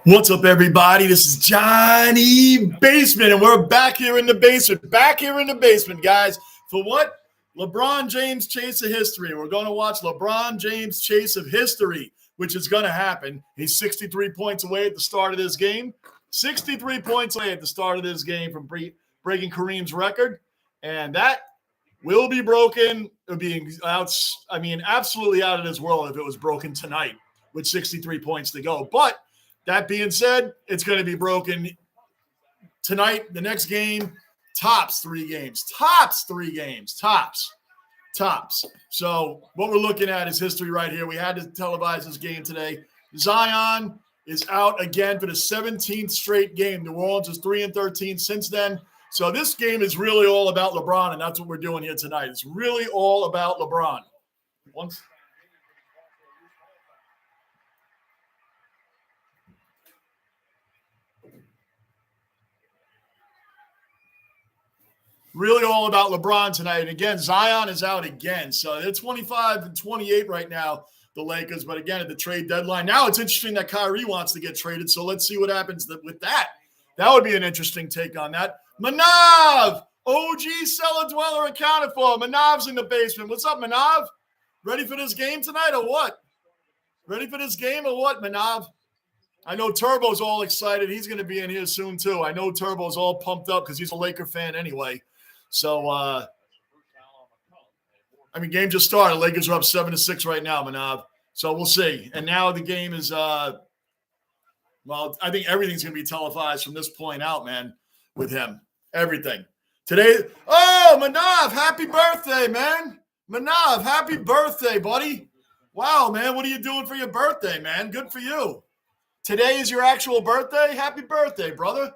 What's up, everybody? This is Johnny Basement, and we're back here in the basement. Guys. For what? LeBron James Chase of History. We're going to watch LeBron James Chase of History, which is going to happen. He's 63 points away at the start of this game. 63 points away at the start of this game from breaking Kareem's record. And that will be broken. It would be absolutely out of this world if it was broken tonight with 63 points to go. But that being said, it's going to be broken tonight. The next game, tops 3 games. Tops. So what we're looking at is history right here. We had to televise this game today. Zion is out again for the 17th straight game. New Orleans is 3-13 since then. So this game is really all about LeBron, and that's what we're doing here tonight. It's really all about LeBron. Really all about LeBron tonight. And again, Zion is out again. So they're 25-28 right now, the Lakers. But again, at the trade deadline. Now it's interesting that Kyrie wants to get traded. So let's see what happens with that. That would be an interesting take on that. Manav, OG cellar dweller accounted for. Manav's in the basement. What's up, Manav? Ready for this game tonight or what? Manav? I know Turbo's all excited. He's going to be in here soon, too. I know Turbo's all pumped up because he's a Laker fan anyway. So, game just started. Lakers are up 7-6 right now, Manav. So we'll see. And now the game is, I think everything's going to be televised from this point out, man, with him. Everything. Today, Manav, happy birthday, man. Manav, happy birthday, buddy. Wow, man, what are you doing for your birthday, man? Good for you. Today is your actual birthday? Happy birthday, brother.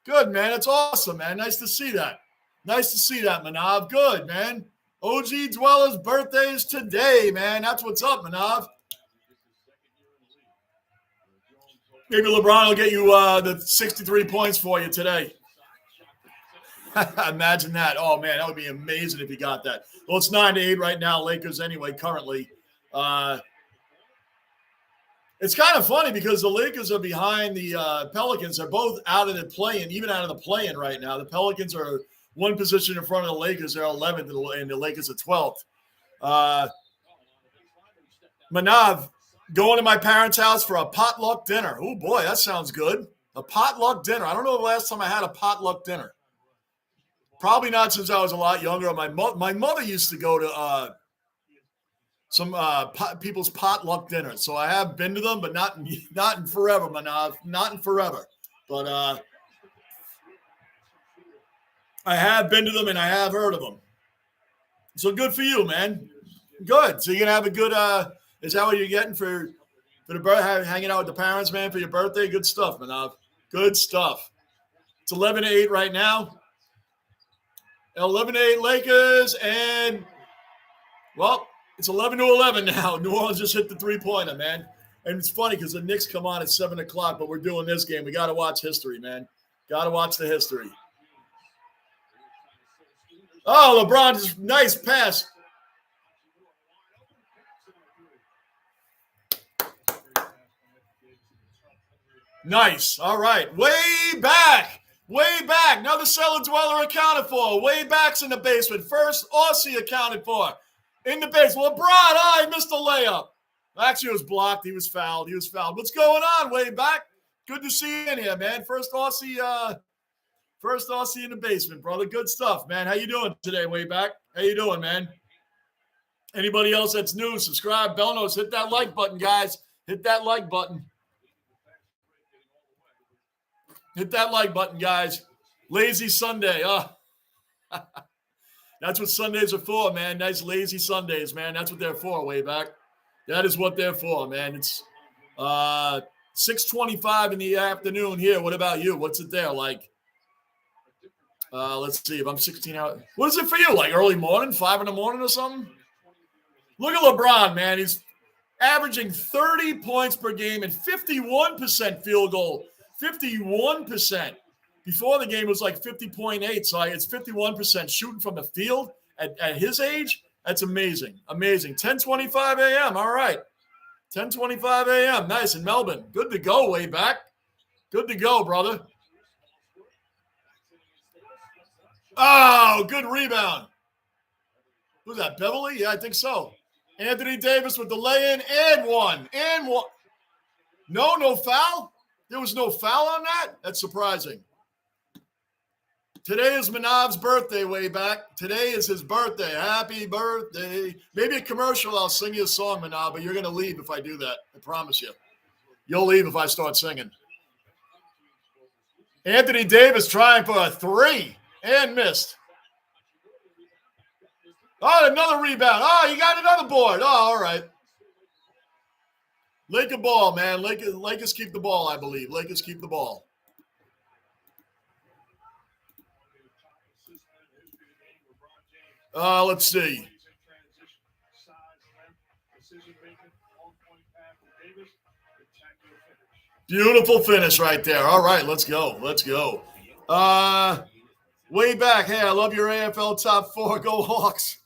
Good, man. It's awesome, man. Nice to see that. Manav. Good, man. OG Dweller's birthday is today, man. That's what's up, Manav. Maybe LeBron will get you the 63 points for you today. Imagine that. Oh, man, that would be amazing if he got that. Well, it's 9-8 right now, Lakers anyway, currently. It's kind of funny because the Lakers are behind the Pelicans. They're both out of the play-in, even out of the play-in right now. The Pelicans are one position in front of the Lakers. They're 11th, and the Lakers are 12th. Manav, going to my parents' house for a potluck dinner. Oh, boy, that sounds good. A potluck dinner. I don't know the last time I had a potluck dinner. Probably not since I was a lot younger. My mother used to go to some people's potluck dinners. So I have been to them, but not in forever, Manav. Not in forever. But I have been to them and I have heard of them. So good for you, man. Good. So you're gonna have a good. Is that what you're getting for the birthday? Hanging out with the parents, man, for your birthday. Good stuff, Manav. Good stuff. It's 11-8 right now. 11-8 Lakers, and well, it's 11-11 now. New Orleans just hit the 3-pointer, man. And it's funny because the Knicks come on at 7 o'clock, but we're doing this game. We got to watch history, man. Got to watch the history. Oh, LeBron, just nice pass. Nice. All right. Way back. Another cellar dweller accounted for. Way back's in the basement. First Aussie accounted for. In the basement. LeBron, I missed a layup. Actually, it was blocked. He was fouled. What's going on, way back? Good to see you in here, man. First Aussie in the basement, brother. Good stuff, man. How you doing today, way back? How you doing, man? Anybody else that's new, subscribe, bell notes, hit that like button, guys. Hit that like button. Guys. Lazy Sunday. That's what Sundays are for, man. Nice lazy Sundays, man. That's what they're for, way back. That is what they're for, man. It's 6:25 in the afternoon here. What about you? What's it there like? Let's see if I'm 16 hours. What is it for you? Like early morning, 5 in the morning or something? Look at LeBron, man. He's averaging 30 points per game and 51% field goal. 51%. Before the game was like 50.8, so it's 51% shooting from the field at his age. That's amazing. 10:25 a.m. All right. 10:25 a.m. Nice in Melbourne. Good to go, way back. Good to go, brother. Oh, good rebound. Who's that, Beverly? Yeah, I think so. Anthony Davis with the lay-in and one. And one. No foul? There was no foul on that? That's surprising. Today is Manav's birthday, way back. Today is his birthday. Happy birthday. Maybe a commercial, I'll sing you a song, Manav, but you're going to leave if I do that. I promise you. You'll leave if I start singing. Anthony Davis trying for a three and missed. Oh, another rebound. Oh, you got another board. Oh, all right. Laker ball, man. Lakers keep the ball, I believe. Lakers keep the ball. Let's see. Beautiful finish right there. All right, let's go. Let's go. Way back. Hey, I love your AFL top four. Go Hawks.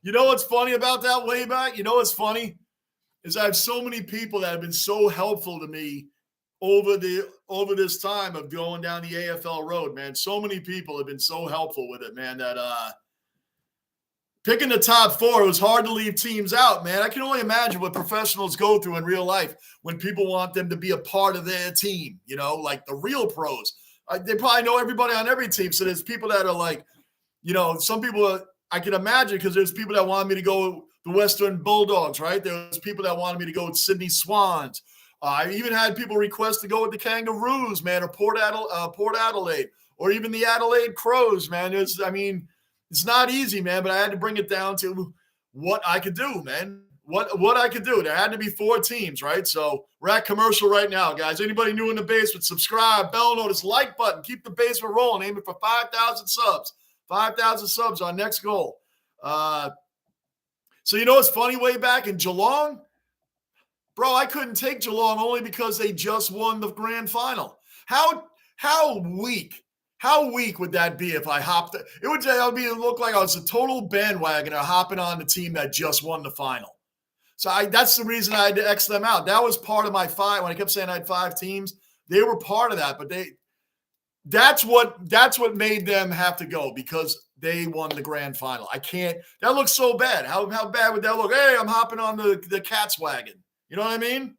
You know what's funny about that, way back? You know what's funny? Is I have so many people that have been so helpful to me over this time of going down the AFL road, man. So many people have been so helpful with it, man, that picking the top four, it was hard to leave teams out, man. I can only imagine what professionals go through in real life when people want them to be a part of their team, you know, like the real pros. They probably know everybody on every team. So there's people that are like, you know, some people I can imagine, because there's people that wanted me to go the Western Bulldogs, right? There's people that wanted me to go with Sydney Swans. I even had people request to go with the Kangaroos, man, or Port Adelaide, or even the Adelaide Crows, man. It's not easy, man, but I had to bring it down to what I could do, man. What I could do. There had to be four teams, right? So we're at commercial right now, guys. Anybody new in the basement, subscribe, bell notice, like button, keep the basement rolling, aiming for 5,000 subs. 5,000 subs, our next goal. So you know what's funny, way back in Geelong? Bro, I couldn't take Geelong only because they just won the grand final. How weak would that be if I hopped? It would look like I was a total bandwagoner hopping on the team that just won the final. So that's the reason I had to X them out. That was part of my five. When I kept saying I had five teams, they were part of that. But that's what made them have to go, because they won the grand final. I can't. That looks so bad. How bad would that look? Hey, I'm hopping on the Cats wagon. You know what I mean?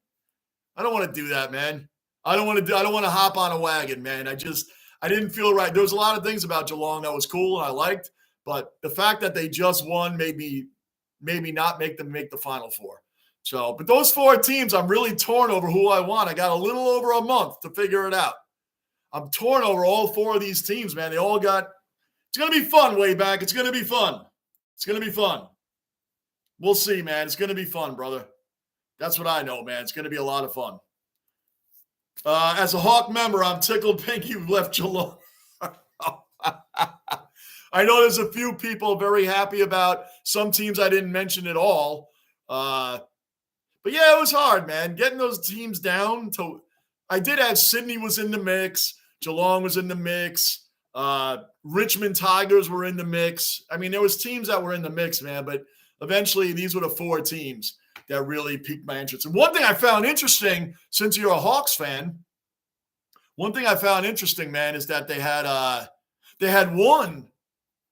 I don't want to do that, man. I don't want to hop on a wagon, man. I didn't feel right. There was a lot of things about Geelong that was cool and I liked, but the fact that they just won made me not make them make the Final Four. So, but those four teams, I'm really torn over who I want. I got a little over a month to figure it out. I'm torn over all four of these teams, man. They all got – it's going to be fun, way back. It's going to be fun. It's going to be fun. We'll see, man. It's going to be fun, brother. That's what I know, man. It's going to be a lot of fun. As a Hawk member, I'm tickled pink you left Geelong. I know there's a few people very happy about some teams I didn't mention at all. But yeah, it was hard, man. Getting those teams down to – I did have Sydney was in the mix. Geelong was in the mix. Richmond Tigers were in the mix. I mean, there was teams that were in the mix, man. But eventually these were the four teams that really piqued my interest. And one thing I found interesting, since you're a Hawks fan, one thing I found interesting, man, is that they had won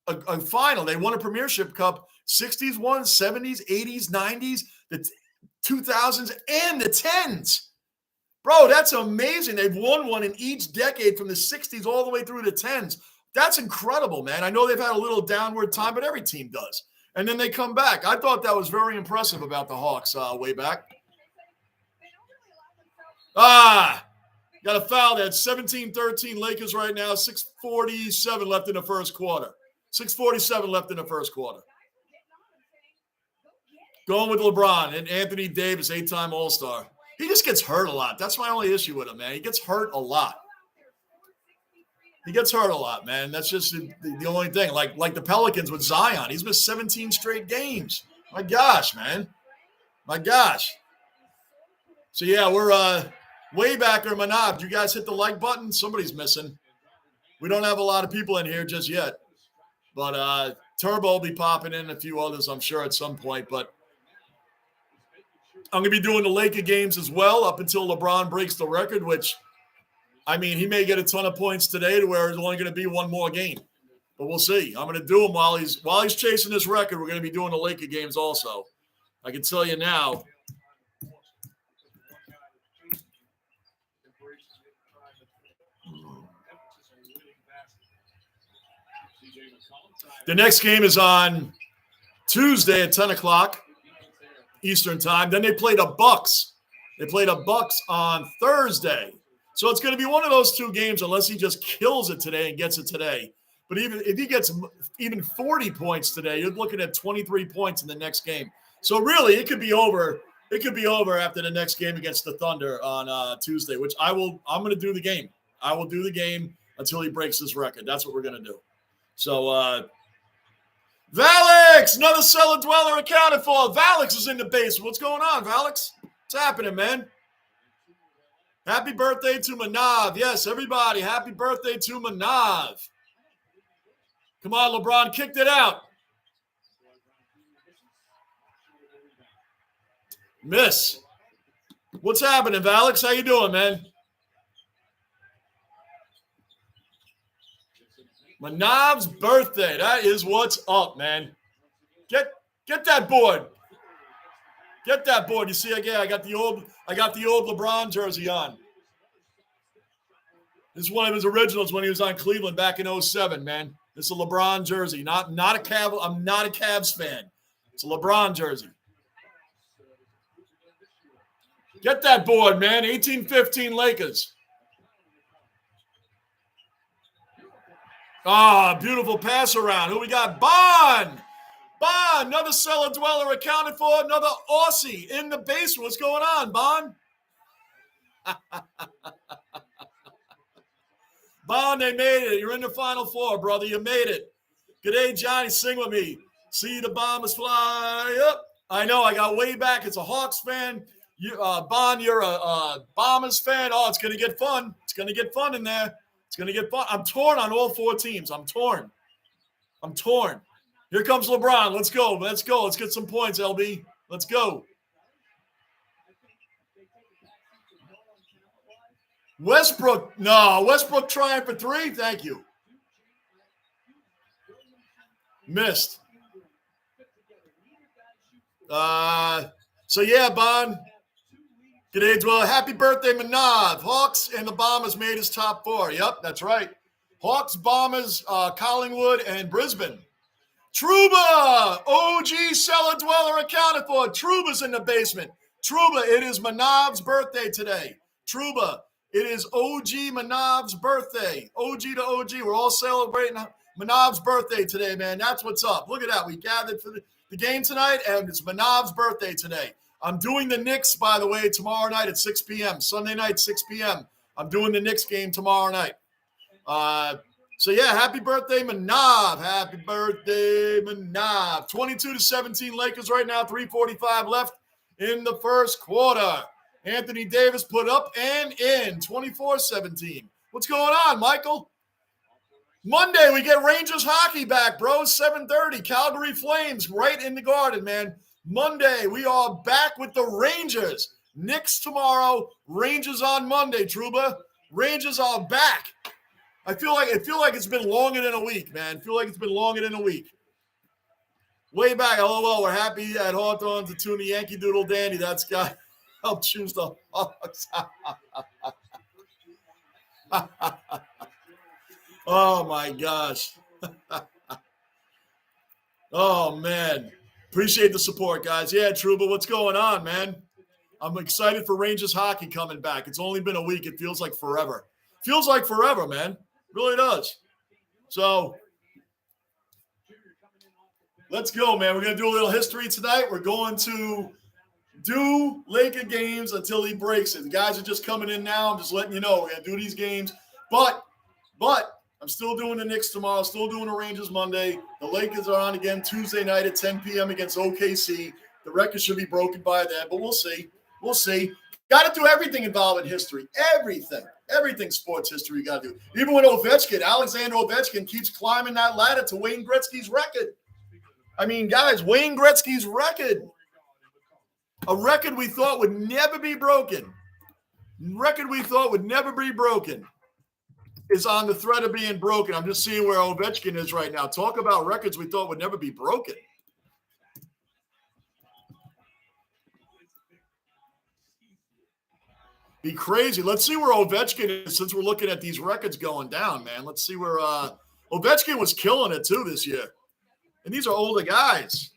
a final. They won a Premiership Cup, 60s, 70s, 80s, 90s, the 2000s, and the 10s. Bro, that's amazing. They've won one in each decade from the 60s all the way through the 10s. That's incredible, man. I know they've had a little downward time, but every team does. And then they come back. I thought that was very impressive about the Hawks way back. Got a foul there. 17-13 Lakers right now. 6:47 left in the first quarter. 6:47 left in the first quarter. Going with LeBron and Anthony Davis, 8-time All-Star. He just gets hurt a lot. That's my only issue with him, man. He gets hurt a lot. Man. That's just the only thing. Like the Pelicans with Zion. He's missed 17 straight games. My gosh, man. My gosh. So, yeah, we're way back there, Manav. You guys hit the like button? Somebody's missing. We don't have a lot of people in here just yet. But Turbo will be popping in, a few others, I'm sure, at some point. But I'm going to be doing the Laker games as well up until LeBron breaks the record, which, I mean, he may get a ton of points today to where it's only going to be one more game. But we'll see. I'm going to do them while he's chasing this record. We're going to be doing the Laker games also. I can tell you now. The next game is on Tuesday at 10 o'clock Eastern time. Then they play the Bucks. They play the Bucks on Thursday. So it's going to be one of those two games unless he just kills it today and gets it today. But even if he gets even 40 points today, you're looking at 23 points in the next game. So really, it could be over. It could be over after the next game against the Thunder on Tuesday, which I'm going to do the game. I will do the game until he breaks his record. That's what we're going to do. So, Valix, another cellar dweller accounted for. Valix is in the basement. What's going on, Valix? What's happening, man? Happy birthday to Manav. Yes, everybody, happy birthday to Manav. Come on, LeBron kicked it out. Miss. What's happening, Valix? How you doing, man? Manav's birthday. That is what's up, man. Get that board. Get that board. You see, I got the old LeBron jersey on. This is one of his originals when he was on Cleveland back in 07, man. This is a LeBron jersey. Not a Cavs. I'm not a Cavs fan. It's a LeBron jersey. Get that board, man. 18-15 Lakers. Ah, beautiful pass around. Who we got? Bond, another cellar dweller accounted for. Another Aussie in the basement. What's going on, Bond? Bond, they made it. You're in the Final Four, brother. You made it. G'day, Johnny. Sing with me. See the Bombers fly up. I know. I got way back. It's a Hawks fan. Bond, you're a Bombers fan. Oh, it's going to get fun. It's going to get fun in there. It's going to get fun. I'm torn on all four teams. I'm torn. Here comes LeBron. Let's go. Let's get some points, LB. Let's go. Westbrook. No, Westbrook trying for three. Thank you. Missed. So, yeah, Bond. G'day, Dwell. Happy birthday, Manav. Hawks and the Bombers made his top four. Yep, that's right. Hawks, Bombers, Collingwood, and Brisbane. Trouba, OG cellar dweller accounted for. Trouba's in the basement. Trouba, it is Manav's birthday today. Trouba, it is OG Manav's birthday. OG to OG. We're all celebrating Manav's birthday today, man. That's what's up. Look at that. We gathered for the game tonight, and it's Manav's birthday today. I'm doing the Knicks, by the way, tomorrow night at 6 p.m. Sunday night, 6 p.m. I'm doing the Knicks game tomorrow night. So, yeah, happy birthday, Manav. Happy birthday, Manav. 22-17 Lakers right now, 3:45 left in the first quarter. Anthony Davis put up and in, 24-17. What's going on, Michael? Monday, we get Rangers hockey back, bro. 7:30, Calgary Flames right in the Garden, man. Monday, we are back with the Rangers. Knicks tomorrow, Rangers on Monday, Trouba. Rangers are back. I feel like it's been longer than a week, man. Way back, LOL, we're happy at Hawthorne to tune the Yankee Doodle Dandy. That's got help choose the Hawks. Oh, my gosh. Oh, man. Appreciate the support, guys. Yeah, Trouba, what's going on, man? I'm excited for Rangers hockey coming back. It's only been a week. It feels like forever. Feels like forever, man. Really does. So, let's go, man. We're going to do a little history tonight. We're going to do Laker games until he breaks it. The guys are just coming in now. I'm just letting you know. We're going to do these games. But I'm still doing the Knicks tomorrow, still doing the Rangers Monday. The Lakers are on again Tuesday night at 10 p.m. against OKC. The record should be broken by then, but we'll see. Got to do everything involved in history. Everything sports history you got to do. Even with Ovechkin, Alexander Ovechkin keeps climbing that ladder to Wayne Gretzky's record. I mean, guys, Wayne Gretzky's record. A record we thought would never be broken. Record we thought would never be broken is on the threat of being broken. I'm just seeing where Ovechkin is right now. Talk about records we thought would never be broken. Be crazy. Let's see where Ovechkin is since we're looking at these records going down, man. Let's see where Ovechkin was killing it too this year. And these are older guys.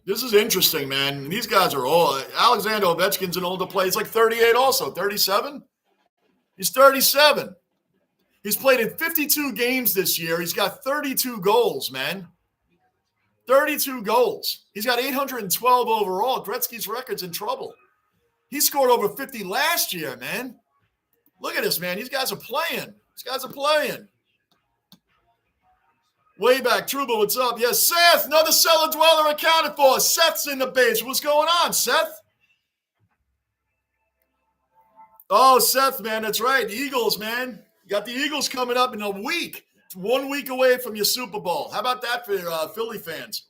This is interesting, man. These guys are old. Alexander Ovechkin's an older player. He's like 38 also. 37? He's 37. He's played in 52 games this year. He's got 32 goals, man. 32 goals. He's got 812 overall. Gretzky's record's in trouble. He scored over 50 last year, man. Look at this, man. These guys are playing. These guys are playing. Way back. Truba, what's up? Yes, Seth, another cellar dweller accounted for. Seth's in the base. What's going on, Seth? Oh, Seth, man, that's right. The Eagles, man. You got the Eagles coming up in a week. It's 1 week away from your Super Bowl. How about that for Philly fans?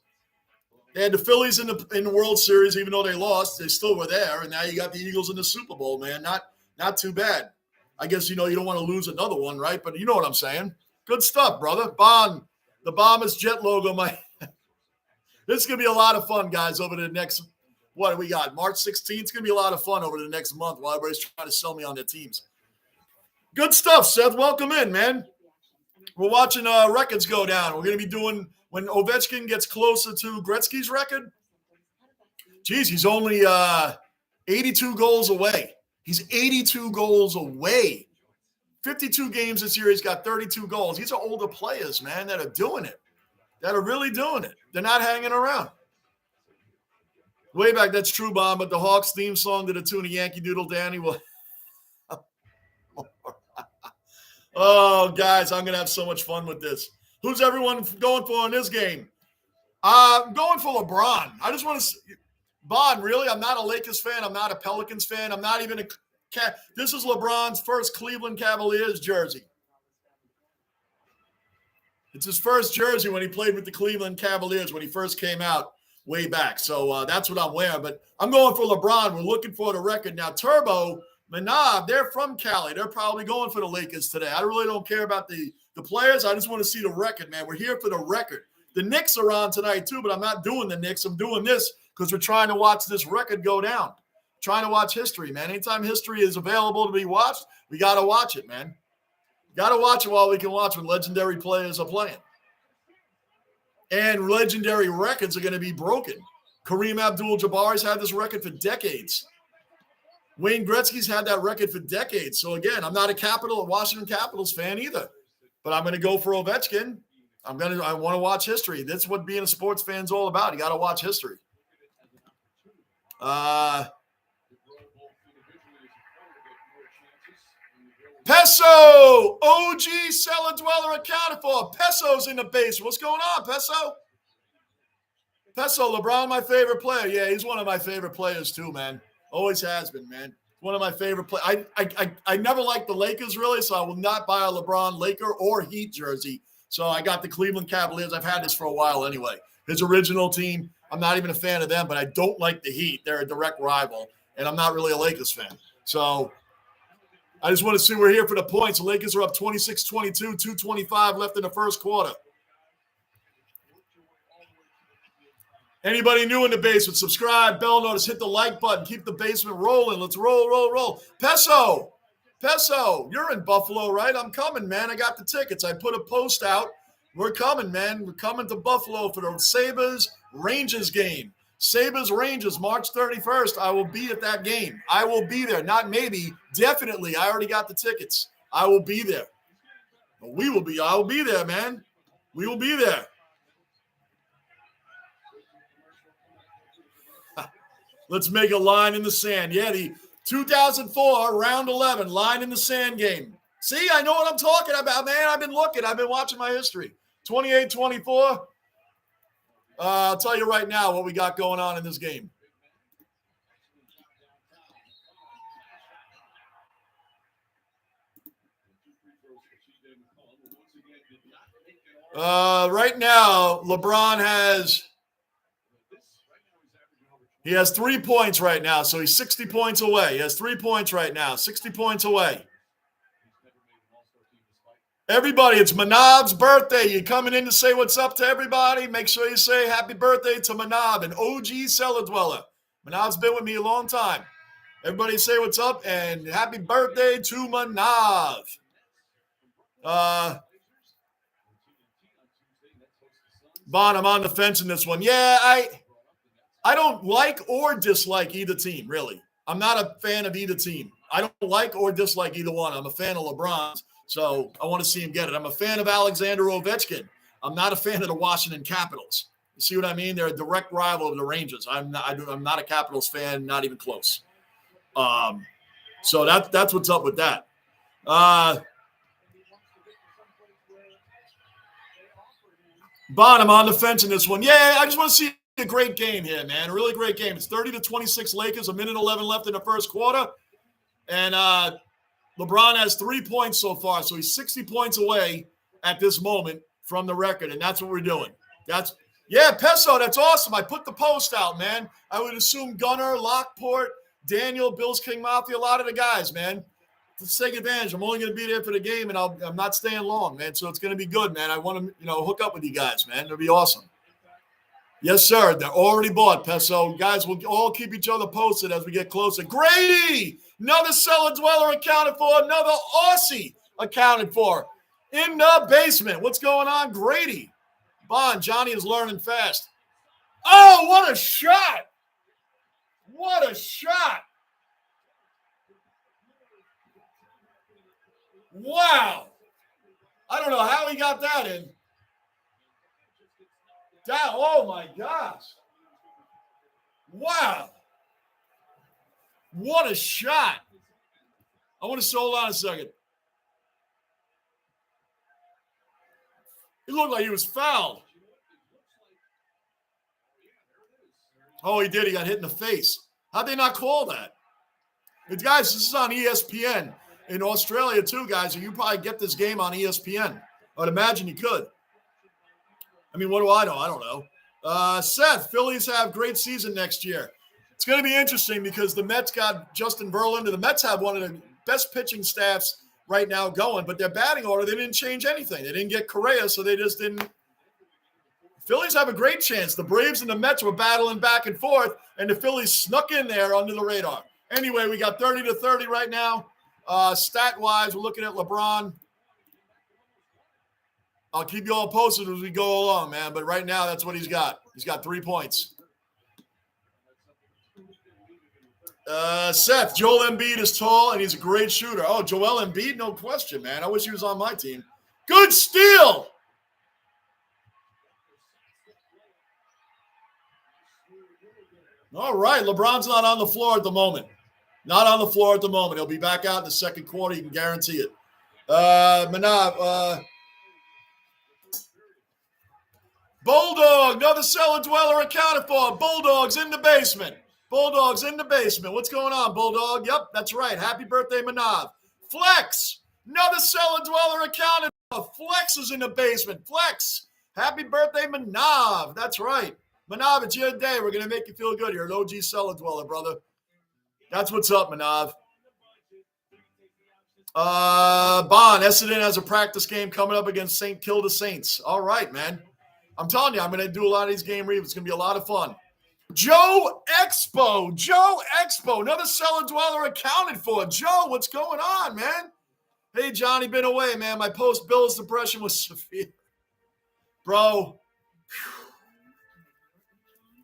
They had the Phillies in the World Series, even though they lost. They still were there, and now you got the Eagles in the Super Bowl, man. Not too bad. I guess, you don't want to lose another one, right? But you know what I'm saying. Good stuff, brother. Bond, the Bombers jet logo. This is going to be a lot of fun, guys, over the next, what do we got? March 16th. It's going to be a lot of fun over the next month while everybody's trying to sell me on their teams. Good stuff, Seth. Welcome in, man. We're watching records go down. We're going to be doing, when Ovechkin gets closer to Gretzky's record, geez, he's only 82 goals away. He's 82 goals away. 52 games this year. He's got 32 goals. These are older players, man, that are doing it, that are really doing it. They're not hanging around. Way back, that's true, Bomb, but the Hawks theme song to the tune of Yankee Doodle Danny will. Oh, guys, I'm going to have so much fun with this. Who's everyone going for in this game? I'm going for LeBron. I just want to – Bond, really? I'm not a Lakers fan. I'm not a Pelicans fan. I'm not even a – this is LeBron's first Cleveland Cavaliers jersey. It's his first jersey when he played with the Cleveland Cavaliers when he first came out way back. So that's what I'm wearing. But I'm going for LeBron. We're looking for the record. Now, Turbo – Manab, they're from Cali. They're probably going for the Lakers today. I really don't care about the players. I just want to see the record, man. We're here for the record. The Knicks are on tonight, too, but I'm not doing the Knicks. I'm doing this because we're trying to watch this record go down. Trying to watch history, man. Anytime history is available to be watched, we got to watch it, man. Got to watch it while we can watch when legendary players are playing. And legendary records are going to be broken. Kareem Abdul-Jabbar's had this record for decades. Wayne Gretzky's had that record for decades. So, again, I'm not a Washington Capitals fan either. But I'm going to go for Ovechkin. I want to watch history. That's what being a sports fan is all about. You got to watch history. Peso! OG cellar dweller accounted for. Peso's in the base. What's going on, Peso? Peso, LeBron, my favorite player. Yeah, he's one of my favorite players too, man. Always has been, man. One of my favorite players. I never liked the Lakers, really, so I will not buy a LeBron Laker or Heat jersey. So I got the Cleveland Cavaliers. I've had this for a while anyway. His original team, I'm not even a fan of them, but I don't like the Heat. They're a direct rival, and I'm not really a Lakers fan. So I just want to see we're here for the points. The Lakers are up 26-22, 2:25 left in the first quarter. Anybody new in the basement, subscribe, bell notice, hit the like button, keep the basement rolling. Let's roll. Peso, you're in Buffalo, right? I'm coming, man. I got the tickets. I put a post out. We're coming, man. We're coming to Buffalo for the Sabres-Rangers game. Sabres-Rangers, March 31st. I will be at that game. I will be there. Not maybe, definitely. I already got the tickets. I will be there. I will be there, man. We will be there. Let's make a line in the sand. Yeah, the 2004 round 11 line in the sand game. See, I know what I'm talking about, man. I've been looking. I've been watching my history. 28-24. I'll tell you right now what we got going on in this game. Right now, LeBron has 3 points right now, so he's 60 points away. He has 3 points right now, 60 points away. Everybody, it's Manav's birthday. You coming in to say what's up to everybody? Make sure you say happy birthday to Manav, an OG cellar dweller. Manav's been with me a long time. Everybody say what's up and happy birthday to Manav. Bon, I'm on the fence in this one. Yeah, I don't like or dislike either team, really. I'm not a fan of either team. I don't like or dislike either one. I'm a fan of LeBron's, so I want to see him get it. I'm a fan of Alexander Ovechkin. I'm not a fan of the Washington Capitals. You see what I mean? They're a direct rival of the Rangers. I'm not a Capitals fan, not even close. So that's what's up with that. Bon, I'm on the fence in this one. Yeah, I just want to see a great game here, man. A really great game. It's 30-26 Lakers, 1:11 left in the first quarter. And LeBron has 3 points so far, so he's 60 points away at this moment from the record, and that's what we're doing. Peso, that's awesome. I put the post out, man. I would assume Gunnar, Lockport, Daniel, Bills King Mafia, a lot of the guys, man. Let's take advantage. I'm only going to be there for the game, and I'm not staying long, man. So it's going to be good, man. I want to, hook up with you guys, man. It'll be awesome. Yes, sir. They're already bought, Peso. Guys, we'll all keep each other posted as we get closer. Grady, another cellar dweller accounted for, another Aussie accounted for in the basement. What's going on, Grady? Bon, Johnny is learning fast. Oh, what a shot. What a shot. Wow. I don't know how he got that in. Oh, my gosh. Wow. What a shot. I want to hold on a second. It looked like he was fouled. Oh, he did. He got hit in the face. How'd they not call that? But guys, this is on ESPN. In Australia, too, guys, and you probably get this game on ESPN. I would imagine you could. I mean, what do I know? I don't know. Seth, Phillies have great season next year. It's going to be interesting because the Mets got Justin Verlander. The Mets have one of the best pitching staffs right now going, but their batting order, they didn't change anything. They didn't get Correa, so they just didn't. Phillies have a great chance. The Braves and the Mets were battling back and forth, and the Phillies snuck in there under the radar. Anyway, we got 30-30 right now. Stat-wise, we're looking at LeBron. I'll keep you all posted as we go along, man. But right now, that's what he's got. He's got 3 points. Seth, Joel Embiid is tall, and he's a great shooter. Oh, Joel Embiid? No question, man. I wish he was on my team. Good steal! All right, LeBron's not on the floor at the moment. Not on the floor at the moment. He'll be back out in the second quarter. You can guarantee it. Manav, Bulldog, another cellar dweller accounted for. Bulldog's in the basement. Bulldogs in the basement. What's going on, Bulldog? Yep, that's right. Happy birthday, Manav. Flex, another cellar dweller accounted for. Flex is in the basement. Flex, happy birthday, Manav. That's right. Manav, it's your day. We're going to make you feel good. You're an OG cellar dweller, brother. That's what's up, Manav. Bon, Essendon has a practice game coming up against St. Kilda Saints. All right, man. I'm telling you, I'm going to do a lot of these game reviews. It's going to be a lot of fun. Joe Expo, another cellar dweller accounted for. Joe, what's going on, man? Hey, Johnny, been away, man. My post-Bills depression was severe. Bro,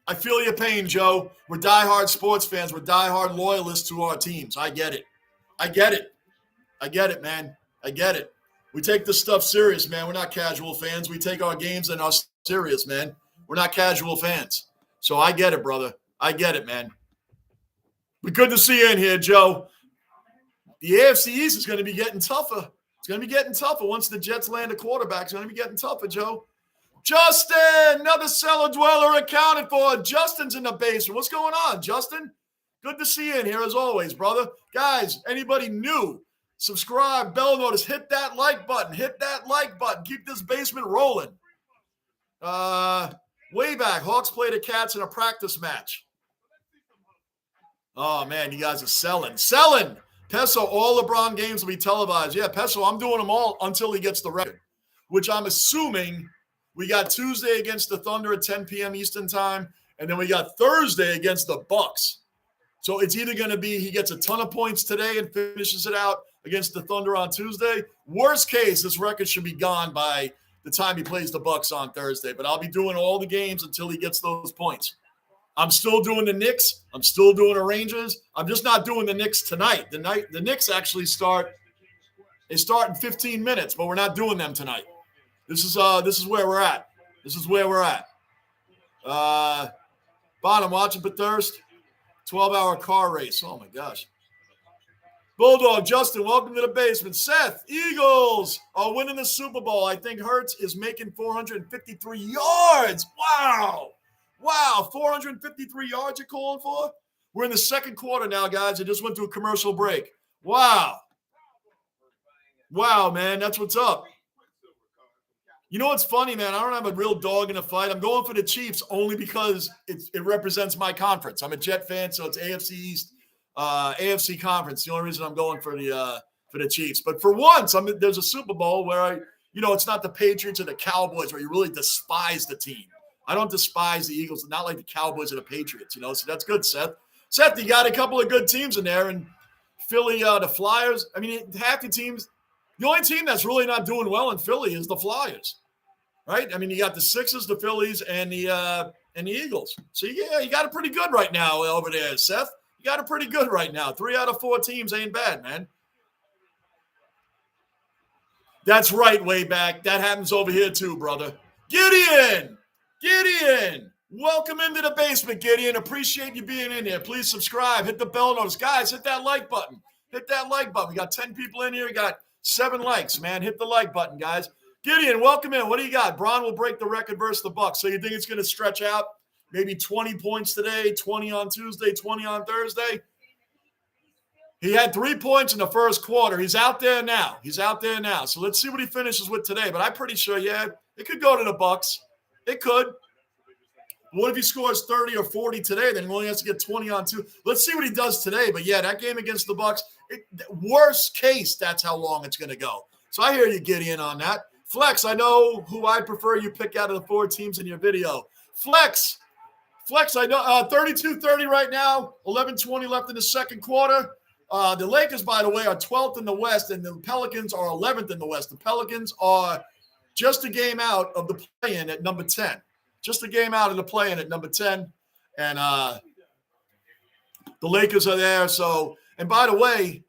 I feel your pain, Joe. We're diehard sports fans. We're diehard loyalists to our teams. I get it. I get it, man. I get it. We take this stuff serious, man. We're not casual fans. We take our games and our serious, man. We're not casual fans. So I get it, brother. I get it, man. But good to see you in here, Joe. The AFC East is going to be getting tougher. It's going to be getting tougher once the Jets land a quarterback. It's going to be getting tougher, Joe. Justin, another cellar dweller accounted for. Justin's in the basement. What's going on, Justin? Good to see you in here as always, brother. Guys, anybody new, Subscribe, bell notice, hit that like button. Hit that like button. Keep this basement rolling. Way back, Hawks played the Cats in a practice match. Oh, man, you guys are selling. Selling! Peso, all LeBron games will be televised. Yeah, Peso, I'm doing them all until he gets the record, which I'm assuming we got Tuesday against the Thunder at 10 p.m. Eastern time, and then we got Thursday against the Bucks. So it's either going to be he gets a ton of points today and finishes it out against the Thunder on Tuesday. Worst case, this record should be gone by the time he plays the Bucks on Thursday. But I'll be doing all the games until he gets those points. I'm still doing the Knicks. I'm still doing the Rangers. I'm just not doing the Knicks tonight. The Knicks actually start in 15 minutes, but we're not doing them tonight. This is where we're at. This is where we're at. Bottom, watching for Thirst. 12-hour car race. Oh, my gosh. Bulldog, Justin, welcome to the basement. Seth, Eagles are winning the Super Bowl. I think Hurts is making 453 yards. Wow. Wow, 453 yards you're calling for? We're in the second quarter now, guys. I just went to a commercial break. Wow. Wow, man, that's what's up. You know what's funny, man? I don't have a real dog in the fight. I'm going for the Chiefs only because it represents my conference. I'm a Jet fan, so it's AFC East, AFC Conference. The only reason I'm going for the Chiefs. But for once, there's a Super Bowl where it's not the Patriots or the Cowboys where you really despise the team. I don't despise the Eagles, not like the Cowboys or the Patriots, so that's good, Seth. Seth, you got a couple of good teams in there, and Philly, the Flyers. I mean, half the teams. The only team that's really not doing well in Philly is the Flyers, right? I mean, you got the Sixers, the Phillies, and the Eagles. So, yeah, you got it pretty good right now over there, Seth. You got it pretty good right now. 3 out of 4 teams ain't bad, man. That's right, way back. That happens over here too, brother. Gideon! Welcome into the basement, Gideon. Appreciate you being in here. Please subscribe. Hit the bell notice. Guys, hit that like button. Hit that like button. We got 10 people in here. We got 7 likes, man. Hit the like button, guys. Gideon, welcome in. What do you got? Bron will break the record versus the Bucks. So you think it's going to stretch out? Maybe 20 points today, 20 on Tuesday, 20 on Thursday? He had 3 points in the first quarter. He's out there now. So let's see what he finishes with today. But I'm pretty sure, yeah, it could go to the Bucks. It could. What if he scores 30 or 40 today? Then he only has to get 20 on 2. Let's see what he does today. But, yeah, that game against the Bucks, worst case, that's how long it's going to go. So I hear you, Gideon, on that. Flex, I know who I prefer you pick out of the 4 teams in your video. Flex, I know 32-30 right now, 11:20 left in the second quarter. The Lakers, by the way, are 12th in the West, and the Pelicans are 11th in the West. The Pelicans are just a game out of the play-in at number 10. Just a game out of the play-in at number 10. And the Lakers are there. So, and by the way,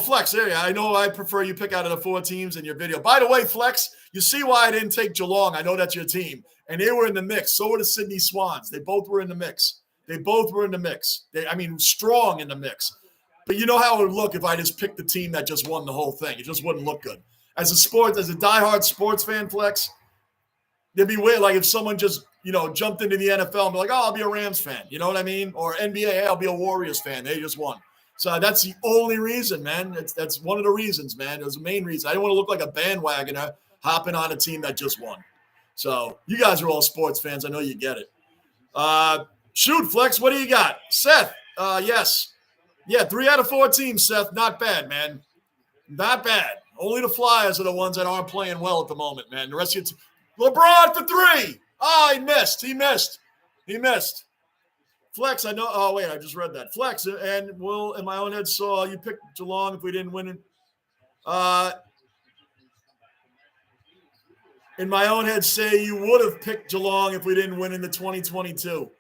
Flex, there you are. I know I prefer you pick out of the 4 teams in your video. By the way, Flex, you see why I didn't take Geelong. I know that's your team. And they were in the mix. So were the Sydney Swans. They both were in the mix. Strong in the mix. But you know how it would look if I just picked the team that just won the whole thing. It just wouldn't look good. As a diehard sports fan, Flex, it'd be weird. Like if someone just, jumped into the NFL and be like, I'll be a Rams fan. You know what I mean? Or NBA, I'll be a Warriors fan. They just won. So that's the only reason, man. That's one of the reasons, man. It was the main reason. I didn't want to look like a bandwagoner hopping on a team that just won. So you guys are all sports fans. I know you get it. Shoot, Flex, what do you got? Seth, yes. Yeah, 3 out of 4 teams, Seth. Not bad, man. Not bad. Only the Flyers are the ones that aren't playing well at the moment, man. The rest of you, LeBron for 3. Oh, he missed. Flex, I know. Oh, wait, I just read that. Flex, and Will, in my own head, saw you picked Geelong if we didn't win it. In my own head, say you would have picked Geelong if we didn't win in the 2022.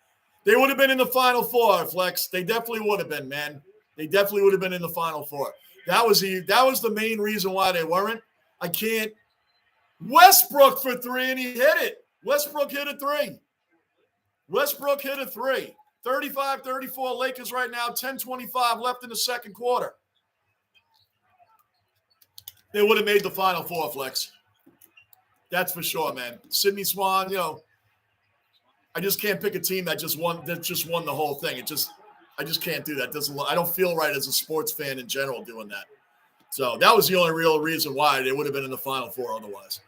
They would have been in the Final Four, Flex. They definitely would have been, man. They definitely would have been in the Final Four. That was the main reason why they weren't. I can't. Westbrook for 3, and he hit it. Westbrook hit a 3. 35-34 Lakers right now, 10:25 left in the second quarter. They would have made the Final Four, Flex. That's for sure, man. Sydney Swan, I just can't pick a team that just won the whole thing. I just can't do that. I don't feel right as a sports fan in general doing that. So that was the only real reason why they would have been in the Final Four otherwise.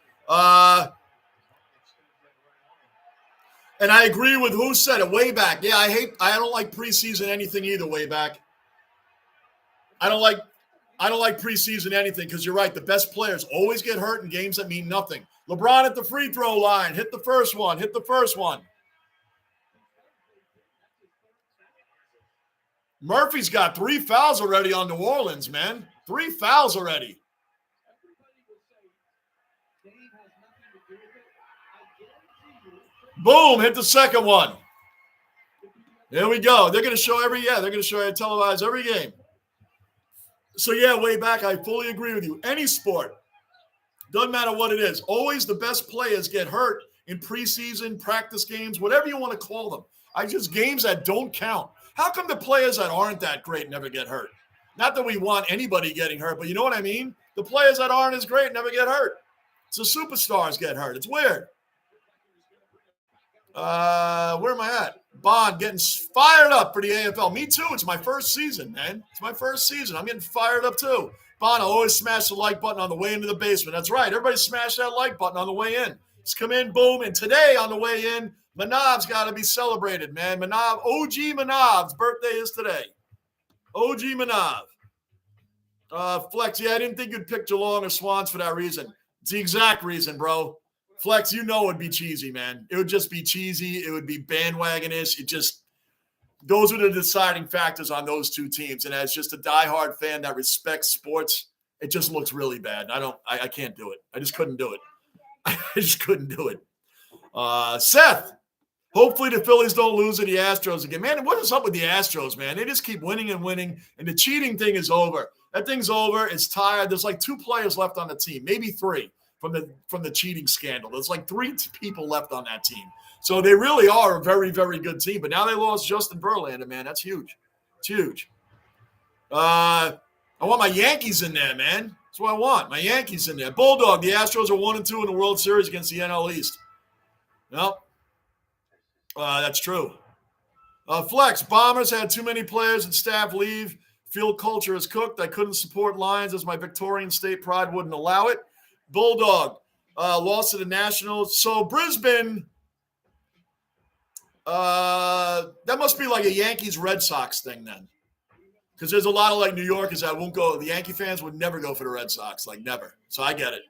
And I agree with who said it way back. Yeah, I don't like preseason anything either way back. I don't like preseason anything because you're right. The best players always get hurt in games that mean nothing. LeBron at the free throw line. Hit the first one. Murphy's got 3 fouls already on New Orleans, man. 3 fouls already. Boom, hit the second one. There we go. They're going to show televise every game. So, yeah, way back, I fully agree with you. Any sport, doesn't matter what it is, always the best players get hurt in preseason, practice games, whatever you want to call them. Games that don't count. How come the players that aren't that great never get hurt? Not that we want anybody getting hurt, but you know what I mean? The players that aren't as great never get hurt. So superstars get hurt. It's weird. Where am I at? Bond getting fired up for the AFL. Me too. It's my first season, man. It's my first season. I'm getting fired up too. Bond, I always smash the like button on the way into the basement. That's right. Everybody smash that like button on the way in. Just come in, boom. And today on the way in, Manav's got to be celebrated, man. OG Manav's birthday is today. OG Manav. Flex, yeah, I didn't think you'd pick Geelong or Swans for that reason. It's the exact reason, bro. Flex, it would be cheesy, man. It would just be cheesy. It would be bandwagonish. Those are the deciding factors on those two teams. And as just a diehard fan that respects sports, it just looks really bad. I can't do it. I just couldn't do it. Seth, hopefully the Phillies don't lose to the Astros again. Man, what is up with the Astros, man? They just keep winning and winning, and the cheating thing is over. That thing's over. It's tired. There's like 2 players left on the team, maybe 3 from the cheating scandal. There's like 3 people left on that team. So they really are a very, very good team. But now they lost Justin Verlander, man. That's huge. It's huge. I want my Yankees in there, man. That's what I want. My Yankees in there. Bulldog, the Astros are 1-2 in the World Series against the NL East. No. That's true. Flex, Bombers had too many players and staff leave. Field culture is cooked. I couldn't support Lions as my Victorian state pride wouldn't allow it. Bulldog, lost to the Nationals. So Brisbane, that must be like a Yankees-Red Sox thing then. Because there's a lot of like New Yorkers that won't go. The Yankee fans would never go for the Red Sox, like never. So I get it.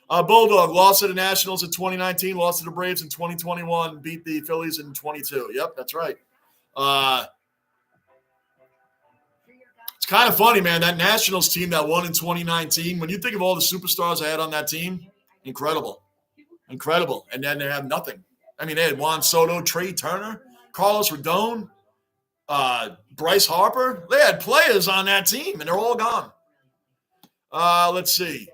Bulldog, lost to the Nationals in 2019, lost to the Braves in 2021, beat the Phillies in 22. Yep, that's right. It's kind of funny, man, that Nationals team that won in 2019, when you think of all the superstars I had on that team, incredible. And then they have nothing. I mean, they had Juan Soto, Trey Turner, Carlos Rodon, Bryce Harper. They had players on that team, and they're all gone. Let's see.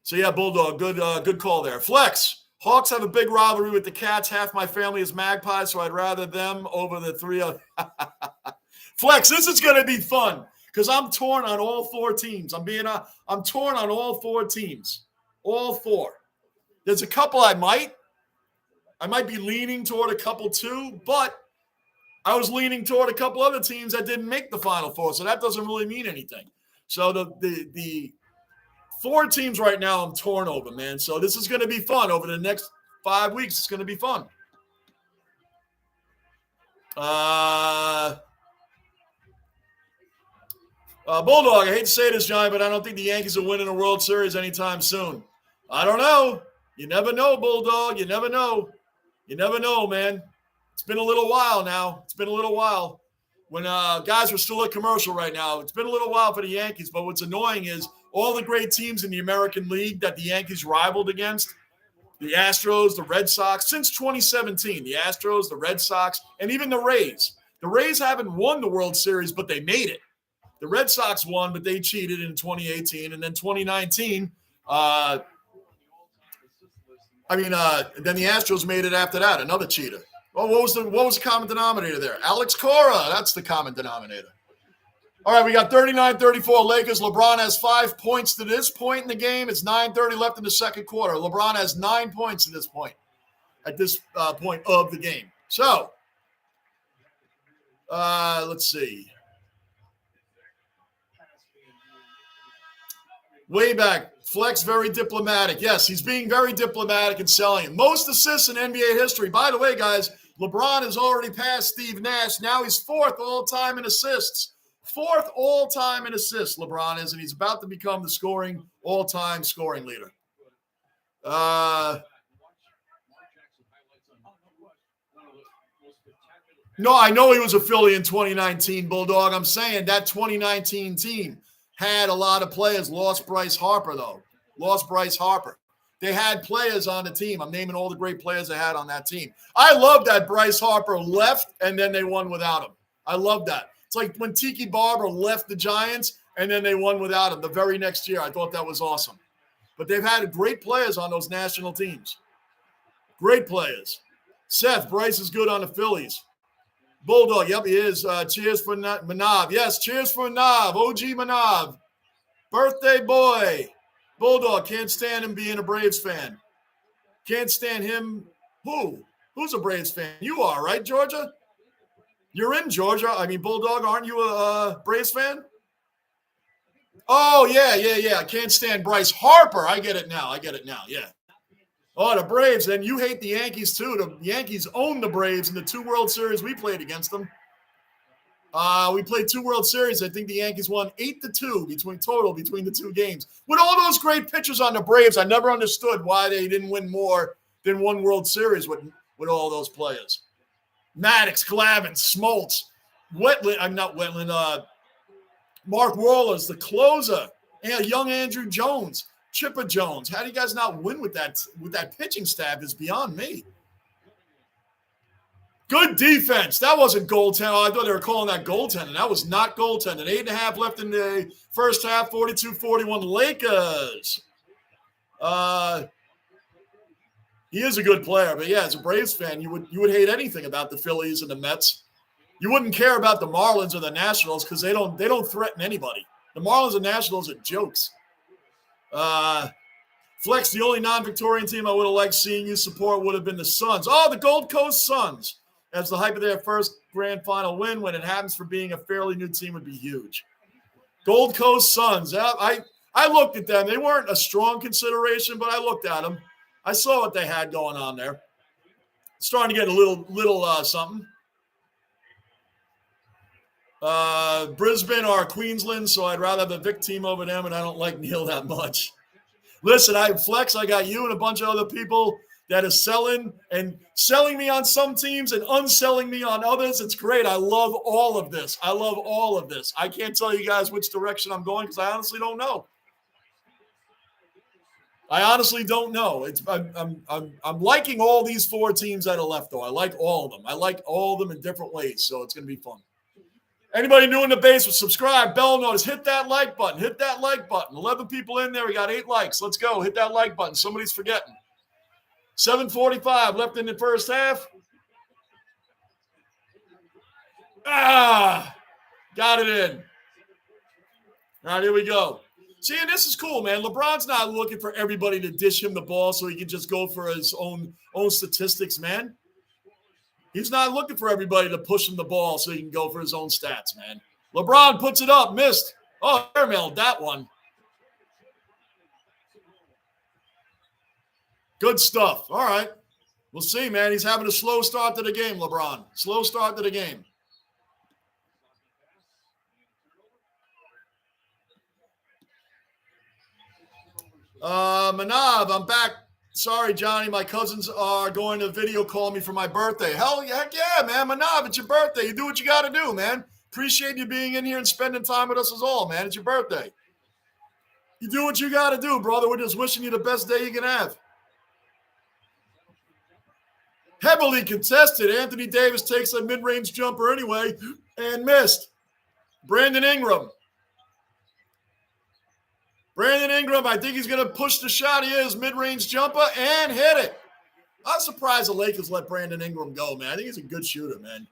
So, yeah, Bulldog, good call there. Flex, Hawks have a big rivalry with the Cats. Half my family is Magpies, so I'd rather them over the 3 other. Flex, this is going to be fun because I'm torn on all 4 teams. I'm torn on all 4 teams. All 4. There's a couple I might be leaning toward a couple too, but I was leaning toward a couple other teams that didn't make the Final Four, so that doesn't really mean anything. So the 4 teams right now I'm torn over, man. So this is going to be fun over the next 5 weeks. It's going to be fun. Bulldog, I hate to say this, Johnny, but I don't think the Yankees are winning a World Series anytime soon. I don't know. You never know, Bulldog. You never know. You never know, man. It's been a little while now. When guys are still at commercial right now, it's been a little while for the Yankees. But what's annoying is all the great teams in the American League that the Yankees rivaled against, the Astros, the Red Sox, since 2017, the Astros, the Red Sox, and even the Rays. The Rays haven't won the World Series, but they made it. The Red Sox won, but they cheated in 2018. And then 2019, then the Astros made it after that, another cheater. Well, what was the common denominator there? Alex Cora, that's the common denominator. All right, we got 39-34 Lakers. LeBron has 5 points to this point in the game. It's 9:30 left in the second quarter. LeBron has 9 points at this point of the game. So, let's see. Way back. Flex, very diplomatic. Yes, he's being very diplomatic and selling it. Most assists in NBA history. By the way, guys, LeBron has already passed Steve Nash. Now he's 4th all-time in assists. 4th all-time in assists, LeBron is, and he's about to become the all-time scoring leader. No, I know he was a Philly in 2019, Bulldog. I'm saying that 2019 team had a lot of players. Lost Bryce Harper, though. Lost Bryce Harper. They had players on the team. I'm naming all the great players they had on that team. I love that Bryce Harper left, and then they won without him. I love that. It's like when Tiki Barber left the Giants, and then they won without him the very next year. I thought that was awesome. But they've had great players on those national teams. Great players. Seth, Bryce is good on the Phillies. Bulldog, yep, he is. Cheers for Manav. Yes, cheers for Manav. OG Manav. Birthday boy. Bulldog, can't stand him being a Braves fan. Can't stand him. Who? Who's a Braves fan? You are, right, Georgia? You're in Georgia. I mean, Bulldog, aren't you a Braves fan? Oh, yeah. I can't stand Bryce Harper. I get it now, yeah. Oh, the Braves. And you hate the Yankees, too. The Yankees own the Braves in the 2 World Series we played against them. We played 2 World Series. I think the Yankees won 8-2 between the 2 games. With all those great pitchers on the Braves, I never understood why they didn't win more than 1 World Series with all those players. Maddox, Glavine, Smoltz, Mark Wohlers, the closer, and young Andrew Jones. Chipper Jones. How do you guys not win with that pitching staff is beyond me. Good defense. That wasn't goaltending. Oh, I thought they were calling that goaltending. That was not goaltending. 8.5 left in the first half, 42-41 Lakers. He is a good player, but yeah, as a Braves fan, you would hate anything about the Phillies and the Mets. You wouldn't care about the Marlins or the Nationals because they don't threaten anybody. The Marlins and Nationals are jokes. Flex, the only non-Victorian team I would have liked seeing you support would have been the Suns. Oh, the Gold Coast Suns. As the hype of their first grand final win, when it happens for being a fairly new team, would be huge. Gold Coast Suns. I looked at them. They weren't a strong consideration, but I looked at them. I saw what they had going on there. Starting to get a little something. Brisbane or Queensland, so I'd rather have the Vic team over them, and I don't like Neil that much. Listen, I got you and a bunch of other people that is selling me on some teams and unselling me on others. It's great. I love all of this. I can't tell you guys which direction I'm going because I honestly don't know. I'm liking all these 4 teams that are left, though. I like all of them. I like all of them in different ways, so it's going to be fun. Anybody new in the base, subscribe, bell notice, hit that like button. 11 people in there. We got 8 likes. Let's go. Hit that like button. Somebody's forgetting. 7:45 left in the first half. Got it in. All right, here we go. See, and this is cool, man. LeBron's not looking for everybody to dish him the ball so he can just go for his own statistics, man. He's not looking for everybody to push him the ball so he can go for his own stats, man. LeBron puts it up, missed. Oh, airmailed that one. Good stuff. All right. We'll see, man. He's having a slow start to the game, LeBron. Slow start to the game. Manav, I'm back. Sorry, Johnny. My cousins are going to video call me for my birthday. Heck yeah, man. Manav, it's your birthday. You do what you got to do, man. Appreciate you being in here and spending time with us as all, man. It's your birthday. You do what you got to do, brother. We're just wishing you the best day you can have. Heavily contested. Anthony Davis takes a mid-range jumper anyway and missed. Brandon Ingram, I think he's going to push the shot. He is mid-range jumper and hit it. I'm surprised the Lakers let Brandon Ingram go, man. I think he's a good shooter, man.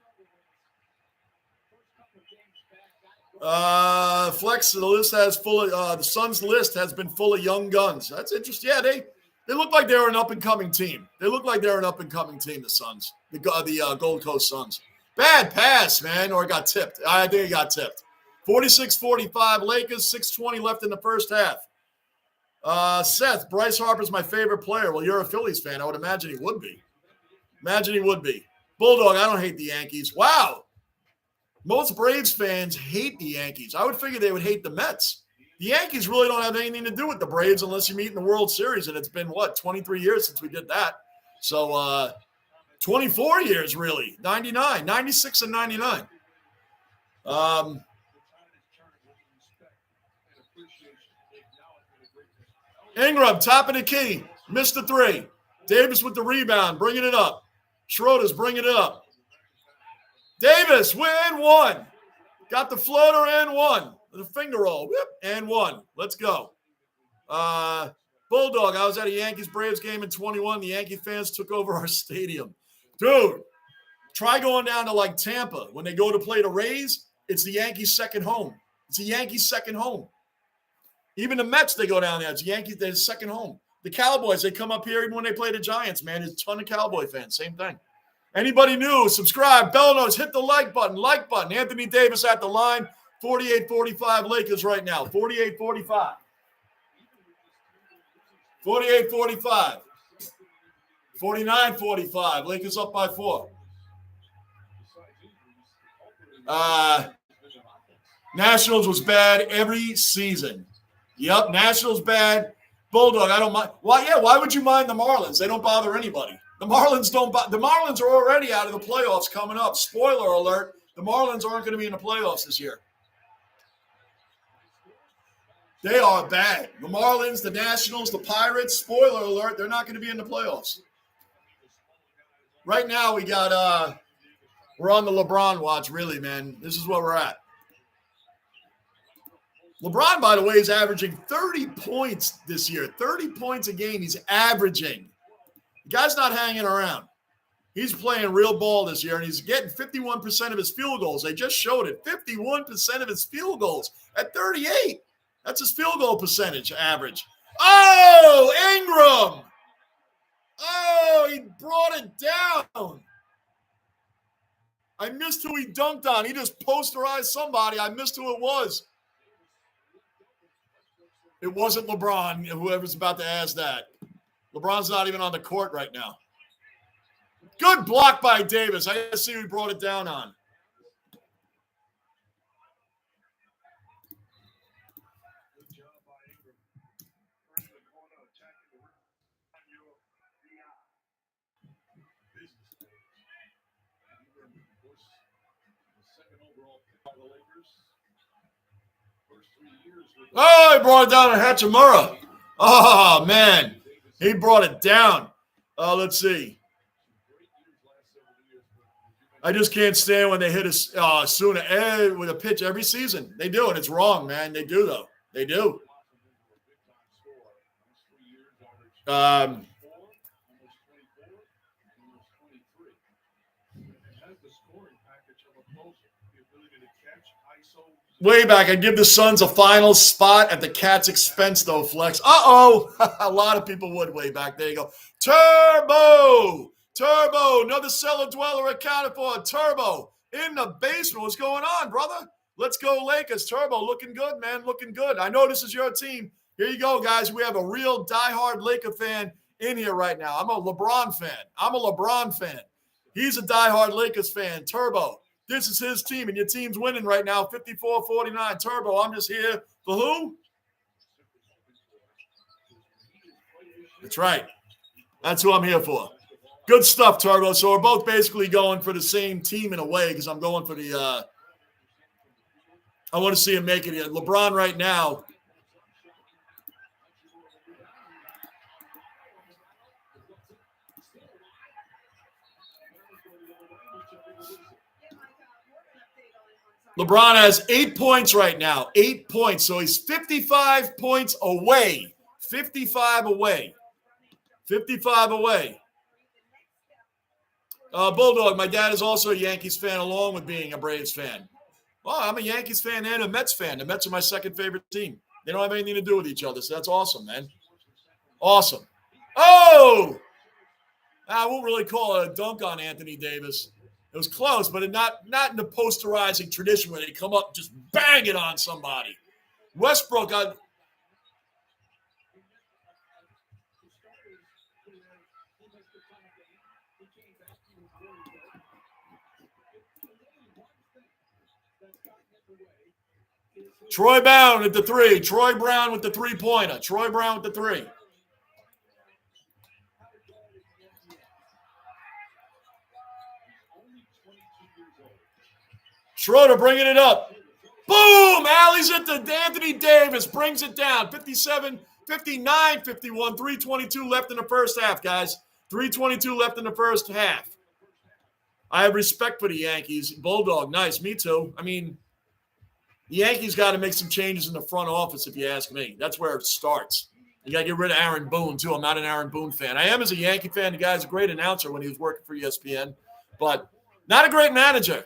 Flex, the list has the Suns list has been full of young guns. That's interesting. Yeah, they look like they're an up-and-coming team. The Suns, the Gold Coast Suns. Bad pass, man, or got tipped. I think he got tipped. 46-45 Lakers, 6:20 left in the first half. Seth, Bryce Harper's my favorite player. Well, you're a Phillies fan. I would imagine he would be. Bulldog, I don't hate the Yankees. Wow. Most Braves fans hate the Yankees. I would figure they would hate the Mets. The Yankees really don't have anything to do with the Braves unless you meet in the World Series, and it's been, 23 years since we did that. So 24 years, really. 99, 96 and 99. Ingram, top of the key. Missed the three. Davis with the rebound, bringing it up. Schroeder's bringing it up. Davis, win one. Got the floater and one. The finger roll. Whip, and one. Let's go. Bulldog, I was at a Yankees-Braves game in 21. The Yankee fans took over our stadium. Dude, try going down to like Tampa. When they go to play the Rays, it's the Yankees' second home. It's the Yankees' second home. Even the Mets, they go down there. It's Yankees, their second home. The Cowboys, they come up here even when they play the Giants, man. There's a ton of Cowboy fans. Same thing. Anybody new, subscribe, bell notes, hit the like button. Anthony Davis at the line. 48-45 Lakers right now. 48-45. 48-45. 49-45. Lakers up by 4. Nationals was bad every season. Yep, Nationals bad. Bulldog, I don't mind. Why would you mind the Marlins? They don't bother anybody. The Marlins the Marlins are already out of the playoffs coming up. Spoiler alert, the Marlins aren't going to be in the playoffs this year. They are bad. The Marlins, the Nationals, the Pirates, spoiler alert, they're not going to be in the playoffs. Right now we got we're on the LeBron watch, really, man. This is where we're at. LeBron, by the way, is averaging 30 points this year. 30 points a game he's averaging. The guy's not hanging around. He's playing real ball this year, and he's getting 51% of his field goals. They just showed it. 51% of his field goals at 38. That's his field goal percentage average. Oh, Ingram. Oh, he brought it down. I missed who he dunked on. He just posterized somebody. I missed who it was. It wasn't LeBron, whoever's about to ask that. LeBron's not even on the court right now. Good block by Davis. I see who he brought it down on. Oh, he brought it down on Hachimura. Oh, man. He brought it down. Let's see. I just can't stand when they hit Asuna with a pitch every season. They do, and it's wrong, man. They do, though. They do. Way back, I'd give the Suns a final spot at the Cats' expense, though, Flex. A lot of people would way back. There you go. Turbo, another cellar dweller accounted for. Turbo in the basement. What's going on, brother? Let's go Lakers. Turbo looking good, man, looking good. I know this is your team. Here you go, guys. We have a real diehard Laker fan in here right now. I'm a LeBron fan. He's a diehard Lakers fan. Turbo. This is his team, and your team's winning right now, 54-49. Turbo, I'm just here for who? That's right. That's who I'm here for. Good stuff, Turbo. So we're both basically going for the same team in a way because I'm going for the I want to see him make it here. LeBron right now. LeBron has 8 points right now. 8 points. So he's 55 points away. 55 away. Bulldog, my dad is also a Yankees fan along with being a Braves fan. Well, I'm a Yankees fan and a Mets fan. The Mets are my second favorite team. They don't have anything to do with each other, so that's awesome, man. Awesome. Oh! I won't really call it a dunk on Anthony Davis. It was close, but not in the posterizing tradition where they come up and just bang it on somebody. Westbrook, Troy Brown at the 3. Troy Brown with the 3-pointer. Troy Brown with the 3. Schroeder bringing it up. Boom! Alley's it to Anthony Davis. Brings it down. 57, 59, 51. 3:22 left in the first half, guys. 3:22 left in the first half. I have respect for the Yankees. Bulldog, nice. Me too. I mean, the Yankees got to make some changes in the front office, if you ask me. That's where it starts. You got to get rid of Aaron Boone, too. I'm not an Aaron Boone fan. I am as a Yankee fan. The guy's a great announcer when he was working for ESPN, but not a great manager.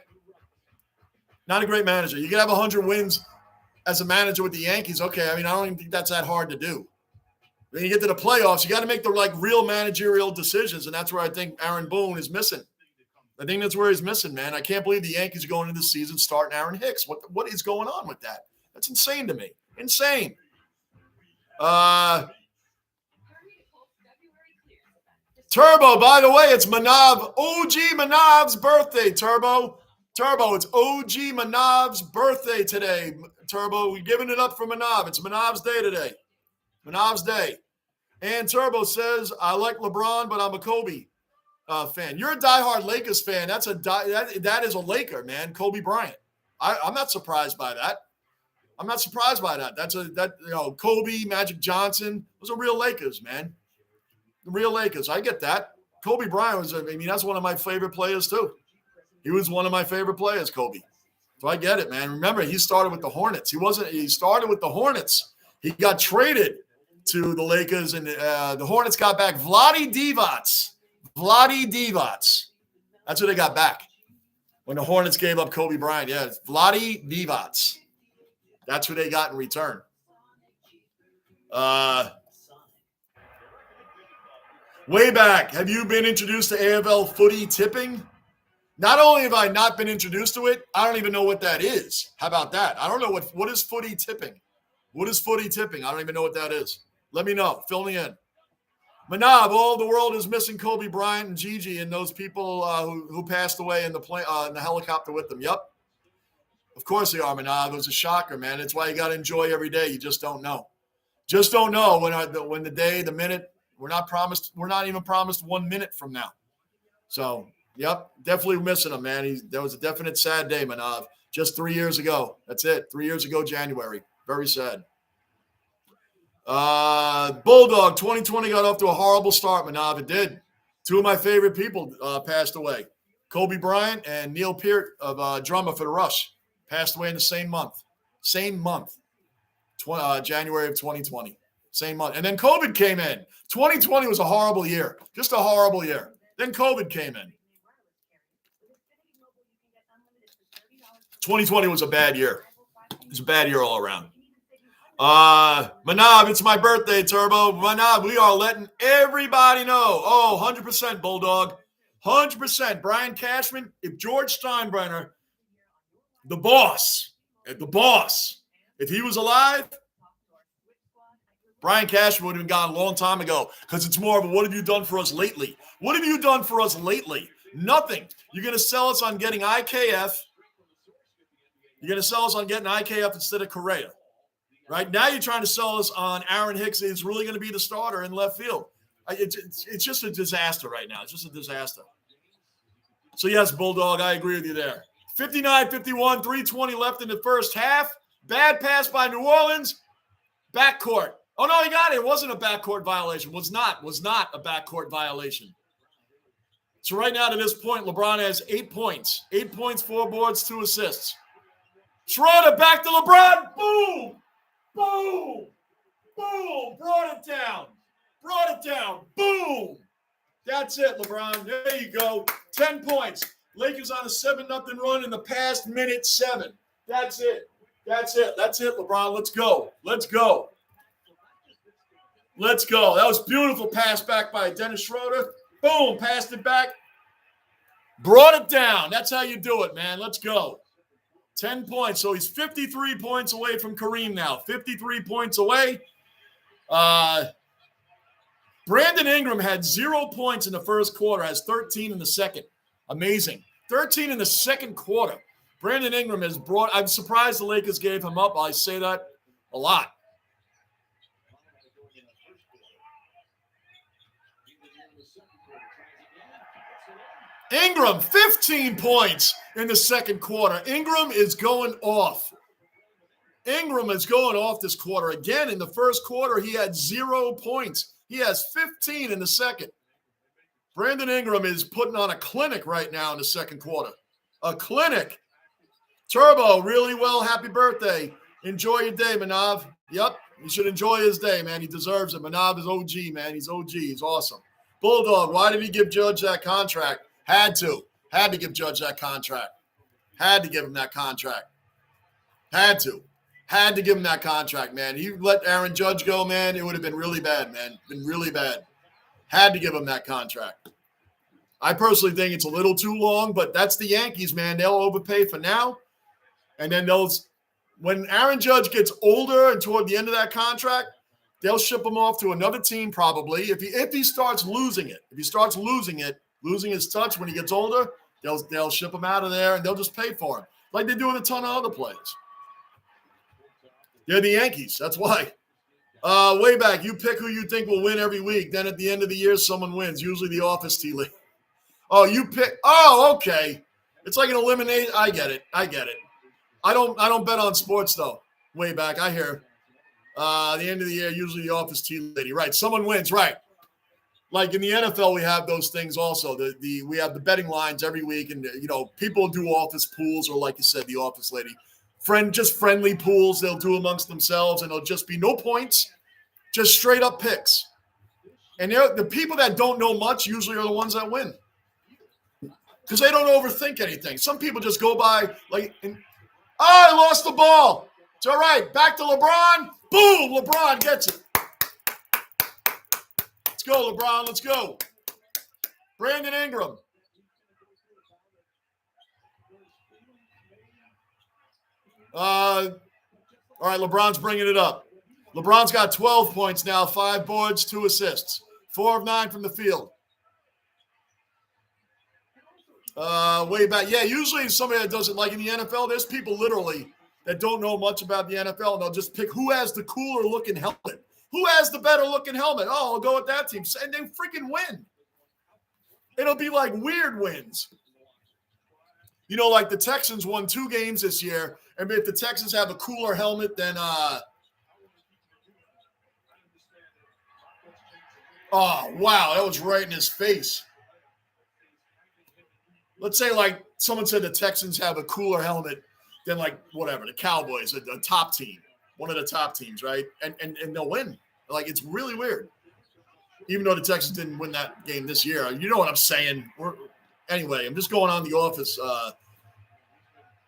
Not a great manager. You can have 100 wins as a manager with the Yankees. Okay, I mean, I don't even think that's that hard to do. Then you get to the playoffs, you got to make the real managerial decisions, and that's where I think Aaron Boone is missing. I think that's where he's missing, man. I can't believe the Yankees are going into the season starting Aaron Hicks. What is going on with that? That's insane to me. Insane. Turbo, by the way, it's Manav, OG Manav's birthday, Turbo. Turbo, it's OG Manav's birthday today. Turbo, we're giving it up for Manav. It's Manav's day today. Manav's day. And Turbo says, I like LeBron, but I'm a Kobe fan. You're a diehard Lakers fan. That is a Laker, man. Kobe Bryant. I'm not surprised by that. I'm not surprised by that. Kobe, Magic Johnson, those are real Lakers, man. The real Lakers. I get that. Kobe Bryant that's one of my favorite players too. He was one of my favorite players, Kobe. So I get it, man. Remember, he started with the Hornets. He started with the Hornets. He got traded to the Lakers, and the Hornets got back Vlade Divac. That's who they got back when the Hornets gave up Kobe Bryant. Yeah, it's Vlade Divac. That's who they got in return. Way back, have you been introduced to AFL footy tipping? Not only have I not been introduced to it, I don't even know what that is. How about that? I don't know what is footy tipping. What is footy tipping? I don't even know what that is. Let me know. Fill me in. Manav, all the world is missing Kobe Bryant and Gigi and those people who passed away in the helicopter with them. Yep. Of course they are, Manav. It was a shocker, man. It's why you got to enjoy every day. You just don't know. Just don't know when the day, the minute. We're not even promised 1 minute from now. So, yep, definitely missing him, man. There was a definite sad day, Manav. Just 3 years ago. That's it. 3 years ago, January. Very sad. Bulldog, 2020 got off to a horrible start, Manav. It did. Two of my favorite people passed away. Kobe Bryant and Neil Peart, drummer for the Rush, passed away in the same month. January of 2020. Same month. And then COVID came in. 2020 was a horrible year. Just a horrible year. Then COVID came in. 2020 was a bad year. It was a bad year all around. Manav, it's my birthday, Turbo. Manav, we are letting everybody know. Oh, 100% Bulldog. 100%. Brian Cashman, if George Steinbrenner, the boss, if he was alive, Brian Cashman would have been gone a long time ago because it's more of a what have you done for us lately? What have you done for us lately? Nothing. You're going to sell us on getting IKF. You're going to sell us on getting IKF instead of Correa. Right now, you're trying to sell us on Aaron Hicks is really going to be the starter in left field. It's just a disaster right now. It's just a disaster. So, yes, Bulldog, I agree with you there. 59-51, 3:20 left in the first half. Bad pass by New Orleans. Backcourt. Oh, no, he got it. It wasn't a backcourt violation. Was not a backcourt violation. So right now to this point, LeBron has 8 points. 8 points, 4 boards, 2 assists. Schroeder back to LeBron. Boom. Boom! Boom! Brought it down. Boom! That's it, LeBron. There you go. 10 points. Lakers on a 7-0 run in the past minute 7. That's it. That's it, LeBron. Let's go. That was beautiful pass back by Dennis Schroeder. Boom! Passed it back. Brought it down. That's how you do it, man. Let's go. 10 points. So he's 53 points away from Kareem now. 53 points away. Brandon Ingram had 0 points in the first quarter, has 13 in the second. Amazing. 13 in the second quarter. Brandon Ingram has brought – I'm surprised the Lakers gave him up. I say that a lot. Ingram, 15 points in the second quarter. Ingram is going off. Ingram is going off this quarter. Again, in the first quarter, he had 0 points. He has 15 in the second. Brandon Ingram is putting on a clinic right now in the second quarter. A clinic. Turbo, really well. Happy birthday. Enjoy your day, Manav. Yep, you should enjoy his day, man. He deserves it. Manav is OG, man. He's OG. He's awesome. Bulldog, why did he give Judge that contract? Had to give Judge that contract. Had to give him that contract. Had to give him that contract, man. You let Aaron Judge go, man, it would have been really bad, man. Been really bad. Had to give him that contract. I personally think it's a little too long, but that's the Yankees, man. They'll overpay for now. And then when Aaron Judge gets older and toward the end of that contract, they'll ship him off to another team probably. If he starts losing it, losing his touch when he gets older, they'll ship him out of there and they'll just pay for him like they do with a ton of other players. They're the Yankees. That's why. Way back, you pick who you think will win every week. Then at the end of the year, someone wins. Usually the office T-League. Oh, you pick. Oh, okay. It's like an elimination. I get it. I don't bet on sports though. Way back, I hear. The end of the year, usually the office T-Lady. Right. Someone wins. Right. Like in the NFL, we have those things also. We have the betting lines every week, and people do office pools, or like you said, the office lady. Just friendly pools they'll do amongst themselves, and it'll just be no points, just straight up picks. And the people that don't know much usually are the ones that win because they don't overthink anything. Some people just go by I lost the ball. It's all right. Back to LeBron. Boom, LeBron gets it. Let's go, LeBron. Let's go. Brandon Ingram. All right, LeBron's bringing it up. LeBron's got 12 points now, 5 boards, 2 assists, 4 of 9 from the field. Way back. Yeah, usually somebody that doesn't like in the NFL, there's people literally that don't know much about the NFL, and they'll just pick who has the cooler looking helmet. Who has the better looking helmet? Oh, I'll go with that team. And they freaking win. It'll be like weird wins. Like the Texans won 2 games this year. And if the Texans have a cooler helmet, then oh, wow, that was right in his face. Let's say like someone said the Texans have a cooler helmet than the Cowboys, a top team, one of the top teams, right? And they'll win. It's really weird. Even though the Texans didn't win that game this year. You know what I'm saying? Anyway, I'm just going on the office.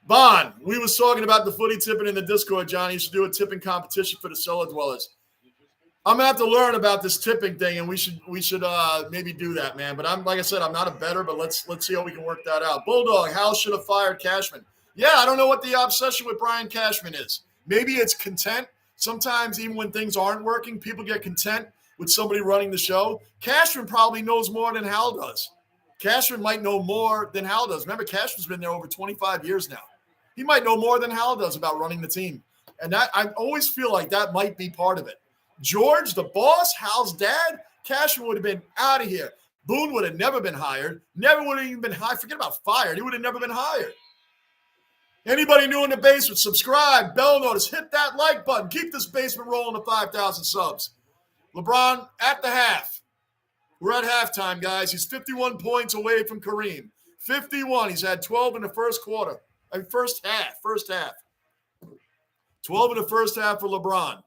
Bond, we was talking about the footy tipping in the Discord, Johnny. You should do a tipping competition for the cellar dwellers. I'm gonna have to learn about this tipping thing, and we should maybe do that, man. But like I said, I'm not a bettor, but let's see how we can work that out. Bulldog, Hal should have fired Cashman. Yeah, I don't know what the obsession with Brian Cashman is. Maybe it's content. Sometimes even when things aren't working, people get content with somebody running the show. Cashman probably knows more than Hal does. Cashman might know more than Hal does. Remember, Cashman's been there over 25 years now. He might know more than Hal does about running the team. And that I always feel like that might be part of it. George, the boss, Hal's dad, Cashman would have been out of here. Boone would have never been hired. Never would have even been hired. Forget about fired. He would have never been hired. Anybody new in the basement, subscribe, bell notice, hit that like button. Keep this basement rolling to 5,000 subs. LeBron at the half. We're at halftime, guys. He's 51 points away from Kareem. 51. He's had 12 in the first quarter. First half. 12 in the first half for LeBron.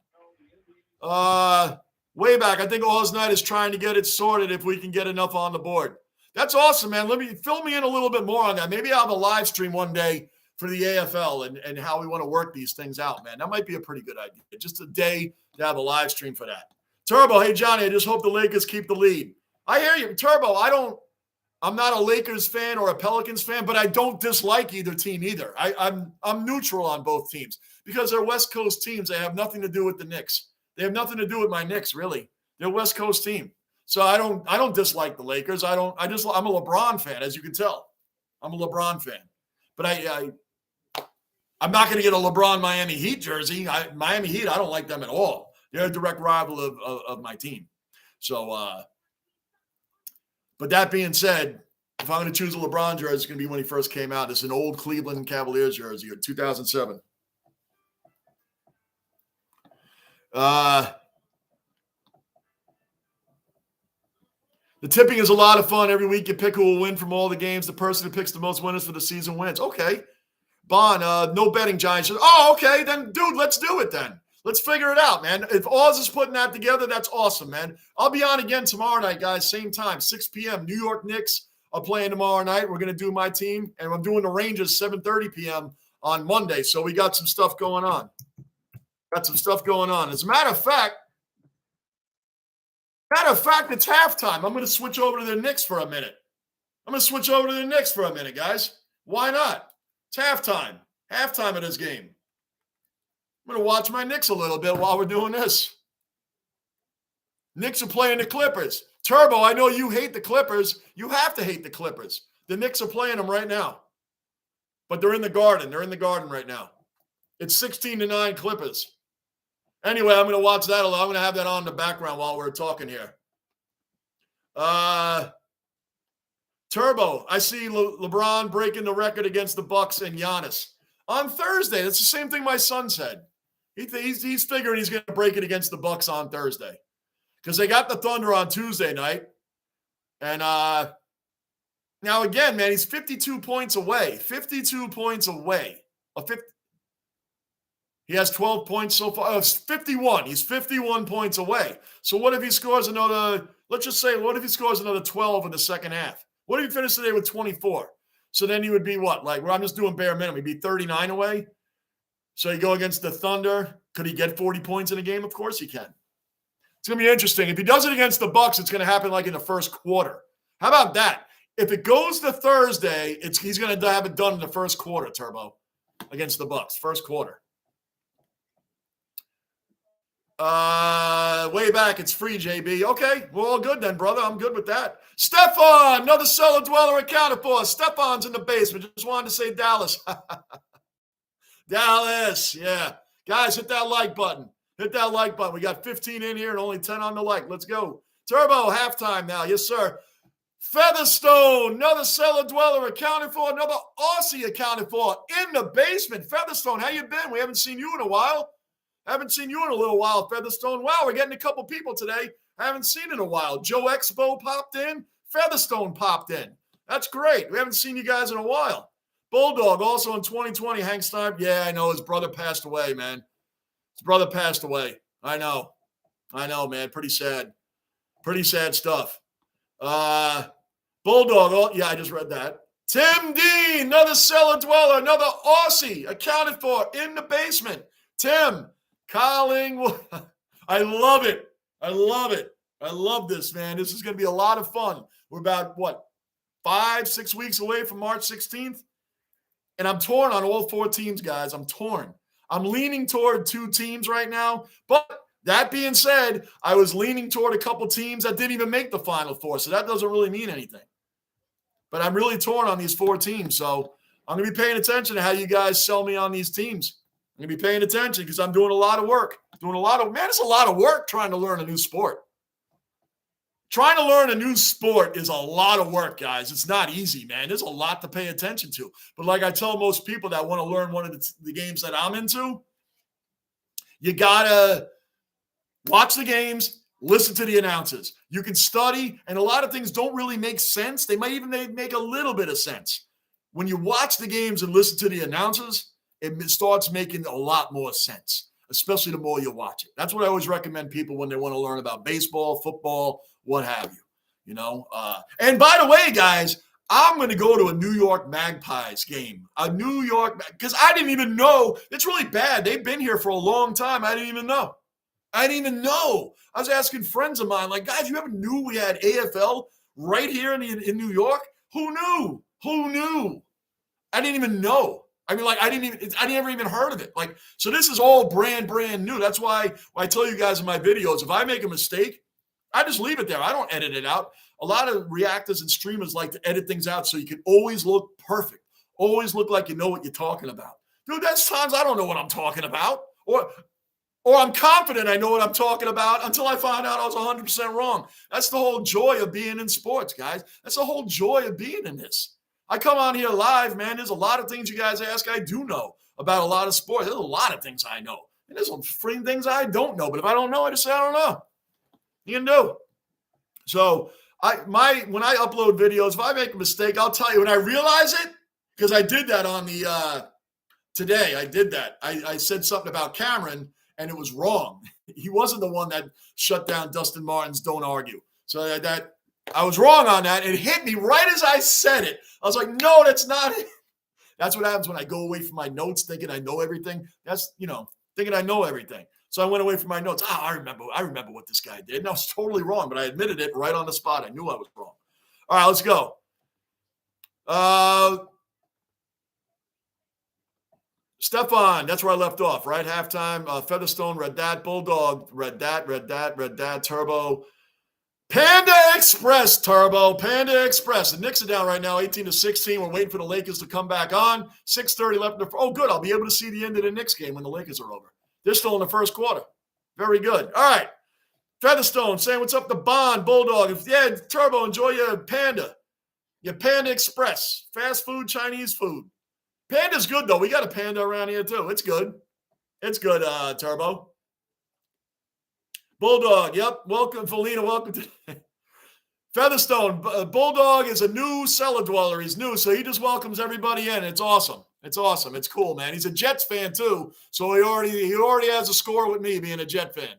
Way back, I think Oz Knight is trying to get it sorted if we can get enough on the board. That's awesome, man. Let me fill me in a little bit more on that. Maybe I'll have a live stream one day for the AFL and how we want to work these things out, man. That might be a pretty good idea. Just a day to have a live stream for that. Turbo, hey, Johnny, I just hope the Lakers keep the lead. I hear you. Turbo, I'm not a Lakers fan or a Pelicans fan, but I don't dislike either team either. I'm neutral on both teams because they're West Coast teams. They have nothing to do with the Knicks. They have nothing to do with my Knicks, really. They're a West Coast team. So I don't dislike the Lakers. I'm a LeBron fan, as you can tell. I'm a LeBron fan. But I'm not going to get a LeBron Miami Heat jersey. Miami Heat, I don't like them at all. They're a direct rival of my team. So, but that being said, if I'm going to choose a LeBron jersey, it's going to be when he first came out. It's an old Cleveland Cavaliers jersey, 2007. The tipping is a lot of fun. Every week you pick who will win from all the games. The person who picks the most winners for the season wins. Okay. Bond, no betting, Giants. Oh, okay. Then, dude, let's do it then. Let's figure it out, man. If Oz is putting that together, that's awesome, man. I'll be on again tomorrow night, guys. Same time, 6 p.m. New York Knicks are playing tomorrow night. We're going to do my team, and I'm doing the Rangers 7:30 p.m. on Monday. So we got some stuff going on. As a matter of fact, it's halftime. I'm going to switch over to the Knicks for a minute. Guys. Why not? It's halftime. Halftime of this game. I'm going to watch my Knicks a little bit while we're doing this. Knicks are playing the Clippers. Turbo, I know you hate the Clippers. You have to hate the Clippers. The Knicks are playing them right now. But they're in the Garden. Right now. It's 16-9 Clippers. Anyway, I'm going to watch that. I'm going to have that on in the background while we're talking here. Turbo, I see LeBron breaking the record against the Bucks and Giannis. On Thursday, that's the same thing my son said. He's figuring he's going to break it against the Bucks on Thursday because they got the Thunder on Tuesday night. And now again, man, he's 52 points away. 52 points away. He has 12 points so far. 51. He's 51 points away. So what if he scores another, let's just say, what if he scores another 12 in the second half? What if he finished today with 24? So then he would be what? Like, well, I'm just doing bare minimum. He'd be 39 away. So you go against the Thunder. Could he get 40 points in a game? Of course he can. It's going to be interesting. If he does it against the Bucks, it's going to happen like in the first quarter. How about that? If it goes to Thursday, he's going to have it done in the first quarter, Turbo, against the Bucks. First quarter. Way back, it's free, JB. Okay, we're all good then, brother. I'm good with that. Stefan, another cellar dweller accounted for. Stefan's in the basement. Just wanted to say Dallas. Dallas, yeah. Guys, hit that like button. We got 15 in here and only 10 on the like. Let's go. Turbo, halftime now. Yes, sir. Featherstone, another cellar dweller accounted for. Another Aussie accounted for in the basement. Featherstone, how you been? We haven't seen you in a while. Featherstone. Wow, we're getting a couple people today I haven't seen in a while. Joe Expo popped in. Featherstone popped in. That's great. We haven't seen you guys in a while. Bulldog, also in 2020, Hank Stein. Yeah, I know. His brother passed away, man. I know, man. Pretty sad stuff. Bulldog, yeah, I just read that. Tim Dean, another cellar dweller, another Aussie accounted for in the basement. Tim, Collingwood. I love it. I love this, man. This is going to be a lot of fun. We're about, 5-6 weeks away from March 16th? And I'm torn on all 4 teams, guys. I'm torn. I'm leaning toward 2 teams right now. But that being said, I was leaning toward a couple teams that didn't even make the Final Four. So that doesn't really mean anything. But I'm really torn on these 4 teams. So I'm going to be paying attention to how you guys sell me on these teams. I'm going to be paying attention because I'm doing a lot of work. It's a lot of work trying to learn a new sport. Trying to learn a new sport is a lot of work, guys. It's not easy, man. There's a lot to pay attention to. But like I tell most people that want to learn one of the games that I'm into, you got to watch the games, listen to the announcers. You can study, and a lot of things don't really make sense. They might even make a little bit of sense. When you watch the games and listen to the announcers, it starts making a lot more sense, especially the more you watch it. That's what I always recommend people when they want to learn about baseball, football, what have you, And by the way, guys, I'm going to go to a New York Magpies game. Because I didn't even know. It's really bad. They've been here for a long time. I didn't even know. I was asking friends of mine, like, guys, you ever knew we had AFL right here in New York? Who knew? I didn't even know. I mean, like, I never even heard of it. Like, so this is all brand new. That's why I tell you guys in my videos, if I make a mistake, I just leave it there. I don't edit it out. A lot of reactors and streamers like to edit things out so you can always look perfect. Always look like you know what you're talking about. Dude, there's times I don't know what I'm talking about. Or I'm confident I know what I'm talking about until I find out I was 100% wrong. That's the whole joy of being in sports, guys. That's the whole joy of being in this. I come on here live, man. There's a lot of things you guys ask I do know about a lot of sports. There's a lot of things I know. And there's some freaking things I don't know. But if I don't know, I just say I don't know. You can do. So when I upload videos, if I make a mistake, I'll tell you when I realize it, because I did that on the today. I did that. I said something about Cameron, and it was wrong. He wasn't the one that shut down Dustin Martin's Don't Argue. So that I was wrong on that. It hit me right as I said it. I was like, no, that's not it. That's what happens when I go away from my notes thinking I know everything. That's, thinking I know everything. So I went away from my notes. I remember what this guy did. And I was totally wrong, but I admitted it right on the spot. I knew I was wrong. All right, let's go. Stefan, that's where I left off, right? Halftime. Featherstone, read that. Bulldog, read that. Turbo. Panda Express, Turbo. Panda Express. The Knicks are down right now, 18-16. We're waiting for the Lakers to come back on. 6:30 left in the – oh, good. I'll be able to see the end of the Knicks game when the Lakers are over. They're still in the first quarter. Very good. All right. Featherstone saying what's up to Bond, Bulldog. Yeah, Turbo, enjoy your Panda. Your Panda Express. Fast food, Chinese food. Panda's good, though. We got a Panda around here, too. It's good. It's good, Turbo. Bulldog, yep. Welcome, Felina. Welcome to Featherstone. Bulldog is a new cellar dweller. He's new, so he just welcomes everybody in. It's awesome. It's awesome. It's cool, man. He's a Jets fan, too, so he already has a score with me being a Jet fan.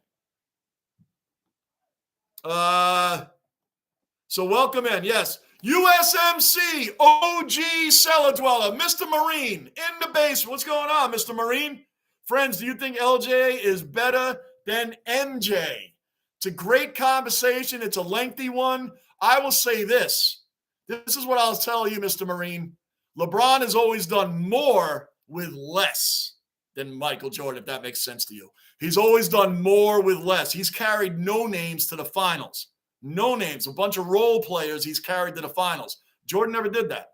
So welcome in, yes. USMC, OG cellar dweller, Mr. Marine in the basement. What's going on, Mr. Marine? Friends, do you think LJ is better than MJ? It's a great conversation. It's a lengthy one. I will say this. This is what I'll tell you, Mr. Marine. LeBron has always done more with less than Michael Jordan, if that makes sense to you. He's always done more with less. He's carried no names to the finals. No names. A bunch of role players he's carried to the finals. Jordan never did that.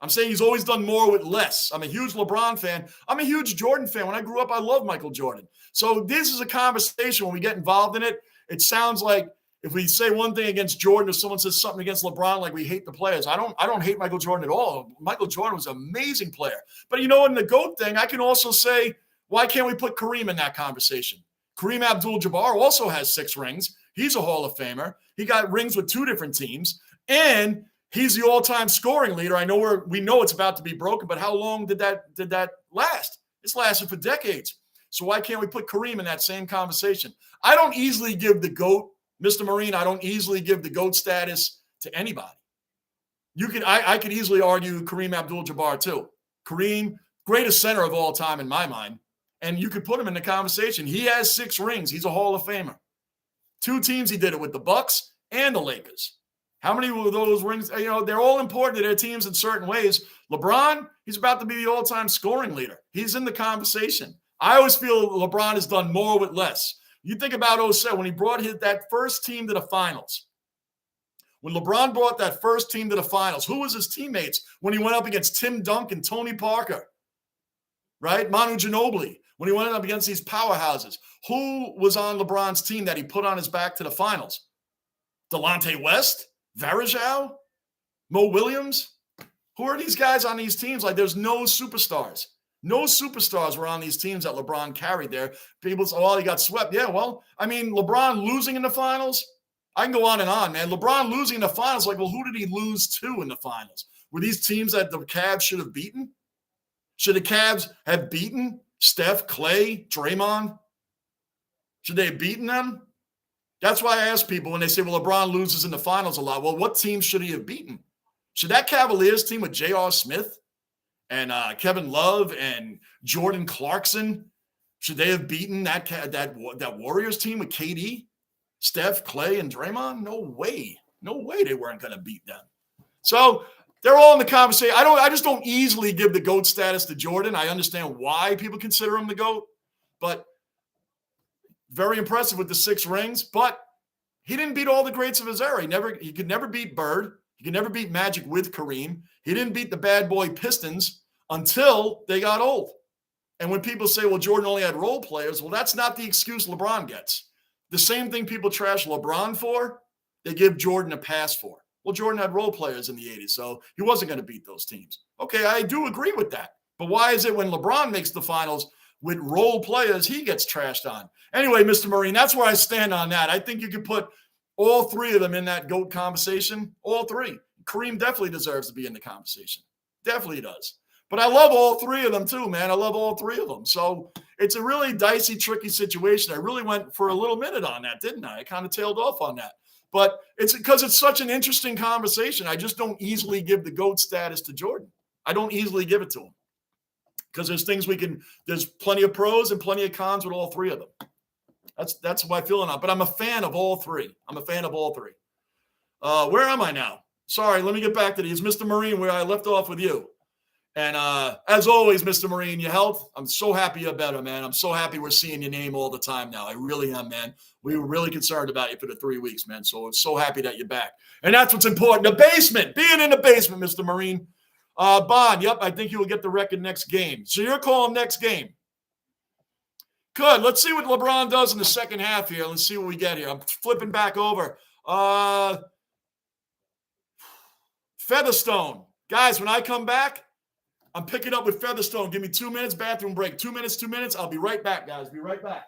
I'm saying he's always done more with less. I'm a huge LeBron fan. I'm a huge Jordan fan. When I grew up, I loved Michael Jordan. So this is a conversation when we get involved in it. It sounds like if we say one thing against Jordan or someone says something against LeBron, like we hate the players. I don't hate Michael Jordan at all. Michael Jordan was an amazing player. But in the GOAT thing, I can also say, why can't we put Kareem in that conversation? Kareem Abdul-Jabbar also has 6 rings. He's a Hall of Famer. He got rings with 2 different teams. And he's the all-time scoring leader. We know it's about to be broken, but how long did that last? It's lasted for decades. So why can't we put Kareem in that same conversation? I don't easily give the GOAT, Mr. Marine, I don't easily give the GOAT status to anybody. I could easily argue Kareem Abdul-Jabbar too. Kareem, greatest center of all time in my mind. And you could put him in the conversation. He has 6 rings. He's a Hall of Famer. 2 teams he did it with, the Bucks and the Lakers. How many of those rings? They're all important to their teams in certain ways. LeBron, he's about to be the all-time scoring leader. He's in the conversation. I always feel LeBron has done more with less. You think about 2007 when he brought that first team to the finals. When LeBron brought that first team to the finals, who was his teammates when he went up against Tim Duncan, Tony Parker, right? Manu Ginobili. When he went up against these powerhouses, who was on LeBron's team that he put on his back to the finals? Delonte West? Varejao? Mo Williams? Who are these guys on these teams? Like, there's no superstars. No superstars were on these teams that LeBron carried there. People say, oh, he got swept. Yeah, well, LeBron losing in the finals, I can go on and on, man. LeBron losing in the finals, like, well, who did he lose to in the finals? Were these teams that the Cavs should have beaten? Should the Cavs have beaten Steph, Clay, Draymond? Should they have beaten them? That's why I ask people when they say, well, LeBron loses in the finals a lot. Well, what team should he have beaten? Should that Cavaliers team with J.R. Smith and Kevin Love and Jordan Clarkson, should they have beaten that Warriors team with KD, Steph, Clay, and Draymond? No way. No way they weren't going to beat them. So they're all in the conversation. I just don't easily give the GOAT status to Jordan. I understand why people consider him the GOAT, but very impressive with the 6 rings. But he didn't beat all the greats of his era. He could never beat Bird. He could never beat Magic with Kareem. He didn't beat the bad boy Pistons until they got old. And when people say, well, Jordan only had role players, well, that's not the excuse LeBron gets. The same thing people trash LeBron for, they give Jordan a pass for. Well, Jordan had role players in the 80s, so he wasn't going to beat those teams. Okay, I do agree with that. But why is it when LeBron makes the finals with role players, he gets trashed on? Anyway, Mr. Marine, that's where I stand on that. I think you could put all three of them in that GOAT conversation. All three. Kareem definitely deserves to be in the conversation. Definitely does. But I love all three of them too, man. I love all three of them. So it's a really dicey, tricky situation. I really went for a little minute on that, didn't I? I kind of tailed off on that. But it's because it's such an interesting conversation. I just don't easily give the GOAT status to Jordan. I don't easily give it to him. Because there's plenty of pros and plenty of cons with all three of them. That's what I feel on. But I'm a fan of all three. Where am I now? Sorry, let me get back to these. Mr. Marine, where I left off with you. And as always, Mr. Marine, your health, I'm so happy you're better, man. I'm so happy we're seeing your name all the time now. I really am, man. We were really concerned about you for the 3 weeks, man. So I'm so happy that you're back. And that's what's important. The basement, being in the basement, Mr. Marine. Bond, yep, I think you will get the record next game. So you're calling next game. Good. Let's see what LeBron does in the second half here. Let's see what we get here. I'm flipping back over. Featherstone. Guys, when I come back, I'm picking up with Featherstone. Give me 2 minutes, bathroom break. 2 minutes, 2 minutes. I'll be right back, guys. Be right back.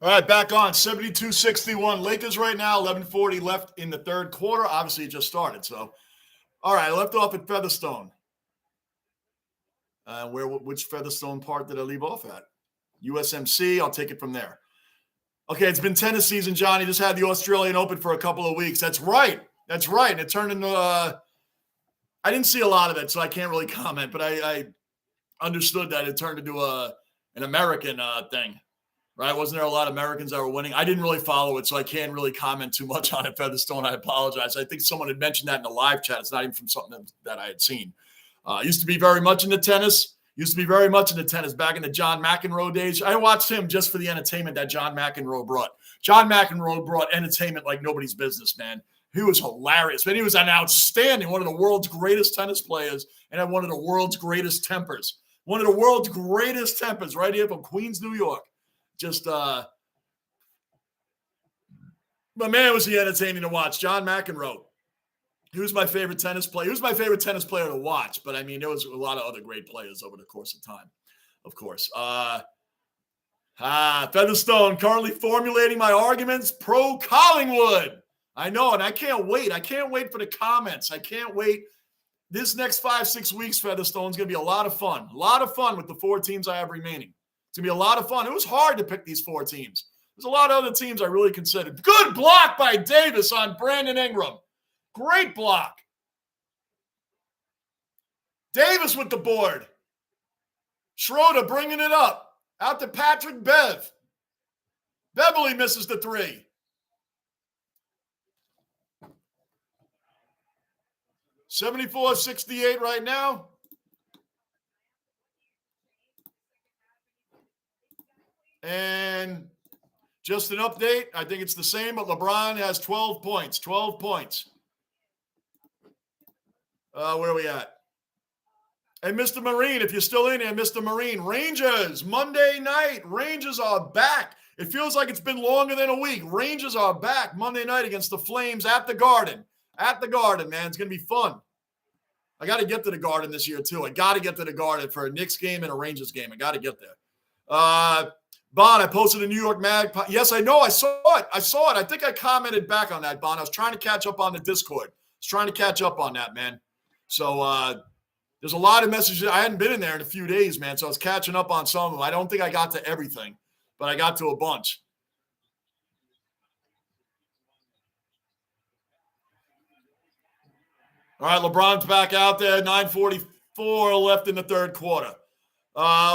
All right, back on 72-61 Lakers right now, 11:40 left in the third quarter. Obviously, it just started. So, all right, I left off at Featherstone. Which Featherstone part did I leave off at? USMC. I'll take it from there. Okay, it's been tennis season, Johnny. Just had the Australian Open for a couple of weeks. That's right. That's right. And it turned into I didn't see a lot of it, so I can't really comment, but I understood that it turned into an American thing, right? Wasn't there a lot of Americans that were winning? I didn't really follow it, so I can't really comment too much on it, Featherstone. I apologize. I think someone had mentioned that in the live chat. It's not even from something that I had seen. Used to be very much into tennis. Back in the John McEnroe days. I watched him just for the entertainment that John McEnroe brought. John McEnroe brought entertainment like nobody's business, man. He was hilarious, man. He was an outstanding, one of the world's greatest tennis players, and had one of the world's greatest tempers. One of the world's greatest tempers right here from Queens, New York. Just, but man, was he entertaining to watch. John McEnroe. He was my favorite tennis player. He was my favorite tennis player to watch. But, I mean, there was a lot of other great players over the course of time, of course. Featherstone, currently formulating my arguments pro Collingwood. I know, and I can't wait. I can't wait for the comments. I can't wait. This next 5-6 weeks, Featherstone, is going to be a lot of fun. A lot of fun with the 4 teams I have remaining. It's going to be a lot of fun. It was hard to pick these 4 teams. There's a lot of other teams I really considered. Good block by Davis on Brandon Ingram. Great block. Davis with the board. Schroeder bringing it up. Out to Patrick Bev. Beverly misses the 3. 74-68 right now. And just an update. I think it's the same, but LeBron has 12 points. 12 points. Where are we at? And Mr. Marine, if you're still in here, Mr. Marine, Rangers, Monday night. Rangers are back. It feels like it's been longer than a week. Rangers are back Monday night against the Flames at the Garden. At the Garden, man. It's going to be fun. I got to get to the Garden this year, too. I got to get to the Garden for a Knicks game and a Rangers game. I got to get there. Bon, I posted a New York Magpie. Yes, I know. I saw it. I think I commented back on that, Bon. I was trying to catch up on the Discord. that, man. So there's a lot of messages. I hadn't been in there in a few days, man, so I was catching up on some of them. I don't think I got to everything, but I got to a bunch. All right, LeBron's back out there. 9:44 left in the third quarter.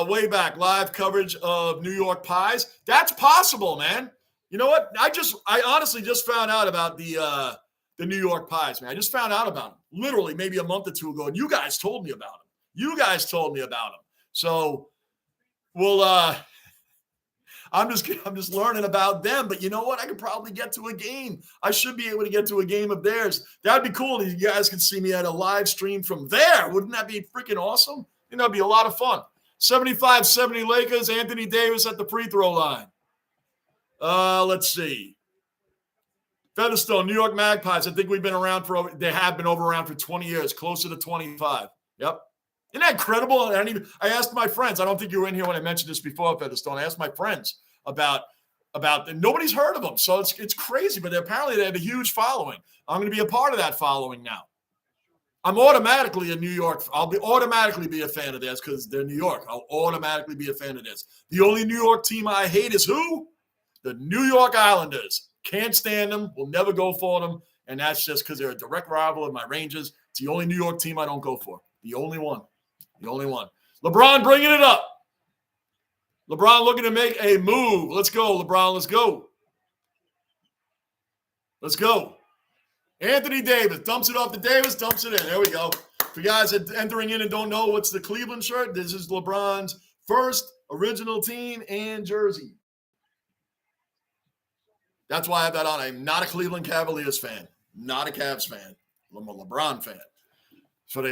Way back, live coverage of New York Pies. That's possible, man. You know what? I honestly just found out about the New York Pies, man. I just found out about them literally maybe a month or two ago, and you guys told me about them. So we'll I'm just learning about them. But you know what? I could probably get to a game. I should be able to get to a game of theirs. That'd be cool. You guys can see me at a live stream from there. Wouldn't that be freaking awesome? I think that'd be a lot of fun. 75-70 Lakers. Anthony Davis at the free throw line. Let's see. Featherstone, New York Magpies. I think they have been around for 20 years, closer to 25. Yep. Isn't that incredible? I asked my friends. I don't think you were in here when I mentioned this before, Featherstone. I asked my friends about them. Nobody's heard of them. So it's crazy, but apparently they have a huge following. I'm going to be a part of that following now. I'm automatically a New York. I'll automatically be a fan of theirs because they're New York. I'll automatically be a fan of theirs. The only New York team I hate is who? The New York Islanders. Can't stand them. Will never go for them. And that's just because they're a direct rival of my Rangers. It's the only New York team I don't go for. The only one. LeBron bringing it up. LeBron looking to make a move. Let's go, LeBron. Let's go. Anthony Davis dumps it off to Davis, dumps it in. There we go. For you guys that entering in and don't know what's the Cleveland shirt, this is LeBron's first original team and jersey. That's why I have that on. I'm not a Cleveland Cavaliers fan. Not a Cavs fan. I'm a LeBron fan. For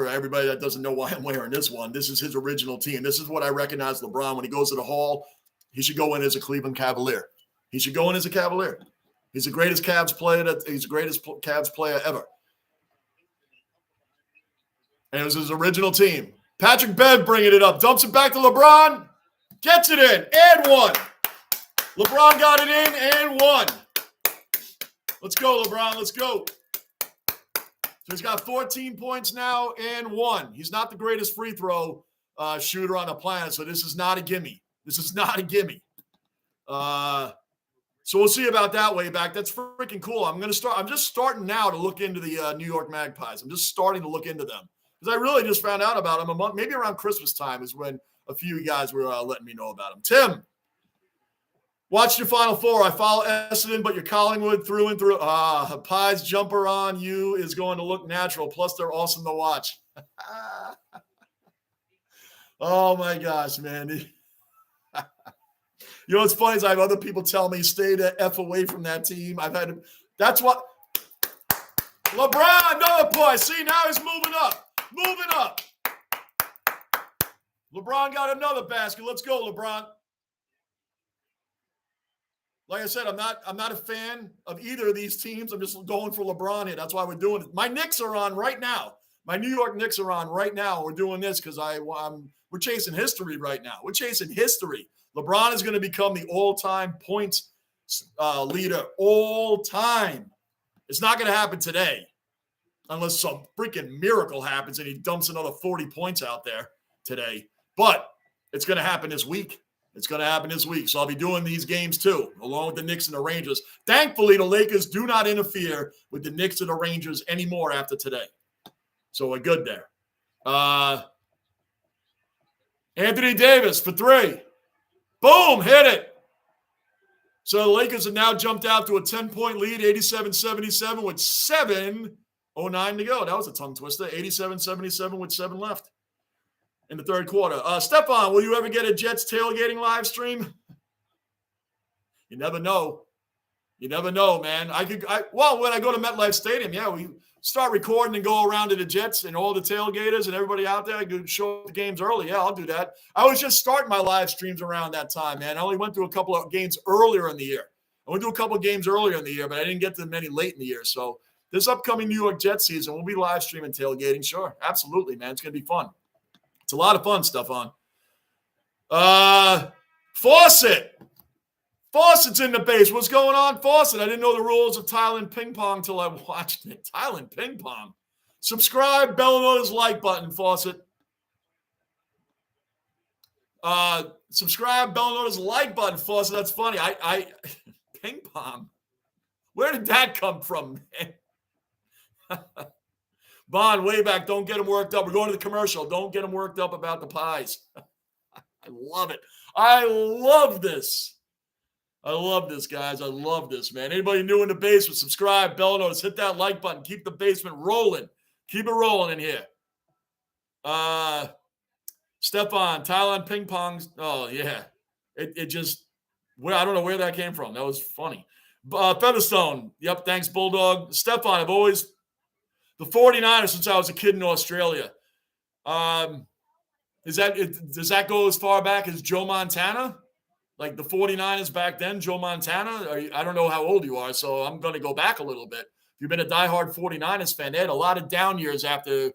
everybody that doesn't know why I'm wearing this one, this is his original team. This is what I recognize LeBron when he goes to the Hall. He should go in as a Cleveland Cavalier. He's the greatest Cavs player ever. And it was his original team. Patrick Bev bringing it up. Dumps it back to LeBron. Gets it in. And one. LeBron got it in and one. Let's go, LeBron. Let's go. So he's got 14 points now and one. He's not the greatest free throw shooter on the planet, so this is not a gimme. So we'll see about that way back. That's freaking cool. I'm just starting now to look into the New York Magpies. I'm just starting to look into them because I really just found out about them a month, maybe around Christmas time is when a few guys were letting me know about them. Tim, watch your Final Four. I follow Essendon, but you're Collingwood through and through. Pies jumper on you is going to look natural. Plus, they're awesome to watch. Oh, my gosh, man. You know what's funny is I have other people tell me stay the F away from that team. That's what LeBron, another point. See, now he's moving up. LeBron got another basket. Let's go, LeBron. Like I said, I'm not a fan of either of these teams. I'm just going for LeBron here. That's why we're doing it. My Knicks are on right now. My New York Knicks are on right now. We're doing this because we're chasing history right now. We're chasing history. LeBron is going to become the all-time points leader. All time. It's not going to happen today unless some freaking miracle happens and he dumps another 40 points out there today. But it's going to happen this week. So I'll be doing these games too, along with the Knicks and the Rangers. Thankfully, the Lakers do not interfere with the Knicks and the Rangers anymore after today. So we're good there. Anthony Davis for 3. Boom, hit it. So the Lakers have now jumped out to a 10-point lead, 87-77 with 7:09 to go. That was a tongue twister. 87-77 with 7 left in the third quarter. Stefan, will you ever get a Jets tailgating live stream? You never know. You never know, man. When I go to MetLife Stadium, yeah, we start recording and go around to the Jets and all the tailgaters and everybody out there. I could show the games early. Yeah, I'll do that. I was just starting my live streams around that time, man. I only went through a couple of games earlier in the year. but I didn't get to many late in the year. So this upcoming New York Jets season, we'll be live streaming tailgating. Sure, absolutely, man. It's going to be fun. It's a lot of fun stuff on. Fawcett's in the base. What's going on, Fawcett? I didn't know the rules of Thailand ping pong until I watched it. Thailand ping pong. Subscribe, bell notice, like button, Fawcett. Subscribe, bell notice, like button, Fawcett. That's funny. I ping pong. Where did that come from, man? Bond, way back. Don't get him worked up. We're going to the commercial. Don't get him worked up about the pies. I love it. I love this. Guys. I love this, man. Anybody new in the basement, subscribe, bell notice, hit that like button. Keep the basement rolling. Keep it rolling in here. Stefan, Thailand ping pong. Oh, yeah. It just, I don't know where that came from. That was funny. Featherstone. Yep, thanks, Bulldog. Stefan, I've always, the 49ers since I was a kid in Australia. Does that go as far back as Joe Montana? Like the 49ers back then, Joe Montana? I don't know how old you are, so I'm going to go back a little bit. If you've been a diehard 49ers fan, they had a lot of down years after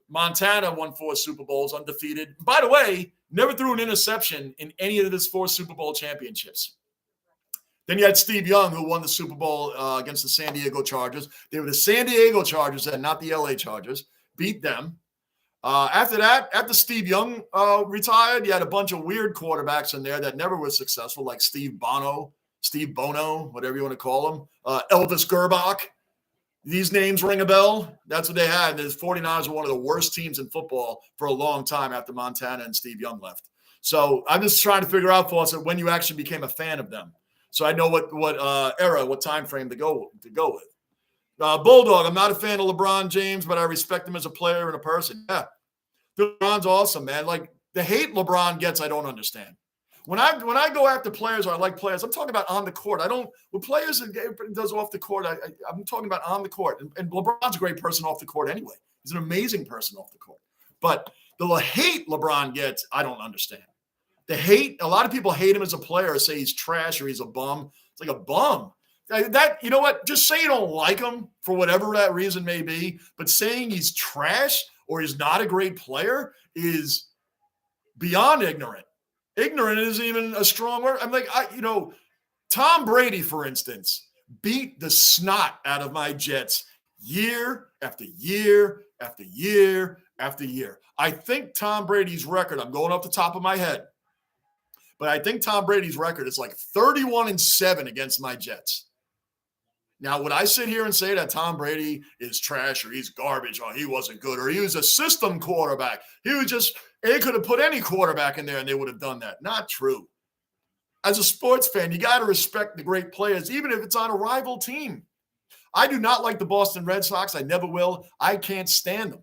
Montana won 4 Super Bowls undefeated. By the way, never threw an interception in any of his 4 Super Bowl championships. Then you had Steve Young, who won the Super Bowl against the San Diego Chargers. They were the San Diego Chargers and not the LA Chargers. Beat them. After that, after Steve Young retired, you had a bunch of weird quarterbacks in there that never was successful, like Steve Bono, whatever you want to call him, Elvis Gerbach. These names ring a bell. That's what they had. The 49ers were one of the worst teams in football for a long time after Montana and Steve Young left. So I'm just trying to figure out, Fawcett, when you actually became a fan of them. So I know what time frame to go with. Bulldog, I'm not a fan of LeBron James, but I respect him as a player and a person. Yeah, LeBron's awesome, man. Like the hate LeBron gets, I don't understand. When I go after players or I like players, I'm talking about on the court. I don't with players and does off the court. I'm talking about on the court. And LeBron's a great person off the court anyway. He's an amazing person off the court. But the hate LeBron gets, I don't understand. The hate, a lot of people hate him as a player, say he's trash or he's a bum. It's like a bum. That, you know what? Just say you don't like him for whatever that reason may be. But saying he's trash or he's not a great player is beyond ignorant. Ignorant isn't even a strong word. I'm like, Tom Brady, for instance, beat the snot out of my Jets year after year after year after year. I think Tom Brady's record, I'm going off the top of my head, But I think Tom Brady's record is like 31-7 against my Jets. Now, would I sit here and say that Tom Brady is trash or he's garbage or he wasn't good or he was a system quarterback? They could have put any quarterback in there and they would have done that. Not true. As a sports fan, you got to respect the great players, even if it's on a rival team. I do not like the Boston Red Sox. I never will. I can't stand them.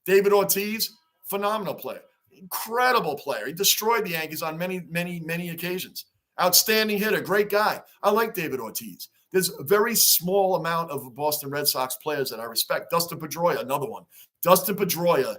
David Ortiz, phenomenal player. Incredible player. He destroyed the Yankees on many, many, many occasions. Outstanding hitter, great guy. I like David Ortiz. There's a very small amount of Boston Red Sox players that I respect. Dustin Pedroia, another one. Dustin Pedroia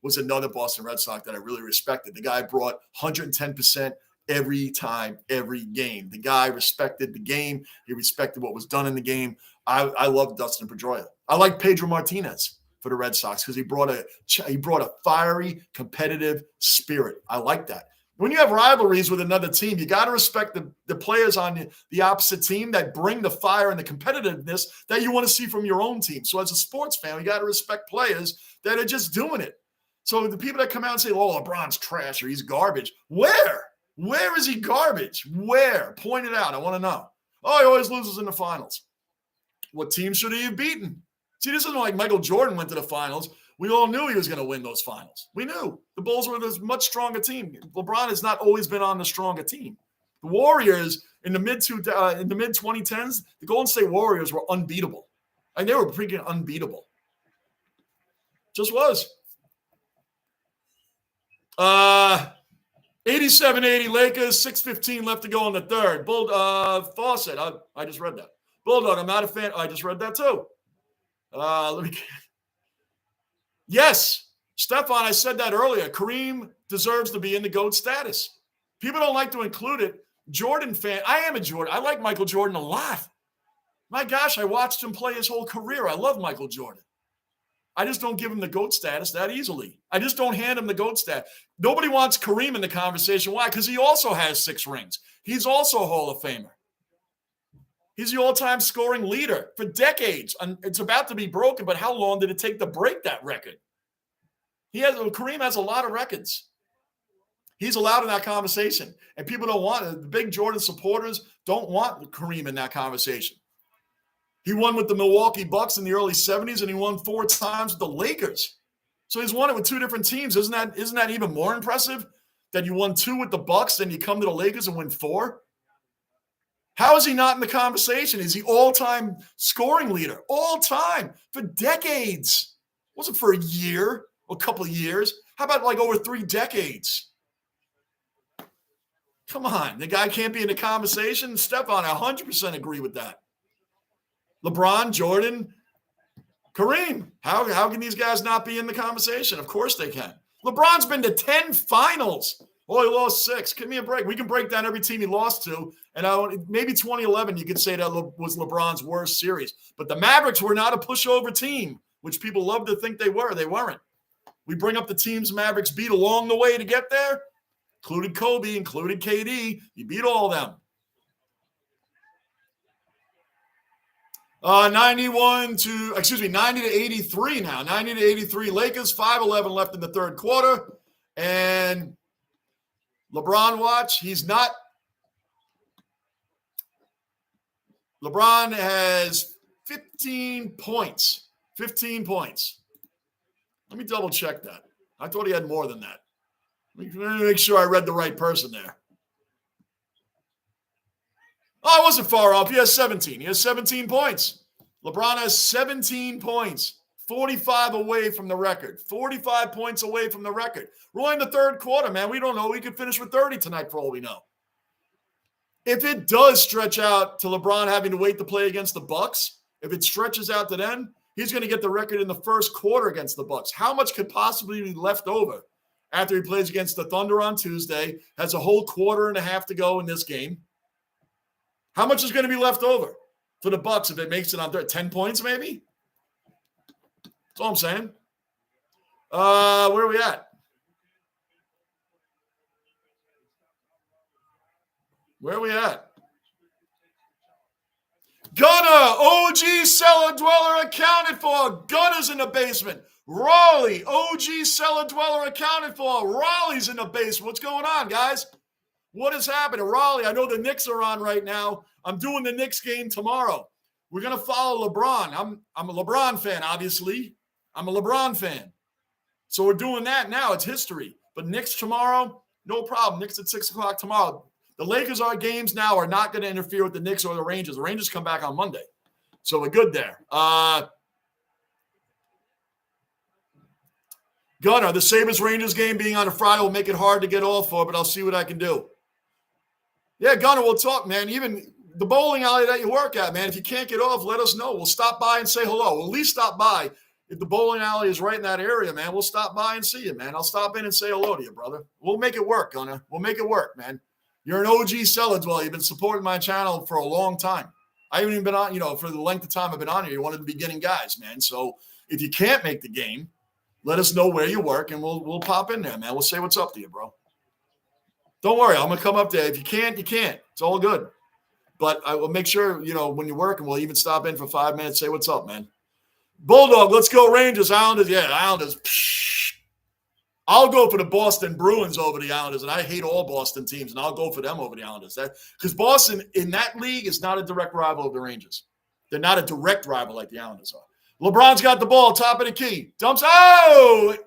was another Boston Red Sox that I really respected. The guy brought 110% every time, every game. The guy respected the game. He respected what was done in the game. I love Dustin Pedroia. I like Pedro Martinez for the Red Sox because he brought a fiery, competitive spirit. I like that. When you have rivalries with another team, you got to respect the players on the opposite team that bring the fire and the competitiveness that you want to see from your own team. So as a sports fan, you got to respect players that are just doing it. So the people that come out and say, oh, LeBron's trash or he's garbage. Where? Where is he garbage? Where? Point it out. I want to know. Oh, he always loses in the finals. What team should he have beaten? See, this isn't like Michael Jordan went to the finals. We all knew he was going to win those finals. We knew. The Bulls were a much stronger team. LeBron has not always been on the stronger team. The Warriors in the mid-2010s, the Golden State Warriors were unbeatable. And they were freaking unbeatable. Just was. 87-80 Lakers, 6:15 left to go in the third. Fawcett, I just read that. Bulldog, I'm not a fan. I just read that too. Yes, Stefan, I said that earlier. Kareem deserves to be in the GOAT status. People don't like to include it. Jordan fan. I am a Jordan. I like Michael Jordan a lot. My gosh, I watched him play his whole career. I love Michael Jordan. I just don't give him the GOAT status that easily. I just don't hand him the GOAT status. Nobody wants Kareem in the conversation. Why? Because he also has 6 rings. He's also a Hall of Famer. He's the all-time scoring leader for decades. And it's about to be broken, but how long did it take to break that record? Kareem has a lot of records. He's allowed in that conversation. And people don't want it. The big Jordan supporters don't want Kareem in that conversation. He won with the Milwaukee Bucks in the early 70s, and he won 4 times with the Lakers. So he's won it with 2 different teams. Isn't that even more impressive that you won 2 with the Bucks, then you come to the Lakers and win 4? How is he not in the conversation? Is he all-time scoring leader? All-time for decades. It wasn't for a year or a couple of years. How about like over 3 decades? Come on. The guy can't be in the conversation? Stefan, I 100% agree with that. LeBron, Jordan, Kareem. How can these guys not be in the conversation? Of course they can. LeBron's been to 10 finals. Oh, he lost 6. Give me a break. We can break down every team he lost to. And maybe 2011, you could say that was LeBron's worst series. But the Mavericks were not a pushover team, which people love to think they were. They weren't. We bring up the teams Mavericks beat along the way to get there. Included Kobe, included KD. You beat all of them. 90 to 83 now. 90 to 83 Lakers, 5:11 left in the third quarter. And LeBron, watch. LeBron has 15 points. 15 points. Let me double check that. I thought he had more than that. Let me make sure I read the right person there. Oh, I wasn't far off. He has 17. He has 17 points. LeBron has 17 points. 45 away from the record. 45 points away from the record. We're only in the third quarter, man. We don't know. We could finish with 30 tonight for all we know. If it does stretch out to LeBron having to wait to play against the Bucks, if it stretches out to then, he's going to get the record in the first quarter against the Bucks. How much could possibly be left over after he plays against the Thunder on Tuesday, has a whole quarter and a half to go in this game? How much is going to be left over for the Bucks if it makes it on 10 points maybe? That's all I'm saying. Where are we at? Where are we at? Gunner, OG cellar dweller accounted for. Gunner's in the basement. Raleigh, OG cellar dweller accounted for. Raleigh's in the basement. What's going on, guys? What is happening? Raleigh, I know the Knicks are on right now. I'm doing the Knicks game tomorrow. We're going to follow LeBron. I'm a LeBron fan, obviously. I'm a LeBron fan. So we're doing that now. It's history. But Knicks tomorrow, no problem. Knicks at 6 o'clock tomorrow. The Lakers, our games now are not going to interfere with the Knicks or the Rangers. The Rangers come back on Monday. So we're good there. Gunner, the Sabres-Rangers game being on a Friday will make it hard to get off for, but I'll see what I can do. Yeah, Gunner, we'll talk, man. Even the bowling alley that you work at, man, if you can't get off, let us know. We'll stop by and say hello. We'll at least stop by. If the bowling alley is right in that area, man, we'll stop by and see you, man. I'll stop in and say hello to you, brother. We'll make it work, Gunner. We'll make it work, man. You're an OG seller dweller. You've been supporting my channel for a long time. I haven't even been on, for the length of time I've been on here. You're one of the beginning guys, man. So if you can't make the game, let us know where you work, and we'll pop in there, man. We'll say what's up to you, bro. Don't worry. I'm going to come up there. If you can't, you can't. It's all good. But I will make sure, when you're working, we'll even stop in for 5 minutes, say what's up, man. Bulldog, let's go Rangers. Islanders, yeah, Islanders. Psh. I'll go for the Boston Bruins over the Islanders, and I hate all Boston teams, and I'll go for them over the Islanders. Because Boston in that league is not a direct rival of the Rangers. They're not a direct rival like the Islanders are. LeBron's got the ball, top of the key. Dumps. Oh,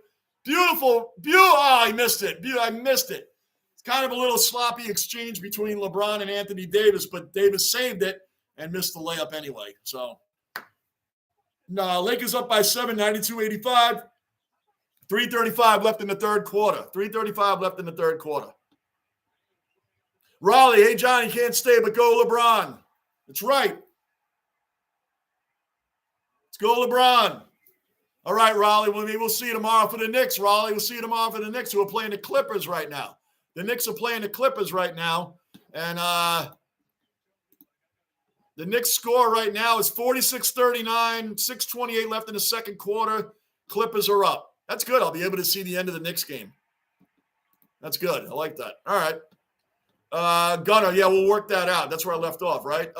beautiful. Oh, he missed it. I missed it. It's kind of a little sloppy exchange between LeBron and Anthony Davis, but Davis saved it and missed the layup anyway. So, no, Lakers up by 7, 92-85. 3:35 left in the third quarter. 3:35 left in the third quarter. Raleigh, hey, Johnny, can't stay, but go LeBron. That's right. Let's go, LeBron. All right, Raleigh. We'll see you tomorrow for the Knicks, Raleigh. We'll see you tomorrow for the Knicks, who are playing the Clippers right now. The Knicks are playing the Clippers right now. And the Knicks score right now is 46-39, 6:28 left in the second quarter. Clippers are up. That's good. I'll be able to see the end of the Knicks game. That's good. I like that. All right. Gunner, yeah, we'll work that out. That's where I left off, right?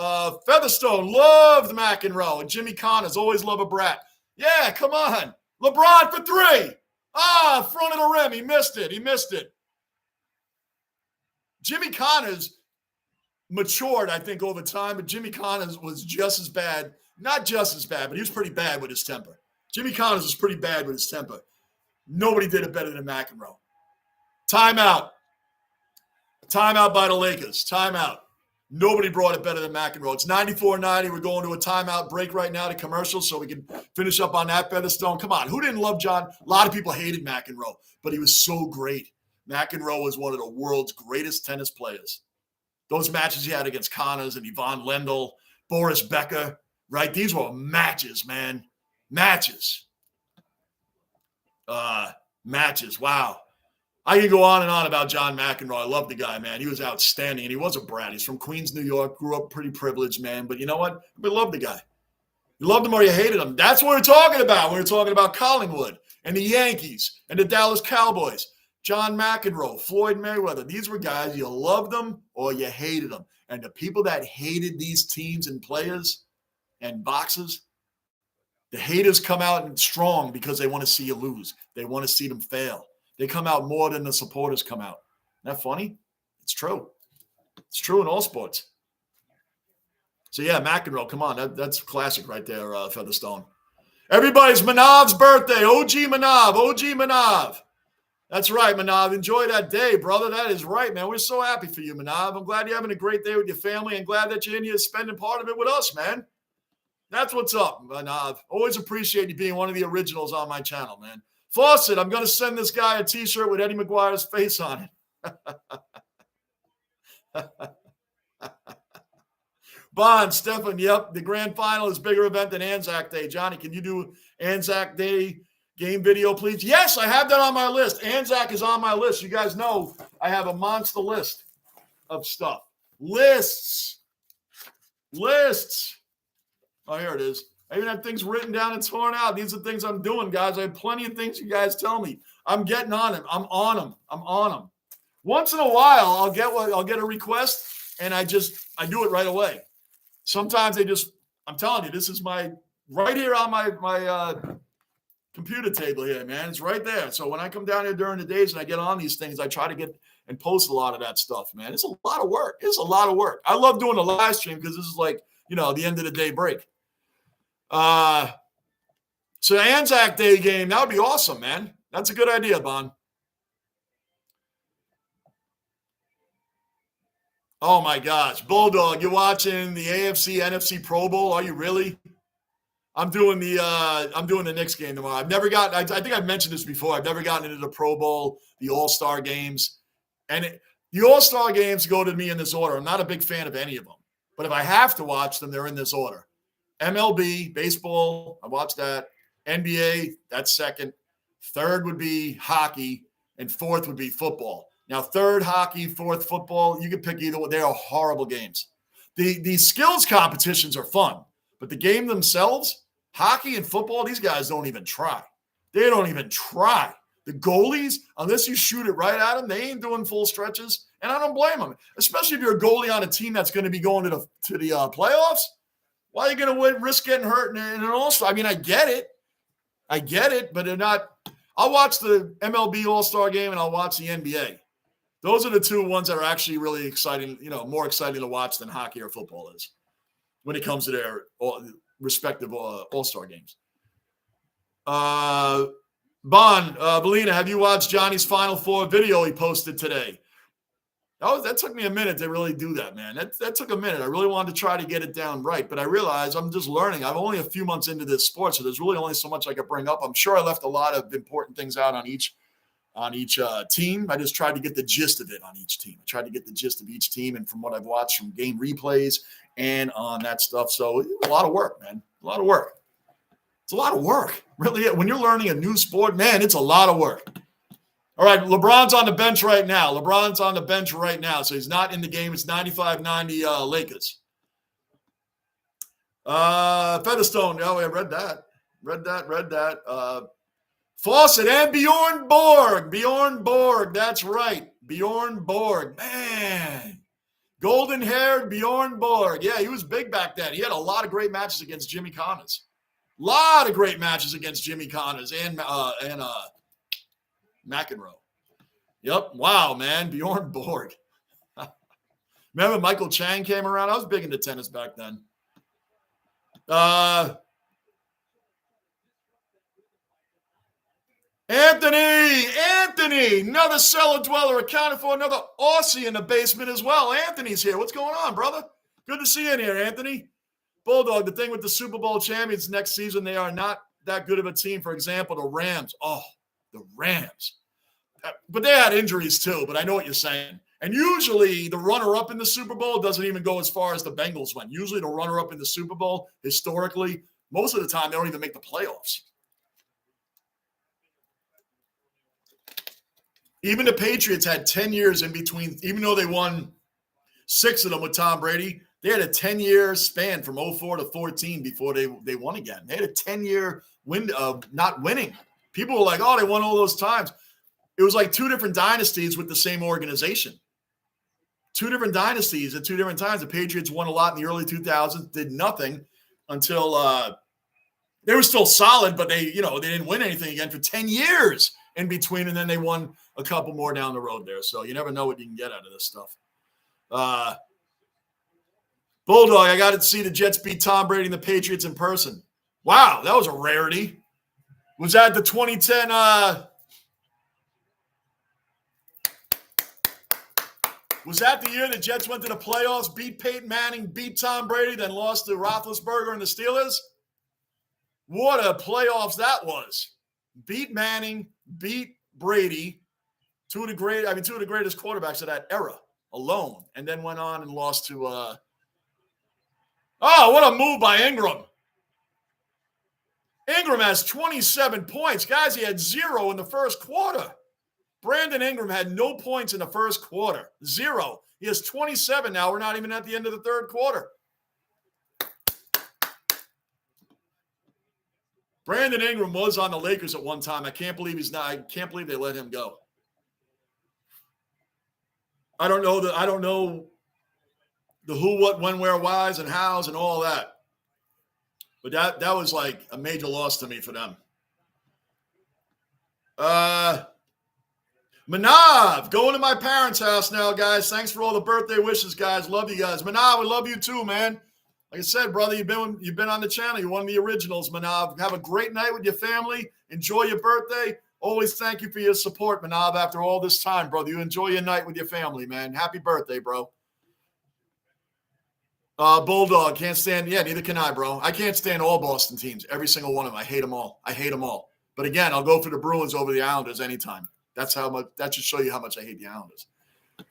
Featherstone, loved McEnroe. And Jimmy Connors, always love a brat. Yeah, come on. LeBron for 3. Front of the rim. He missed it. Jimmy Connors matured, I think, over time, but Jimmy Connors was just as bad. Not just as bad, but he was pretty bad with his temper. Jimmy Connors was pretty bad with his temper. Nobody did it better than McEnroe. Timeout. Timeout by the Lakers. Timeout. Nobody brought it better than McEnroe. It's 94-90. We're going to a timeout break right now to commercial so we can finish up on that, Featherstone. Come on. Who didn't love John? A lot of people hated McEnroe, but he was so great. McEnroe was one of the world's greatest tennis players. Those matches he had against Connors and Yvonne Lendl, Boris Becker, right? These were matches, man. Matches. Wow. I can go on and on about John McEnroe. I love the guy, man. He was outstanding, and he was a brat. He's from Queens, New York, grew up pretty privileged, man. But you know what? We love the guy. You loved him or you hated him. That's what we're talking about. We're talking about Collingwood and the Yankees and the Dallas Cowboys. John McEnroe, Floyd Mayweather. These were guys, you loved them or you hated them. And the people that hated these teams and players and boxers, the haters come out strong because they want to see you lose. They want to see them fail. They come out more than the supporters come out. Isn't that funny? It's true. It's true in all sports. So, yeah, McEnroe, come on. That's classic right there, Featherstone. Everybody's Manav's birthday. OG Manav. That's right, Manav. Enjoy that day, brother. That is right, man. We're so happy for you, Manav. I'm glad you're having a great day with your family and glad that you're in here spending part of it with us, man. That's what's up, Manav. Always appreciate you being one of the originals on my channel, man. Fawcett, I'm going to send this guy a T-shirt with Eddie McGuire's face on it. Bond, Stefan, yep. The grand final is a bigger event than Anzac Day. Johnny, can you do Anzac Day game video, please? Yes, I have that on my list. Anzac is on my list. You guys know I have a monster list of stuff. Lists. Oh, here it is. I even have things written down and torn out. These are things I'm doing, guys. I have plenty of things you guys tell me. I'm getting on them. I'm on them. Once in a while, I'll get a request, and I do it right away. Sometimes I'm telling you, this is right here on my computer table here, man. It's right there. So when I come down here during the days and I get on these things, I try to get and post a lot of that stuff, man. It's a lot of work. It's a lot of work. I love doing the live stream because this is like, the end of the day break. So the Anzac Day game, that would be awesome, man. That's a good idea, Bon. Oh my gosh, Bulldog, you're watching the AFC NFC Pro Bowl? Are you really? I'm doing the Knicks game tomorrow. I've never gotten. I think I've mentioned this before. I've never gotten into the Pro Bowl, the All-Star games, and the All-Star games go to me in this order. I'm not a big fan of any of them, but if I have to watch them, they're in this order: MLB, baseball. I watch that. NBA, that's second. Third would be hockey, and fourth would be football. Now, third hockey, fourth football. You can pick either one. They are horrible games. The skills competitions are fun, but the game themselves. Hockey and football, these guys don't even try. They don't even try. The goalies, unless you shoot it right at them, they ain't doing full stretches, and I don't blame them. Especially if you're a goalie on a team that's going to be going to the playoffs. Why are you going to risk getting hurt in an All-Star? I mean, I get it, but they're not. I'll watch the MLB All-Star game and I'll watch the NBA. Those are the two ones that are actually really exciting, more exciting to watch than hockey or football is when it comes to their respective All-Star games. Bon, Belina, have you watched Johnny's Final Four video he posted today? That took me a minute to really do that, man. That took a minute. I really wanted to try to get it down right, but I realized I'm just learning. I'm only a few months into this sport, so there's really only so much I could bring up. I'm sure I left a lot of important things out on each team. I just tried to get the gist of it on each team. I tried to get the gist of each team, and from what I've watched from game replays and on that stuff. So a lot of work, man. A lot of work. It's a lot of work. Really, when you're learning a new sport, man, it's a lot of work. All right, LeBron's on the bench right now. So he's not in the game. It's 95-90 Lakers. Featherstone. Oh, I read that. Fawcett and Bjorn Borg. That's right. Bjorn Borg. Man. Golden-haired Bjorn Borg. Yeah, he was big back then. He had a lot of great matches against Jimmy Connors. And McEnroe. Yep. Wow, man. Bjorn Borg. Remember Michael Chang came around? I was big into tennis back then. Anthony, another cellar dweller accounted for, another Aussie in the basement as well. Anthony's here. What's going on, brother? Good to see you in here, Anthony. Bulldog, the thing with the Super Bowl champions next season, they are not that good of a team. For example, the Rams. Oh, the Rams. But they had injuries too, but I know what you're saying. And usually the runner-up in the Super Bowl doesn't even go as far as the Bengals went. Usually the runner-up in the Super Bowl, historically, most of the time, they don't even make the playoffs. Even the Patriots had 10 years in between, even though they won 6 of them with Tom Brady, they had a 10-year span from 04 to 14 before they won again. They had a 10-year window of not winning. People were like, oh, they won all those times. It was like 2 different dynasties with the same organization. 2 different dynasties at 2 different times. The Patriots won a lot in the early 2000s, did nothing until they were still solid, but they didn't win anything again for 10 years in between, and then they won a couple more down the road there. So you never know what you can get out of this stuff. Bulldog, I got to see the Jets beat Tom Brady and the Patriots in person. Wow, that was a rarity. Was that the 2010 was that the year the Jets went to the playoffs, beat Peyton Manning, beat Tom Brady, then lost to Roethlisberger and the Steelers? What a playoffs that was. Beat Manning, beat Brady, two of the greatest quarterbacks of that era alone, and then went on and lost to what a move by Ingram. Ingram has 27 points. Guys, he had 0 in the first quarter. Brandon Ingram had no points in the first quarter. 0. He has 27 now. We're not even at the end of the third quarter. Brandon Ingram was on the Lakers at one time. I can't believe they let him go. I don't know the who, what, when, where, whys, and hows, and all that. But that was like a major loss to me for them. Manav, going to my parents' house now, guys. Thanks for all the birthday wishes, guys. Love you guys. Manav, we love you too, man. Like I said, brother, you've been on the channel. You're one of the originals, Manav. Have a great night with your family. Enjoy your birthday. Always thank you for your support, Manav, after all this time, brother. You enjoy your night with your family, man. Happy birthday, bro. Bulldog, can't stand. Yeah, neither can I, bro. I can't stand all Boston teams. Every single one of them. I hate them all. But again, I'll go for the Bruins over the Islanders anytime. That's how much. That should show you how much I hate the Islanders.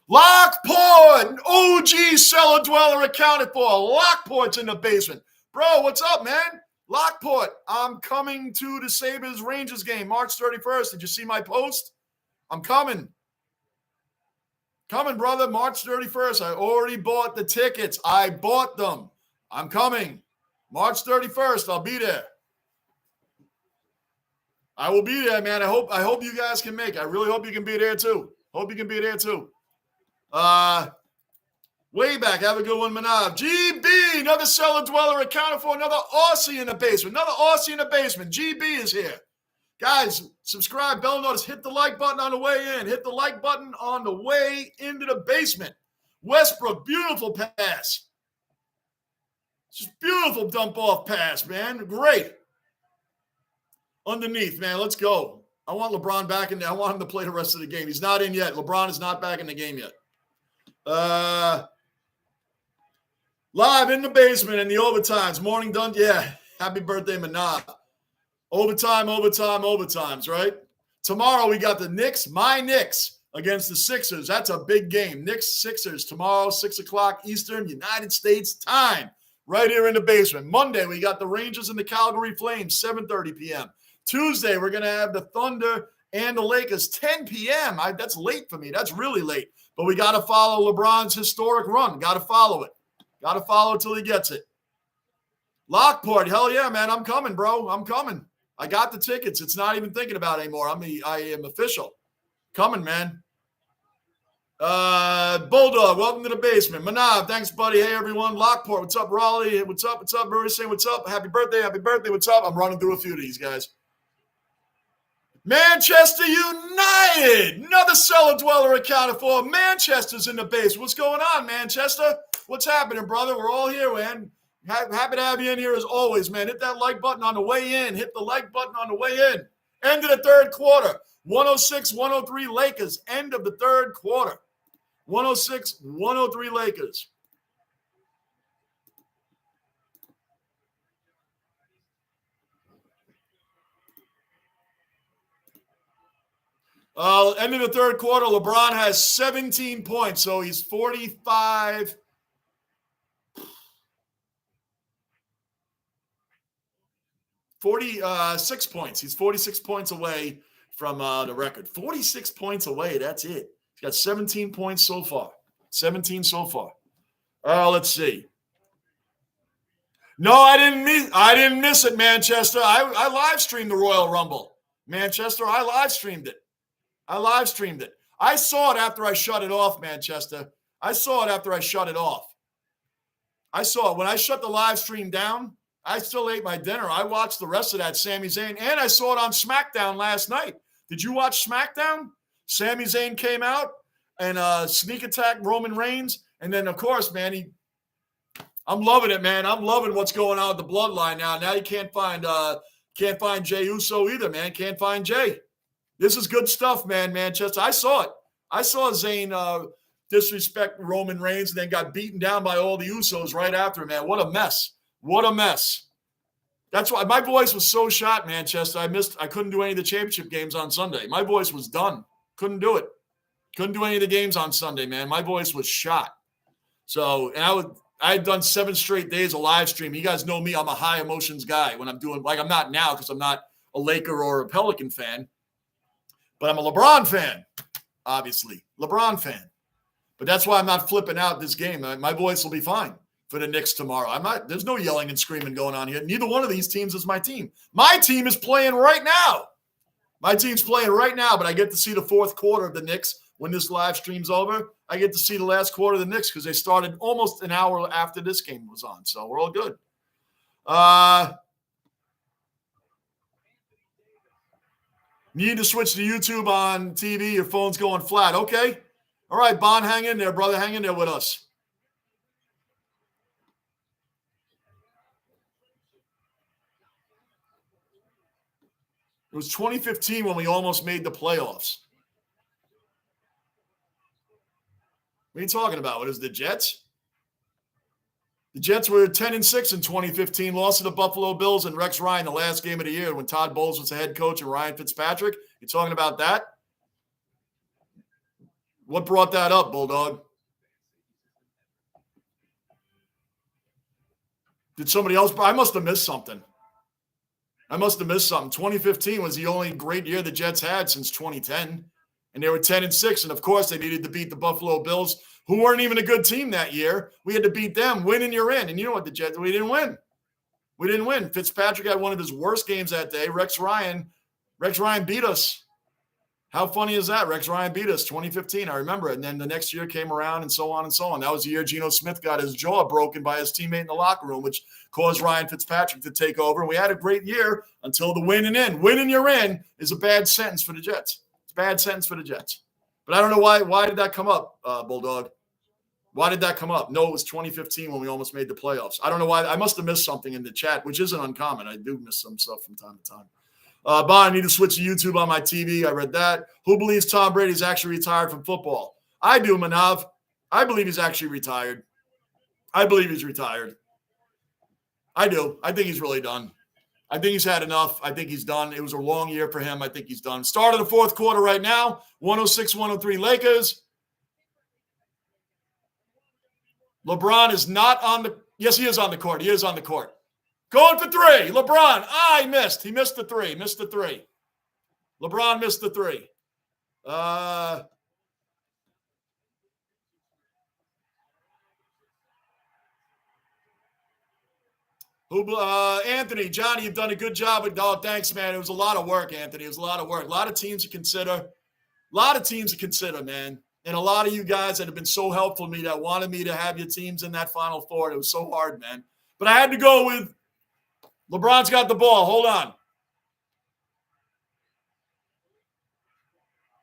Lockport, OG cellar dweller accounted for. Lockport's in the basement. Bro, what's up, man? Lockport, I'm coming to the Sabres Rangers game March 31st. Did you see my post? I'm coming. Coming, brother, March 31st. I already bought the tickets. I bought them. I'm coming. March 31st, I'll be there. I will be there, man. I hope you guys can make it. I really hope you can be there too. Way back. Have a good one, Manav. GB, another cellar dweller accounted for. Another Aussie in the basement. GB is here. Guys, subscribe, bell notice, hit the like button on the way in. Hit the like button on the way into the basement. Westbrook, beautiful pass. Just beautiful dump off pass, man. Great. Underneath, man. Let's go. I want LeBron back in there. I want him to play the rest of the game. He's not in yet. LeBron is not back in the game yet. Live in the basement in the overtimes. Morning done. Yeah. Happy birthday, Manav. Overtimes, right? Tomorrow we got the Knicks, my Knicks, against the Sixers. That's a big game. Knicks, Sixers, tomorrow, 6 o'clock Eastern, United States time, right here in the basement. Monday, we got the Rangers and the Calgary Flames, 7:30 p.m. Tuesday, we're going to have the Thunder and the Lakers, 10 p.m. That's late for me. That's really late. But we got to follow LeBron's historic run. Got to follow it. Got to follow till he gets it. Lockport, hell yeah, man. I'm coming, bro. I'm coming. I got the tickets. It's not even thinking about it anymore. I am official. Coming, man. Bulldog, welcome to the basement. Manav, thanks, buddy. Hey, everyone. Lockport, what's up, Raleigh? What's up? Brewery saying what's up? Happy birthday. What's up? I'm running through a few of these guys. Manchester United. Another cellar dweller accounted for. Manchester's in the base. What's going on, Manchester? What's happening, brother? We're all here, man. Happy to have you in here as always, man. Hit that like button on the way in. End of the third quarter. 106-103 Lakers. End of the third quarter. 106-103 Lakers. End of the third quarter, LeBron has 17 points, so he's 46 points. He's 46 points away from the record. 46 points away, that's it. He's got 17 points so far. 17 so far. Let's see. No, I didn't miss it, Manchester. I live streamed the Royal Rumble. Manchester, I live streamed it. I saw it after I shut it off, Manchester. I saw it when I shut the live stream down. I still ate my dinner. I watched the rest of that Sami Zayn, and I saw it on SmackDown last night. Did you watch SmackDown? Sami Zayn came out and sneak attacked Roman Reigns, and then of course, man, I'm loving it, man. I'm loving what's going on with the bloodline now. Now you can't find Jey Uso either, man. Can't find Jey. This is good stuff, man, Manchester. I saw it. I saw Zayn disrespect Roman Reigns and then got beaten down by all the Usos right after, man. What a mess. That's why my voice was so shot, Manchester. I couldn't do any of the championship games on Sunday. My voice was done. Couldn't do it. Couldn't do any of the games on Sunday, man. My voice was shot. So, and I had done 7 straight days of live stream. You guys know me. I'm a high emotions guy when I'm doing, like I'm not now because I'm not a Laker or a Pelican fan. But I'm a LeBron fan, obviously. LeBron fan. But that's why I'm not flipping out this game. My voice will be fine for the Knicks tomorrow. There's no yelling and screaming going on here. Neither one of these teams is my team. My team is playing right now. My team's playing right now, but I get to see the fourth quarter of the Knicks when this live stream's over. I get to see the last quarter of the Knicks because they started almost an hour after this game was on. So we're all good. Need to switch to YouTube on TV. Your phone's going flat. Okay. All right, Bond, hang in there, brother. Hang in there with us. It was 2015 when we almost made the playoffs. What are you talking about? What is the Jets? The Jets were 10-6 in 2015, lost to the Buffalo Bills and Rex Ryan the last game of the year when Todd Bowles was the head coach and Ryan Fitzpatrick. You talking about that? What brought that up, Bulldog? Did somebody else? I must have missed something. 2015 was the only great year the Jets had since 2010. And they were 10-6. And, of course, they needed to beat the Buffalo Bills, who weren't even a good team that year. We had to beat them. Win and you're in. And you know what, the Jets, we didn't win. Fitzpatrick had one of his worst games that day. Rex Ryan beat us. How funny is that? Rex Ryan beat us 2015. I remember it. And then the next year came around and so on and so on. That was the year Geno Smith got his jaw broken by his teammate in the locker room, which caused Ryan Fitzpatrick to take over. And we had a great year until the win and in. Win and you're in is a bad sentence for the Jets. It's a bad sentence for the Jets. But I don't know why. Why did that come up, Bulldog? Why did that come up? No, it was 2015 when we almost made the playoffs. I don't know why. I must have missed something in the chat, which isn't uncommon. I do miss some stuff from time to time. Bond, I need to switch to YouTube on my TV. I read that. Who believes Tom Brady's actually retired from football? I do, Manav. I believe he's actually retired. I believe he's retired. I do. I think he's really done. I think he's had enough. I think he's done. It was a long year for him. I think he's done. Start of the fourth quarter right now. 106-103 Lakers. LeBron is not on the – yes, he is on the court. He is on the court. Going for three. LeBron. He missed. He missed the three. LeBron missed the three. Anthony, Johnny, you've done a good job with dog. Thanks, man. It was a lot of work, Anthony. It was a lot of work. A lot of teams to consider. Man. And a lot of you guys that have been so helpful to me that wanted me to have your teams in that Final Four. It was so hard, man. But I had to go with LeBron's got the ball. Hold on.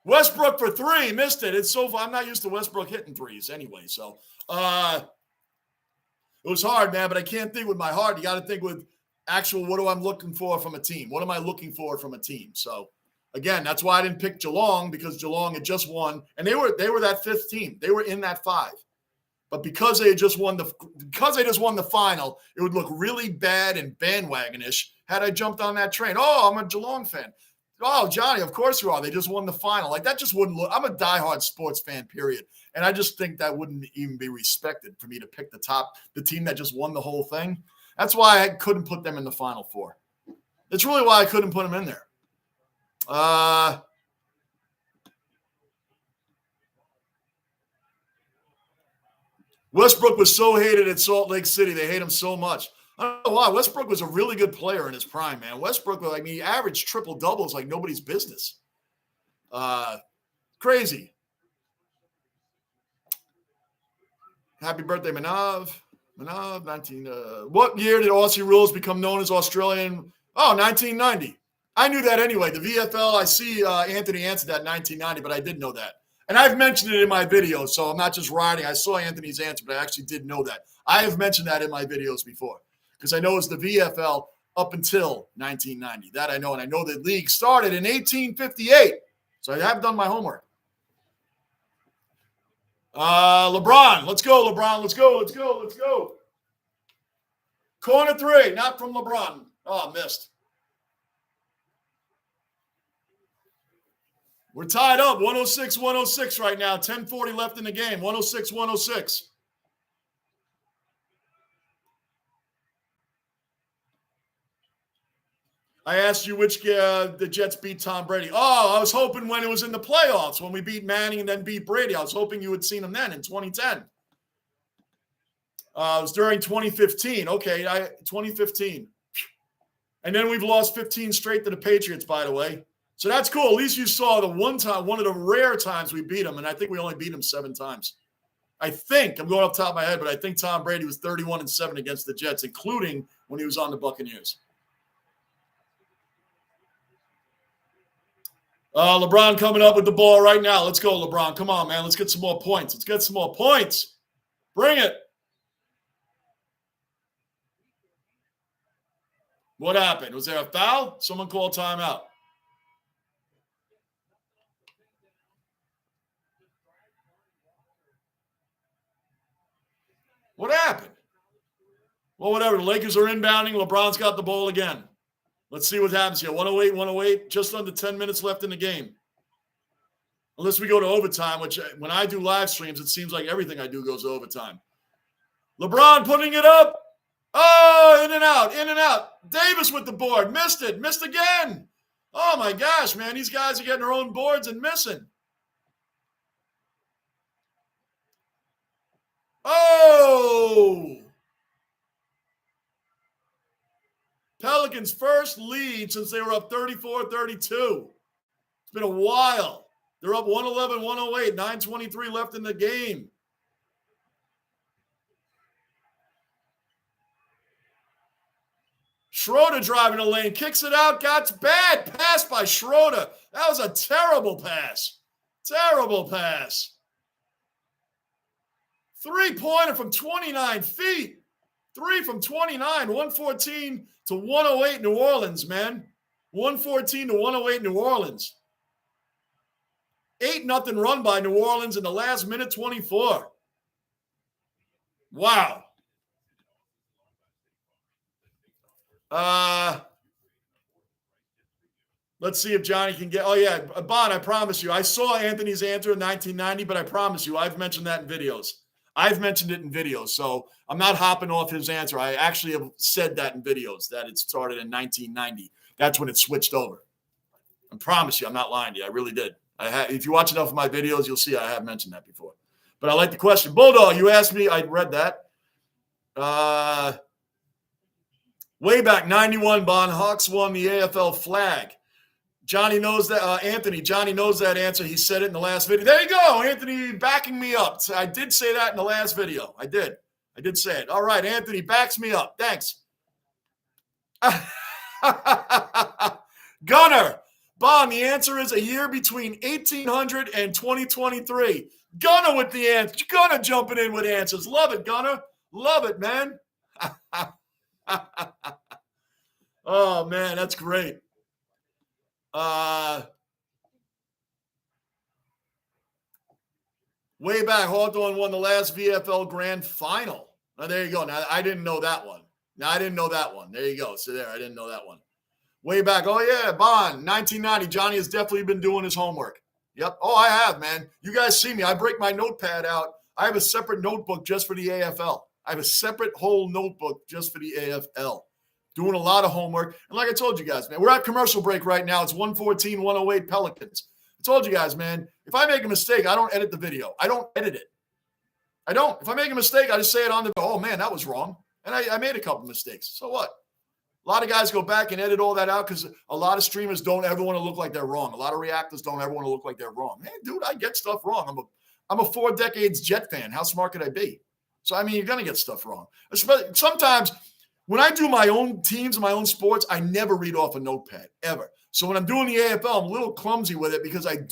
Westbrook for three. Missed it. It's so far. I'm not used to Westbrook hitting threes anyway. So it was hard, man. But I can't think with my heart. You got to think with actual what am I looking for from a team? What am I looking for from a team? So, again, that's why I didn't pick Geelong, because Geelong had just won. And they were that fifth team. They were in that five. But because they just won the final, it would look really bad and bandwagonish had I jumped on that train. Oh, I'm a Geelong fan. Oh, Johnny, of course you are. They just won the final. Like, that just wouldn't look – I'm a diehard sports fan, period. And I just think that wouldn't even be respected for me to pick the team that just won the whole thing. That's why I couldn't put them in the Final Four. That's really why I couldn't put them in there. Westbrook was so hated at Salt Lake City. They hate him so much. I don't know why. Westbrook was a really good player in his prime, man. Westbrook, he averaged triple-doubles like nobody's business. Crazy. Happy birthday, Manav. Manav, 19. What year did Aussie rules become known as Australian? Oh, 1990. I knew that anyway. The VFL, I see Anthony answered that in 1990, but I did know that. And I've mentioned it in my videos, so I'm not just riding. I saw Anthony's answer, but I actually did know that. I have mentioned that in my videos before because I know it's the VFL up until 1990. That I know, and I know the league started in 1858. So I have done my homework. LeBron. Let's go, LeBron. Let's go. Corner three, not from LeBron. Oh, missed. We're tied up, 106-106 right now. 10:40 left in the game, 106-106. I asked you which the Jets beat Tom Brady. Oh, I was hoping when it was in the playoffs, when we beat Manning and then beat Brady. I was hoping you had seen him then in 2010. It was during 2015. Okay, 2015. And then we've lost 15 straight to the Patriots, by the way. So that's cool. At least you saw the one time, one of the rare times we beat him, and I think we only beat him 7 times. I think, I'm going off the top of my head, but I think Tom Brady was 31-7 against the Jets, including when he was on the Buccaneers. LeBron coming up with the ball right now. Let's go, LeBron. Come on, man. Let's get some more points. Let's get some more points. Bring it. What happened? Was there a foul? Someone called timeout. What happened? Well, whatever. The Lakers are inbounding. LeBron's got the ball again. Let's see what happens here. 108, 108. Just under 10 minutes left in the game. Unless we go to overtime, which when I do live streams, it seems like everything I do goes to overtime. LeBron putting it up. Oh, in and out, in and out. Davis with the board. Missed it. Missed again. Oh, my gosh, man. These guys are getting their own boards and missing. Oh! Pelicans' first lead since they were up 34-32. It's been a while. They're up 111, 108, 9:23 left in the game. Schroeder driving the lane, kicks it out, got bad pass by Schroeder. That was a terrible pass. Terrible pass. Three-pointer from 29 feet. Three from 29, 114 to 108 New Orleans, man. 114 to 108 New Orleans. 8-0 run by New Orleans in the last minute 24. Wow. Let's see if Johnny can get. Oh, yeah. Bon, I promise you. I saw Anthony's answer in 1990, but I promise you, I've mentioned that in videos. I've mentioned it in videos, so I'm not hopping off his answer. I actually have said that in videos, that it started in 1990. That's when it switched over. I promise you, I'm not lying to you. I really did. If you watch enough of my videos, you'll see I have mentioned that before. But I like the question. Bulldog, you asked me. I read that. Way back, 91, Bon Hawks won the AFL flag. Johnny knows that. Anthony, Johnny knows that answer. He said it in the last video. There you go, Anthony, backing me up. I did say that in the last video. I did say it. All right, Anthony backs me up. Thanks. Gunner, Bon, the answer is a year between 1800 and 2023. Gunner with the answer. Gunner jumping in with answers. Love it, Gunner. Love it, man. Oh, man, that's great. Way back, Hawthorne won the last VFL Grand Final. Oh, there you go. Now, I didn't know that one. There you go. So there, I didn't know that one. Way back, oh, yeah, Bond, 1990. Johnny has definitely been doing his homework. Yep. Oh, I have, man. You guys see me. I break my notepad out. I have a separate notebook just for the AFL. I have a separate whole notebook just for the AFL. Doing a lot of homework. And like I told you guys, man, we're at commercial break right now. It's 114, 108 Pelicans. I told you guys, man, if I make a mistake, I don't edit the video. I don't edit it. I don't. If I make a mistake, I just say it on the, oh, man, that was wrong. And I made a couple mistakes. So what? A lot of guys go back and edit all that out because a lot of streamers don't ever want to look like they're wrong. A lot of reactors don't ever want to look like they're wrong. Man, dude, I get stuff wrong. I'm a 4 decades Jet fan. How smart could I be? So, I mean, you're going to get stuff wrong. Sometimes when I do my own teams and my own sports, I never read off a notepad, ever. So when I'm doing the AFL, I'm a little clumsy with it because I'm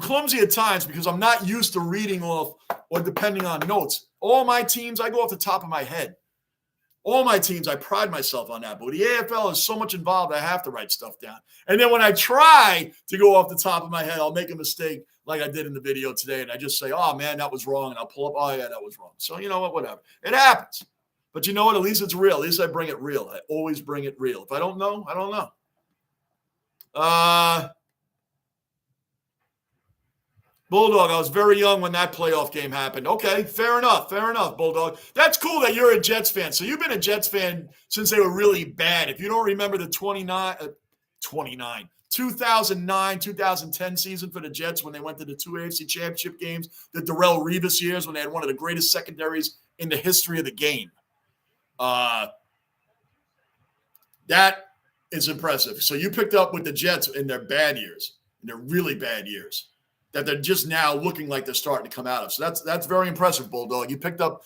clumsy at times because I'm not used to reading off or depending on notes. All my teams, I go off the top of my head. All my teams, I pride myself on that. But with the AFL is so much involved, I have to write stuff down. And then when I try to go off the top of my head, I'll make a mistake like I did in the video today. And I just say, oh, man, that was wrong. And I'll pull up, oh, yeah, that was wrong. So you know what, whatever. It happens. But you know what? At least it's real. At least I bring it real. I always bring it real. If I don't know, I don't know. Bulldog, I was very young when that playoff game happened. Okay, fair enough, Bulldog. That's cool that you're a Jets fan. So you've been a Jets fan since they were really bad. If you don't remember the 2009, 2010 season for the Jets when they went to the 2 AFC championship games, the Darrelle Revis years when they had one of the greatest secondaries in the history of the game. That is impressive. So you picked up with the Jets in their bad years, in their really bad years, that they're just now looking like they're starting to come out of. So that's very impressive, Bulldog. You picked up,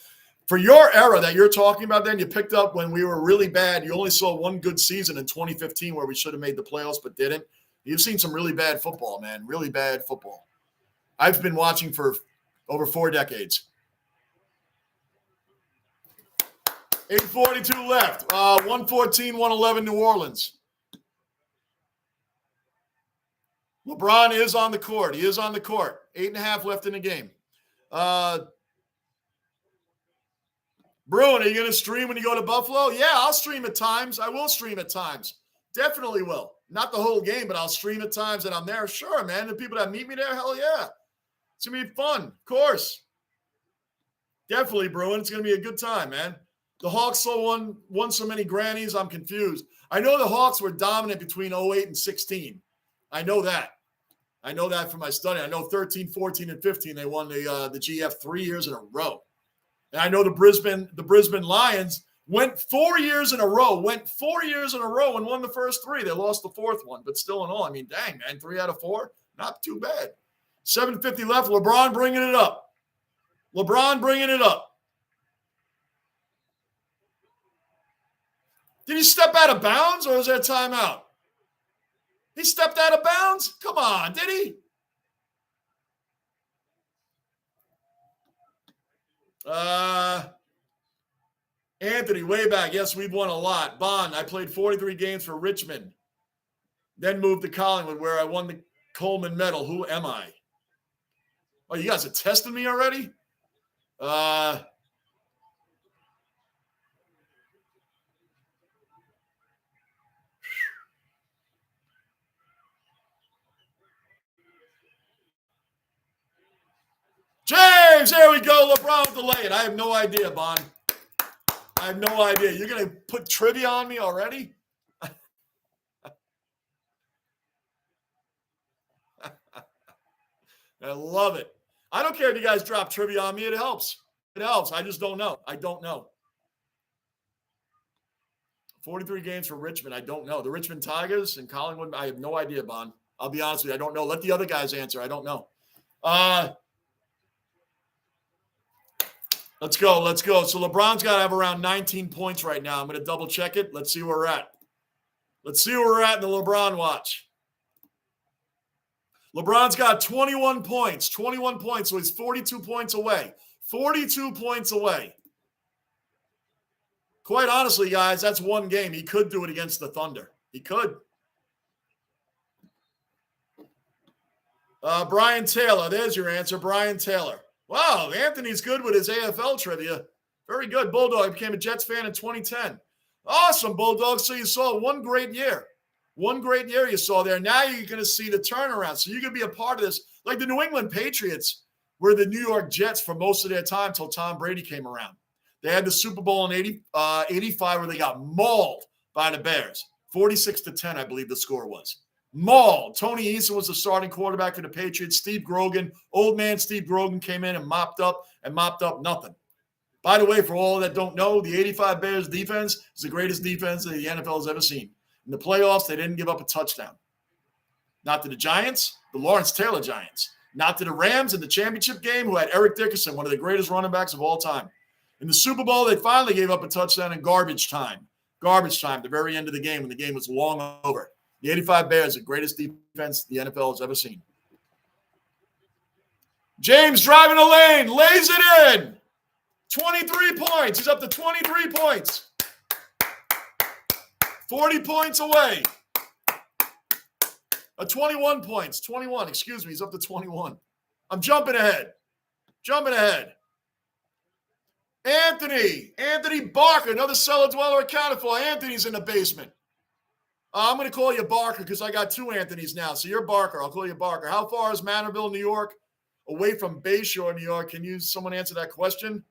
for your era that you're talking about then, you picked up when we were really bad. You only saw one good season in 2015 where we should have made the playoffs but didn't. You've seen some really bad football, man. Really bad football. I've been watching for over 4 decades. 8:42 left. 114-111 New Orleans. LeBron is on the court. He is on the court. 8.5 left in the game. Bruin, are you going to stream when you go to Buffalo? Yeah, I'll stream at times. I will stream at times. Definitely will. Not the whole game, but I'll stream at times that I'm there. Sure, man. The people that meet me there, hell yeah. It's going to be fun, of course. Definitely, Bruin. It's going to be a good time, man. The Hawks so won so many grannies, I'm confused. I know the Hawks were dominant between 08 and 16. I know that. I know that from my study. I know 13, 14, and 15, they won the GF 3 years in a row. And I know the Brisbane Lions went 4 years in a row and won the first 3. They lost the 4th one, but still in all, I mean, dang, man, 3 out of 4, not too bad. 7:50 left. LeBron bringing it up. Did he step out of bounds or was there a timeout? He stepped out of bounds? Come on, did he? Anthony, way back. Yes, we've won a lot. Bond, I played 43 games for Richmond. Then moved to Collingwood where I won the Coleman Medal. Who am I? Oh, you guys are testing me already? James, there we go. LeBron with the lay-in. I have no idea, Bond. I have no idea. You're going to put trivia on me already? I love it. I don't care if you guys drop trivia on me. It helps. It helps. I just don't know. I don't know. 43 games for Richmond. I don't know. The Richmond Tigers and Collingwood, I have no idea, Bond. I'll be honest with you. I don't know. Let the other guys answer. I don't know. Let's go. So LeBron's got to have around 19 points right now. I'm going to double check it. Let's see where we're at. Let's see where we're at in the LeBron watch. LeBron's got 21 points. 21 points, so he's 42 points away. 42 points away. Quite honestly, guys, that's one game. He could do it against the Thunder. He could. Brian Taylor. There's your answer, Brian Taylor. Wow, Anthony's good with his AFL trivia. Very good. Bulldog became a Jets fan in 2010. Awesome, Bulldog. So you saw one great year. One great year you saw there. Now you're going to see the turnaround. So you can be a part of this. Like the New England Patriots were the New York Jets for most of their time until Tom Brady came around. They had the Super Bowl in 85 where they got mauled by the Bears. 46-10, I believe the score was. Mauled. Tony Eason was the starting quarterback for the Patriots. Steve Grogan, old man Steve Grogan came in and mopped up nothing. By the way, for all that don't know, the 85 Bears defense is the greatest defense that the NFL has ever seen. In the playoffs, they didn't give up a touchdown. Not to the Giants, the Lawrence Taylor Giants. Not to the Rams in the championship game, who had Eric Dickerson, one of the greatest running backs of all time. In the Super Bowl, they finally gave up a touchdown in garbage time. Garbage time, the very end of the game when the game was long over. The 85 Bears, the greatest defense the NFL has ever seen. James driving the lane, lays it in. 23 points. He's up to 23 points. 40 points away. 21 points. 21, excuse me. He's up to 21. I'm jumping ahead. Anthony Barker, another cellar dweller accounted for. Anthony's in the basement. I'm going to call you Barker because I got 2 Anthonys now. So you're Barker. I'll call you Barker. How far is Manorville, New York, away from Bayshore, New York? Can someone answer that question?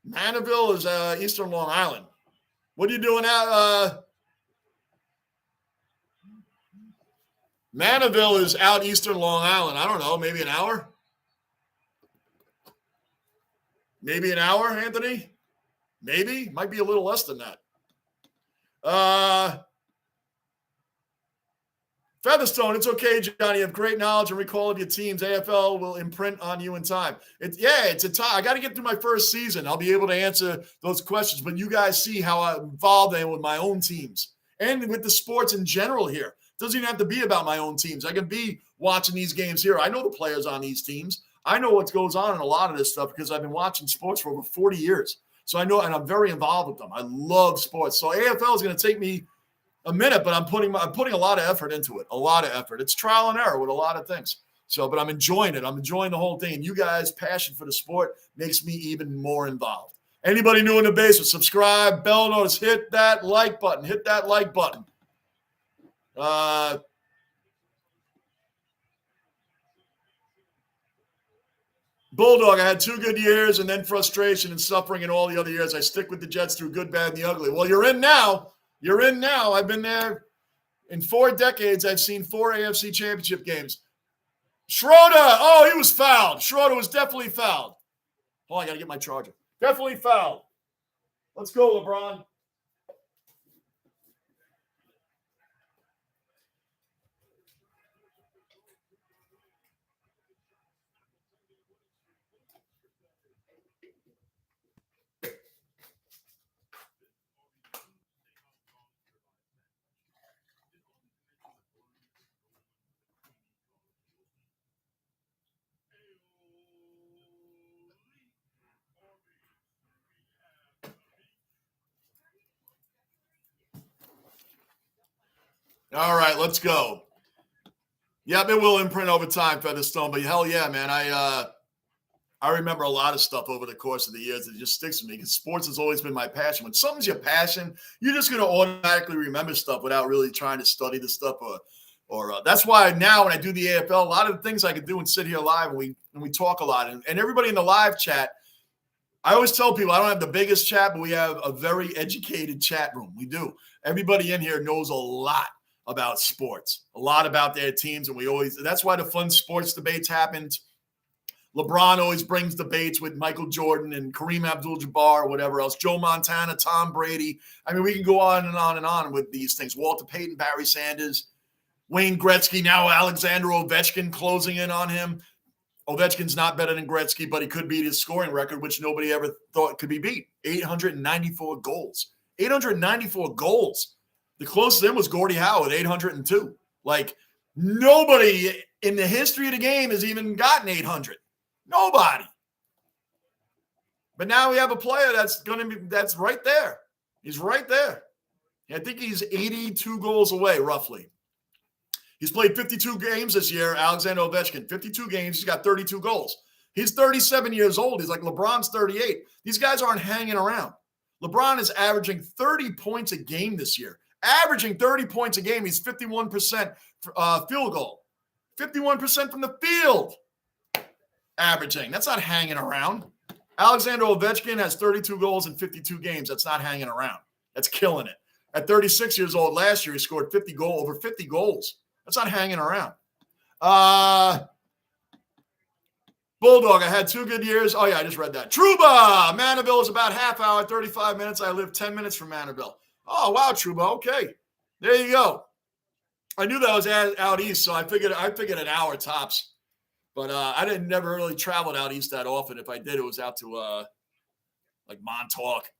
Manorville is Eastern Long Island. What are you doing out? Manorville is out Eastern Long Island. I don't know, maybe an hour? Maybe an hour, Anthony? Maybe. Might be a little less than that. Featherstone, it's okay, Johnny. You have great knowledge and recall of your teams. AFL will imprint on you in time. It's a time. I got to get through my first season. I'll be able to answer those questions. But you guys see how involved I am with my own teams. and with the sports in general here. It doesn't even have to be about my own teams. I can be watching these games here. I know the players on these teams. I know what goes on in a lot of this stuff because I've been watching sports for over 40 years. So I know, and I'm very involved with them. I love sports. So AFL is going to take me a minute, but I'm putting a lot of effort into it. A lot of effort. It's trial and error with a lot of things. So, but I'm enjoying it. I'm enjoying the whole thing. And you guys' passion for the sport makes me even more involved. Anybody new in the basement, subscribe, bell notice, hit that like button. Hit that like button. Bulldog, I had 2 good years and then frustration and suffering in all the other years. I stick with the Jets through good, bad, and the ugly. Well, you're in now. You're in now. I've been there in 4 decades. I've seen 4 AFC championship games. Schroeder. Oh, he was fouled. Schroeder was definitely fouled. Oh, I got to get my charger. Definitely fouled. Let's go, LeBron. All right, let's go. Yeah, it will imprint over time, Featherstone, but hell yeah, man. I remember a lot of stuff over the course of the years that just sticks with me because sports has always been my passion. When something's your passion, you're just going to automatically remember stuff without really trying to study the stuff. Or that's why now when I do the AFL, a lot of the things I can do and sit here live and we talk a lot. And everybody in the live chat, I always tell people I don't have the biggest chat, but we have a very educated chat room. We do. Everybody in here knows a lot about sports, a lot about their teams. And that's why the fun sports debates happened. LeBron always brings debates with Michael Jordan and Kareem Abdul-Jabbar or whatever else. Joe Montana, Tom Brady. I mean, we can go on and on and on with these things. Walter Payton, Barry Sanders, Wayne Gretzky, now Alexander Ovechkin closing in on him. Ovechkin's not better than Gretzky, but he could beat his scoring record, which nobody ever thought could be beat. 894 goals. 894 goals. The closest in was Gordie Howe at 802. Like, nobody in the history of the game has even gotten 800. Nobody. But now we have a player that's right there. He's right there. I think he's 82 goals away, roughly. He's played 52 games this year, Alexander Ovechkin. 52 games. He's got 32 goals. He's 37 years old. He's like LeBron's 38. These guys aren't hanging around. LeBron is averaging 30 points a game this year. Averaging 30 points a game. He's 51% field goal. 51% from the field. Averaging. That's not hanging around. Alexander Ovechkin has 32 goals in 52 games. That's not hanging around. That's killing it. At 36 years old last year, he scored over 50 goals. That's not hanging around. Bulldog, I had 2 good years. Oh, yeah, I just read that. Trouba, Manorville is about half hour, 35 minutes. I live 10 minutes from Manorville. Oh, wow, Trouba. Okay. There you go. I knew that was out east, so I figured an hour tops. But I never really traveled out east that often. If I did, it was out to like Montauk,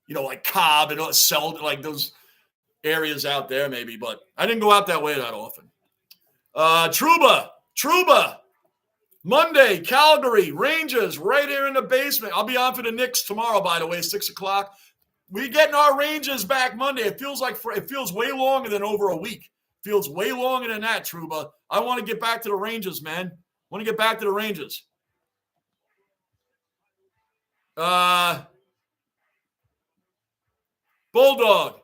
like Cobb and Selden, like those areas out there maybe. But I didn't go out that way that often. Trouba, Monday, Calgary, Rangers, right here in the basement. I'll be on for the Knicks tomorrow, by the way, 6:00. We're getting our Rangers back Monday. It feels way longer than over a week. It feels way longer than that, Trouba. I want to get back to the Rangers, man. I want to get back to the Rangers. Bulldog.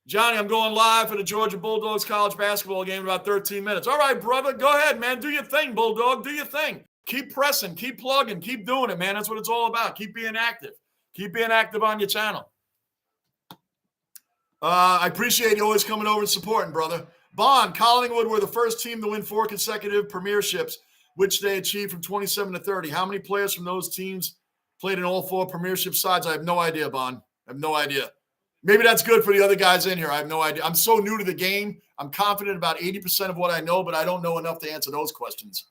Johnny, I'm going live for the Georgia Bulldogs college basketball game in about 13 minutes. All right, brother. Go ahead, man. Do your thing, Bulldog. Do your thing. Keep pressing. Keep plugging. Keep doing it, man. That's what it's all about. Keep being active. Keep being active on your channel. I appreciate you always coming over and supporting, brother. Bond, Collingwood were the first team to win 4 consecutive premierships, which they achieved from 27 to 30. How many players from those teams played in all 4 premiership sides? I have no idea, Bond. I have no idea. Maybe that's good for the other guys in here. I have no idea. I'm so new to the game. I'm confident about 80% of what I know, but I don't know enough to answer those questions.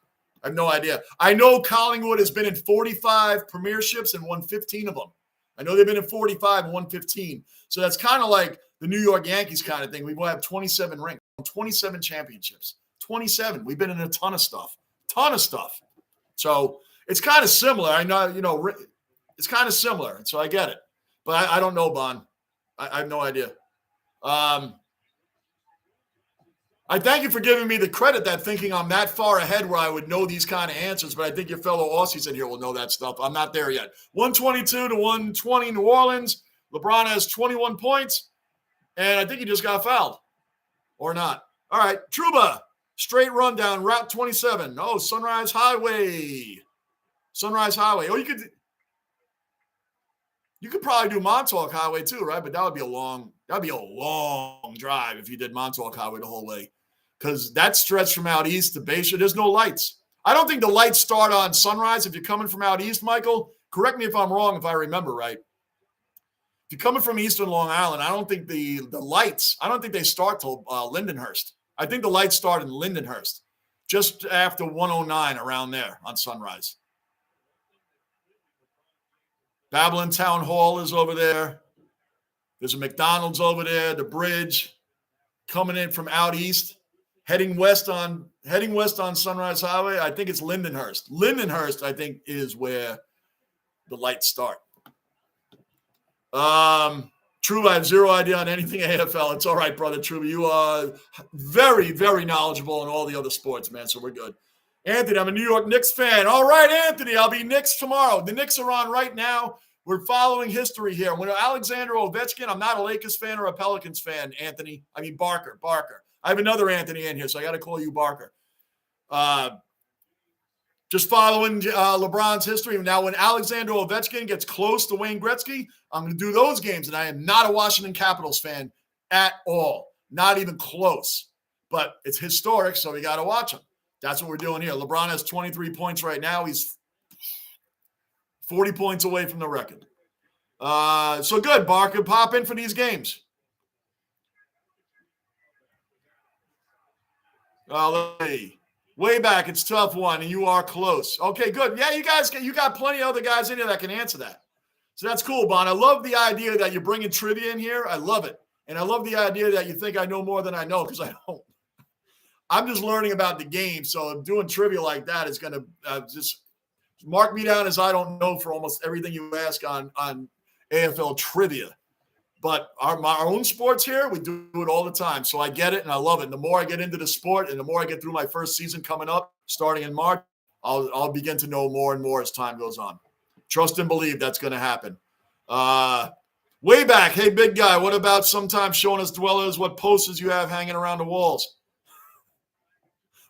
I have no idea. I know Collingwood has been in 45 premierships and won 15 of them. I know they've been in 45 and won 15. So that's kind of like the New York Yankees kind of thing. We will have 27 rings, 27 championships, 27. We've been in a ton of stuff. So it's kind of similar. I know, it's kind of similar. So I get it. But I don't know, Bon. I have no idea. I thank you for giving me the credit that thinking I'm that far ahead where I would know these kind of answers, but I think your fellow Aussies in here will know that stuff. I'm not there yet. 122 to 120 New Orleans. LeBron has 21 points, and I think he just got fouled. Or not. All right, Truba, straight rundown, Route 27. Oh, Sunrise Highway. Oh, you could probably do Montauk Highway too, right? But that'd be a long drive if you did Montauk Highway the whole way. Because that stretch from out east to Bayshore, there's no lights. I don't think the lights start on Sunrise if you're coming from out east, Michael. Correct me if I'm wrong, if I remember right. If you're coming from eastern Long Island, I don't think the lights, I don't think they start till Lindenhurst. I think the lights start in Lindenhurst, just after 109 around there on Sunrise. Babylon Town Hall is over there. There's a McDonald's over there, the bridge coming in from out east. Heading west on Sunrise Highway, I think it's Lindenhurst. Lindenhurst, I think, is where the lights start. Truba, I have zero idea on anything AFL. It's all right, brother Truba. You are very, very knowledgeable in all the other sports, man, so we're good. Anthony, I'm a New York Knicks fan. All right, Anthony, I'll be Knicks tomorrow. The Knicks are on right now. We're following history here. When Alexander Ovechkin, I'm not a Lakers fan or a Pelicans fan, Anthony. I mean, Barker. I have another Anthony in here, so I got to call you Barker. Just following LeBron's history. Now, when Alexander Ovechkin gets close to Wayne Gretzky, I'm going to do those games, and I am not a Washington Capitals fan at all. Not even close. But it's historic, so we got to watch them. That's what we're doing here. LeBron has 23 points right now. He's 40 points away from the record. So good, Barker. Pop in for these games. Way back, it's a tough one, and you are close. Okay, good. Yeah, you got plenty of other guys in here that can answer that. So that's cool, Bon. I love the idea that you're bringing trivia in here. I love it. And I love the idea that you think I know more than I know, because I don't. I'm just learning about the game, so doing trivia like that is going to just mark me down as I don't know for almost everything you ask on AFL trivia. But our own sports here, we do it all the time. So I get it, and I love it. And the more I get into the sport and the more I get through my first season coming up, starting in March, I'll begin to know more and more as time goes on. Trust and believe that's going to happen. Way back, hey, big guy, what about sometimes showing us dwellers what posters you have hanging around the walls?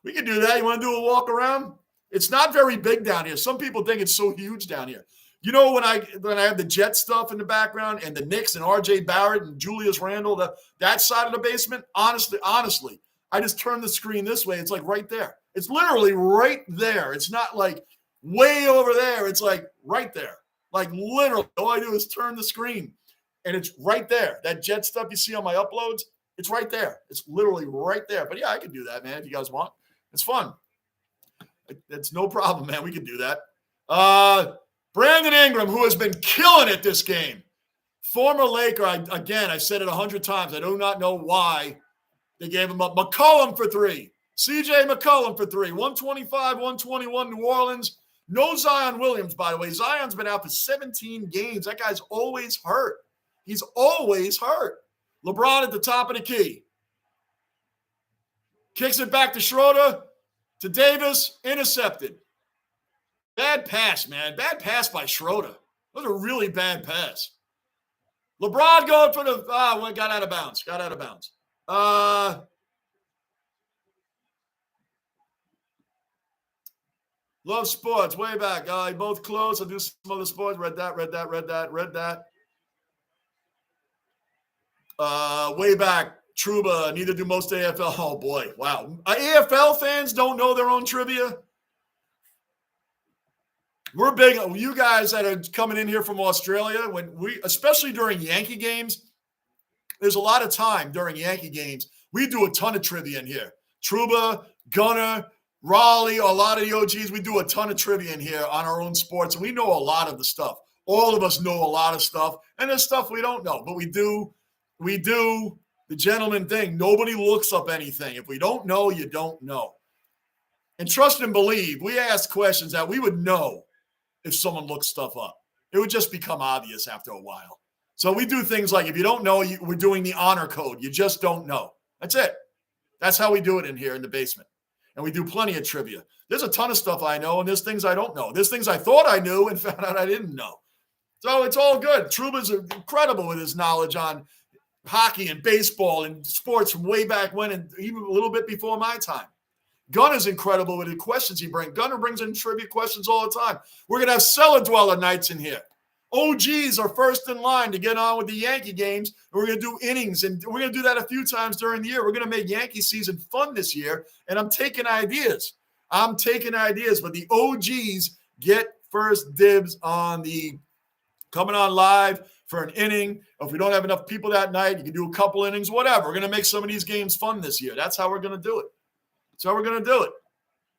We can do that. You want to do a walk around? It's not very big down here. Some people think it's so huge down here. You know, when I have the Jet stuff in the background and the Knicks and R.J. Barrett and Julius Randle, that side of the basement, honestly, I just turn the screen this way. It's like right there. It's literally right there. It's not like way over there. It's like right there. Like literally, all I do is turn the screen and it's right there. That Jet stuff you see on my uploads, it's right there. It's literally right there. But yeah, I can do that, man, if you guys want. It's fun. It's no problem, man. We can do that. Brandon Ingram, who has been killing it this game. Former Laker, I said it 100 times. I do not know why they gave him up. McCollum for three. CJ McCollum for three. 125, 121 New Orleans. No Zion Williams, by the way. Zion's been out for 17 games. That guy's always hurt. He's always hurt. LeBron at the top of the key. Kicks it back to Schroeder, to Davis, intercepted. Bad pass, man. Bad pass by Schroeder. That was a really bad pass. LeBron going for the got out of bounds. Love sports. Way back. Both close. I'll do some other sports. Read that. Way back. Truba. Neither do most AFL. Oh, boy. Wow. AFL fans don't know their own trivia. We're big. You guys that are coming in here from Australia, especially during Yankee games, there's a lot of time during Yankee games. We do a ton of trivia in here. Truba, Gunner, Raleigh, a lot of the OGs, we do a ton of trivia in here on our own sports, and we know a lot of the stuff. All of us know a lot of stuff, and there's stuff we don't know, but we do. we do the gentleman thing. Nobody looks up anything. If we don't know, you don't know. And trust and believe, we ask questions that we would know if someone looks stuff up. It would just become obvious after a while. So we do things like, if you don't know, we're doing the honor code. You just don't know. That's it. That's how we do it in here in the basement. And we do plenty of trivia. There's a ton of stuff I know, and there's things I don't know. There's things I thought I knew and found out I didn't know. So it's all good. Truba's incredible with his knowledge on hockey and baseball and sports from way back when, and even a little bit before my time. Gunner's incredible with the questions he brings. Gunner brings in trivia questions all the time. We're going to have cellar dweller nights in here. OGs are first in line to get on with the Yankee games. We're going to do innings, and we're going to do that a few times during the year. We're going to make Yankee season fun this year, and I'm taking ideas. But the OGs get first dibs on the coming on live for an inning. If we don't have enough people that night, you can do a couple innings, whatever. We're going to make some of these games fun this year. That's how we're going to do it. So we're going to do it.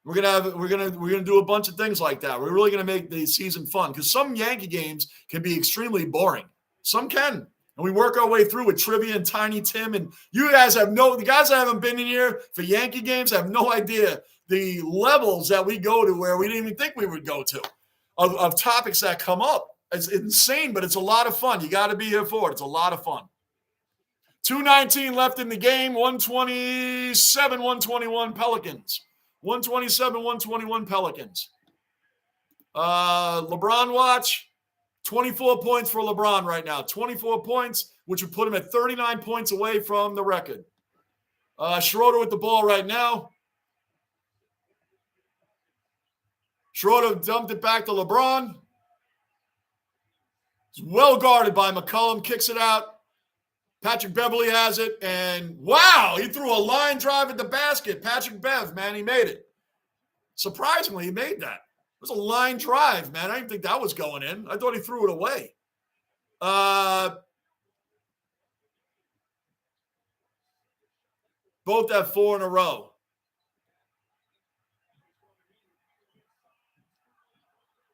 We're gonna do a bunch of things like that. We're really gonna make the season fun because some Yankee games can be extremely boring. Some can, and we work our way through with trivia and Tiny Tim. And you guys the guys that haven't been in here for Yankee games have no idea the levels that we go to where we didn't even think we would go to of topics that come up. It's insane, but it's a lot of fun. You got to be here for it. It's a lot of fun. 2:19 left in the game. 127, 121 Pelicans. 127, 121 Pelicans. LeBron watch. 24 points for LeBron right now. 24 points, which would put him at 39 points away from the record. Schroeder with the ball right now. Schroeder dumped it back to LeBron. It's well guarded by McCollum. Kicks it out. Patrick Beverley has it, and wow, he threw a line drive at the basket. Patrick Bev, man, he made it. Surprisingly, he made that. It was a line drive, man. I didn't think that was going in. I thought he threw it away. Both have 4 in a row.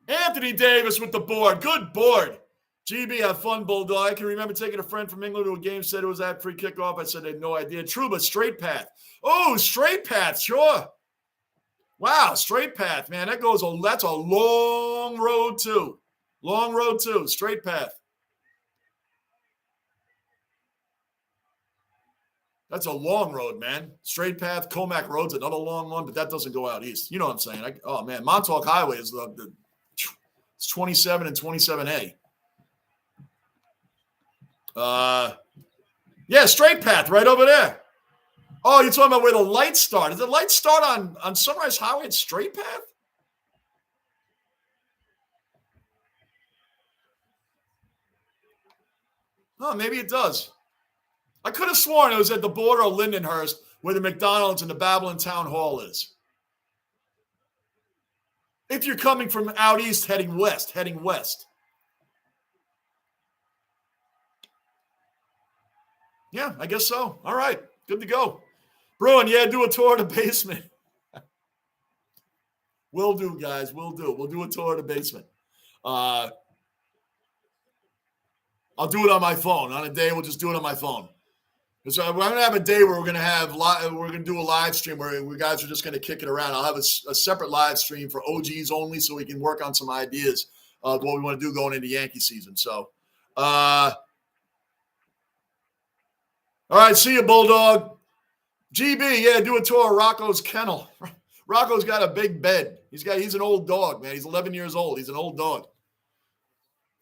Anthony Davis with the board. Good board. GB, have fun, Bulldog. I can remember taking a friend from England to a game, said it was at free kickoff. I said I had no idea. Truba, straight path. Oh, straight path, sure. Wow, straight path, man. That's a long road too. Long road too. Straight path. That's a long road, man. Straight path. Comac Road's another long one, but that doesn't go out east. You know what I'm saying? Oh man, Montauk Highway is it's 27 and 27A. Yeah, straight path right over there. Oh, you're talking about where the lights start. Does the lights start on Sunrise Highway at straight path? Oh, maybe it does. I could have sworn it was at the border of Lindenhurst where the McDonald's and the Babylon Town Hall is. If you're coming from out east heading west. Yeah, I guess so. All right, good to go. Bruin, yeah, do a tour of the basement. Will do, guys. We'll do a tour of the basement. I'll do it on my phone. On a day, we'll just do it on my phone. Because I'm going to have a day where we're going to do a live stream where we guys are just going to kick it around. I'll have a separate live stream for OGs only so we can work on some ideas of what we want to do going into Yankee season. So, all right, see you, Bulldog. GB, yeah, do a tour of Rocco's kennel. Rocco's got a big bed. He's an old dog, man. He's 11 years old. He's an old dog.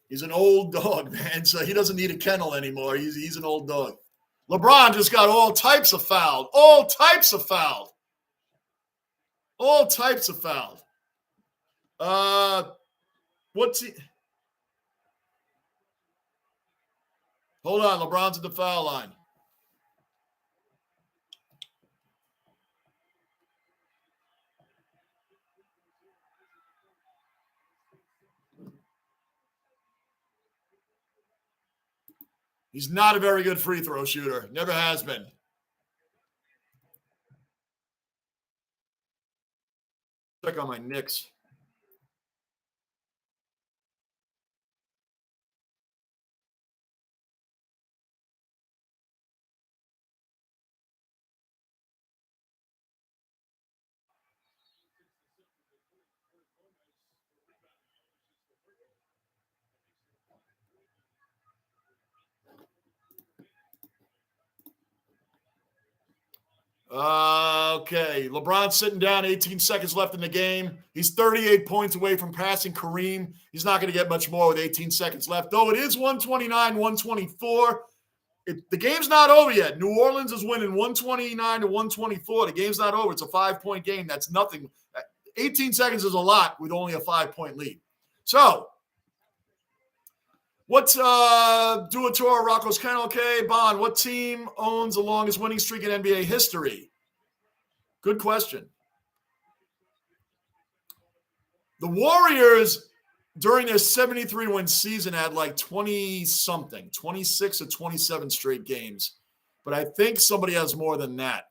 He's an old dog, man. So he doesn't need a kennel anymore. He's an old dog. LeBron just got all types of fouled. All types of fouled. What's he? Hold on. LeBron's at the foul line. He's not a very good free throw shooter. Never has been. Check on my Knicks. Okay. LeBron's sitting down, 18 seconds left in the game. He's 38 points away from passing Kareem. He's not going to get much more with 18 seconds left, though it is 129, 124. The game's not over yet. New Orleans is winning 129 to 124. The game's not over. It's a 5-point game. That's nothing. 18 seconds is a lot with only a 5-point lead. So, what's Duatora, Rocco's Kennel, okay, Bond, what team owns the longest winning streak in NBA history? Good question. The Warriors, during their 73-win season, had like 20-something, 26 or 27 straight games. But I think somebody has more than that.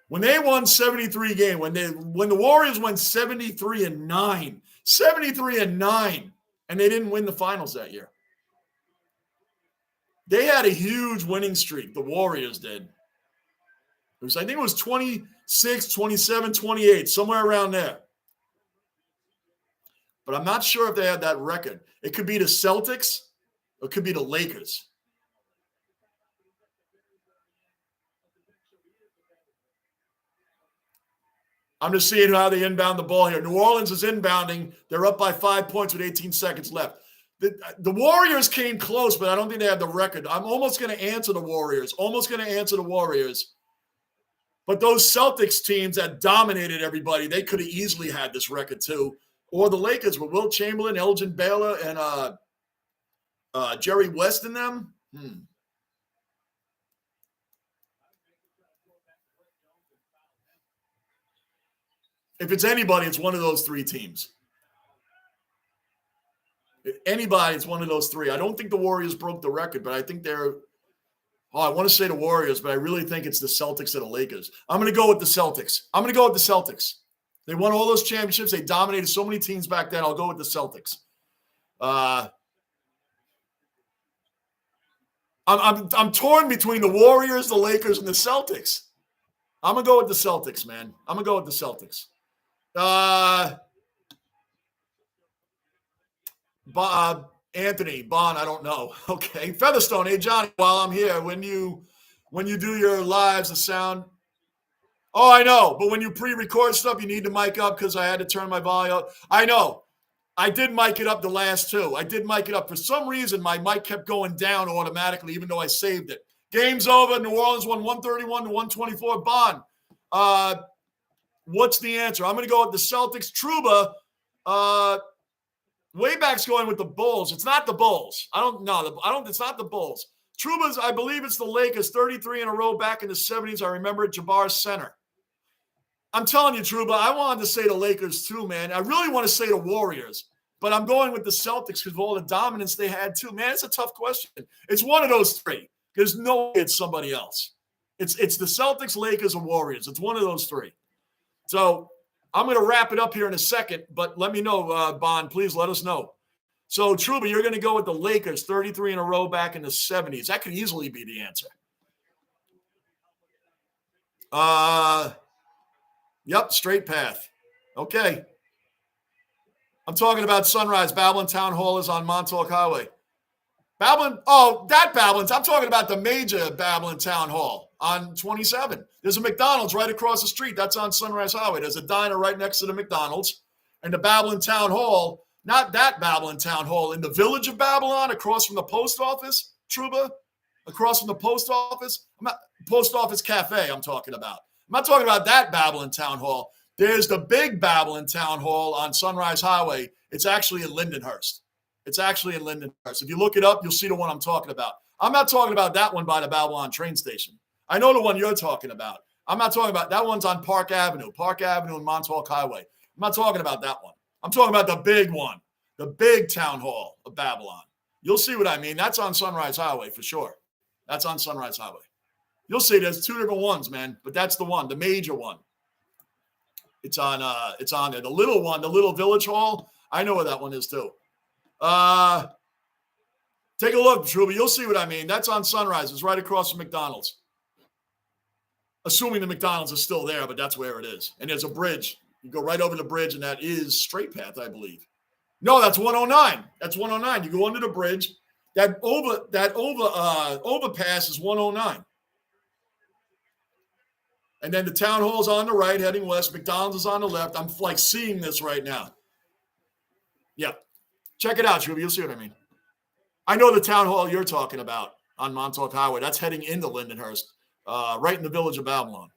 When they won 73 games, when the Warriors went 73-9, and they didn't win the finals that year. They had a huge winning streak, the Warriors did. I think it was 26, 27, 28, somewhere around there. But I'm not sure if they had that record. It could be the Celtics, or it could be the Lakers. I'm just seeing how they inbound the ball here. New Orleans is inbounding. They're up by 5 points with 18 seconds left. The Warriors came close, but I don't think they had the record. I'm almost going to answer the Warriors. But those Celtics teams that dominated everybody, they could have easily had this record too. Or the Lakers with Wilt Chamberlain, Elgin Baylor, and Jerry West in them. If it's anybody, it's one of those three teams. If anybody, it's one of those three. I don't think the Warriors broke the record, but I think they're – I want to say the Warriors, but I really think it's the Celtics or the Lakers. I'm going to go with the Celtics. They won all those championships. They dominated so many teams back then. I'll go with the Celtics. I'm torn between the Warriors, the Lakers, and the Celtics. I'm going to go with the Celtics, man. Anthony, Bond, I don't know. Okay. Featherstone, hey, Johnny, while I'm here, when you do your lives, the sound. Oh, I know. But when you pre-record stuff, you need to mic up because I had to turn my volume up. I know. I did mic it up the last two. For some reason, my mic kept going down automatically, even though I saved it. Game's over. New Orleans won 131 to 124. Bond, what's the answer? I'm going to go with the Celtics. Trouba, Wayback's going with the Bulls. It's not the Bulls. It's not the Bulls. Trouba's, I believe it's the Lakers, 33 in a row back in the 70s. I remember at Jabbar Center. I'm telling you, Trouba, I wanted to say the Lakers too, man. I really want to say the Warriors, but I'm going with the Celtics because of all the dominance they had too. Man, it's a tough question. It's one of those three. There's no way it's somebody else. It's the Celtics, Lakers, or Warriors. It's one of those three. So I'm going to wrap it up here in a second, but let me know, Bond. Please let us know. So, Trouba, you're going to go with the Lakers, 33 in a row back in the 70s. That could easily be the answer. Yep, straight path. Okay. I'm talking about Sunrise. Babylon Town Hall is on Montauk Highway. Babylon, that Babylon. I'm talking about the major Babylon Town Hall on 27. There's a McDonald's right across the street. That's on Sunrise Highway. There's a diner right next to the McDonald's. And the Babylon Town Hall, not that Babylon Town Hall, in the village of Babylon, across from the post office, Trouba, across from the post office. Post office cafe I'm talking about. I'm not talking about that Babylon Town Hall. There's the big Babylon Town Hall on Sunrise Highway. It's actually in Lindenhurst. If you look it up, you'll see the one I'm talking about. I'm not talking about that one by the Babylon train station. I know the one you're talking about. I'm not talking about that one's on Park Avenue and Montauk Highway. I'm not talking about that one. I'm talking about the big one, the big town hall of Babylon. You'll see what I mean. That's on Sunrise Highway for sure. That's on Sunrise Highway. You'll see there's two different ones, man, but that's the one, the major one. It's on there. The little one, the little Village Hall, I know where that one is too. Take a look, Trouba. You'll see what I mean. That's on Sunrise. It's right across from McDonald's. Assuming the McDonald's is still there, but that's where it is. And there's a bridge. You go right over the bridge, and that is Straight Path, I believe. No, that's 109. That's 109. You go under the bridge. That overpass is 109. And then the town hall's on the right, heading west. McDonald's is on the left. I'm like seeing this right now. Yeah. Check it out, Shuby. You'll see what I mean. I know the town hall you're talking about on Montauk Highway. That's heading into Lindenhurst, right in the village of Babylon.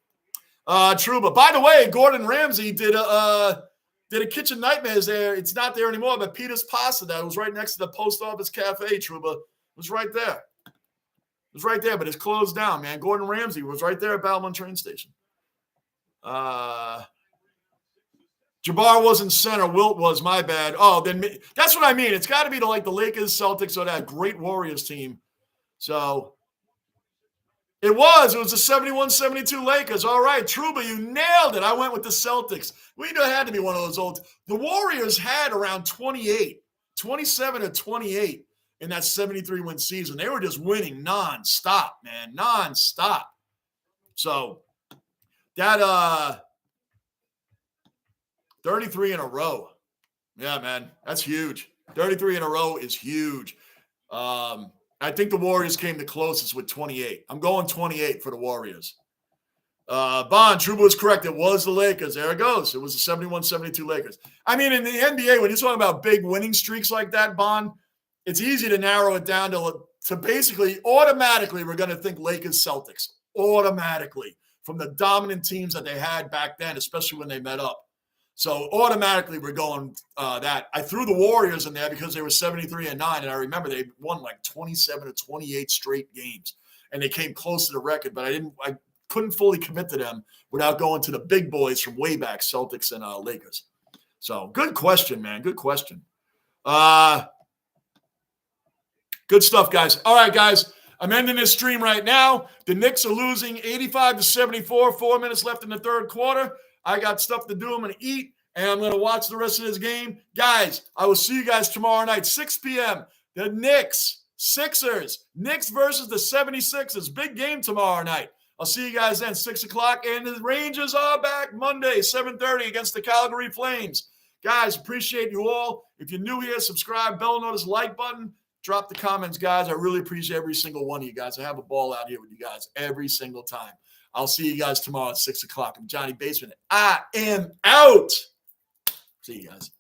Truba. By the way, Gordon Ramsay did a Kitchen Nightmares there. It's not there anymore, but Peter's Pasta that was right next to the Post Office Cafe, Truba. It was right there. It was right there, but it's closed down, man. Gordon Ramsay was right there at Babylon train station. Jabbar wasn't center. Wilt was, my bad. Oh, then that's what I mean. It's got to be the Lakers, Celtics, or that great Warriors team. So it was a 71-72 Lakers. All right, Truba, you nailed it. I went with the Celtics. We know it had to be one of those old. The Warriors had around 27 or 28 in that 73-win season. They were just winning nonstop, man, nonstop. So that 33 in a row. Yeah, man, that's huge. 33 in a row is huge. I think the Warriors came the closest with 28. I'm going 28 for the Warriors. Bond, Truba was correct. It was the Lakers. There it goes. It was the 71-72 Lakers. I mean, in the NBA, when you're talking about big winning streaks like that, Bond, it's easy to narrow it down to basically automatically we're going to think Lakers Celtics. Automatically. From the dominant teams that they had back then, especially when they met up. So automatically we're going that. I threw the Warriors in there because they were 73-9, and I remember they won like 27 or 28 straight games, and they came close to the record. But I couldn't fully commit to them without going to the big boys from way back, Celtics and Lakers. So good question, man. Good question. Good stuff, guys. All right, guys. I'm ending this stream right now. The Knicks are losing 85-74. 4 minutes left in the third quarter. I got stuff to do. I'm going to eat, and I'm going to watch the rest of this game. Guys, I will see you guys tomorrow night, 6 p.m. The Knicks, Sixers, Knicks versus the 76ers. Big game tomorrow night. I'll see you guys then, 6 o'clock. And the Rangers are back Monday, 7:30 against the Calgary Flames. Guys, appreciate you all. If you're new here, subscribe, bell notice, like button. Drop the comments, guys. I really appreciate every single one of you guys. I have a ball out here with you guys every single time. I'll see you guys tomorrow at 6 o'clock. I'm Johnny Basement. I am out. See you guys.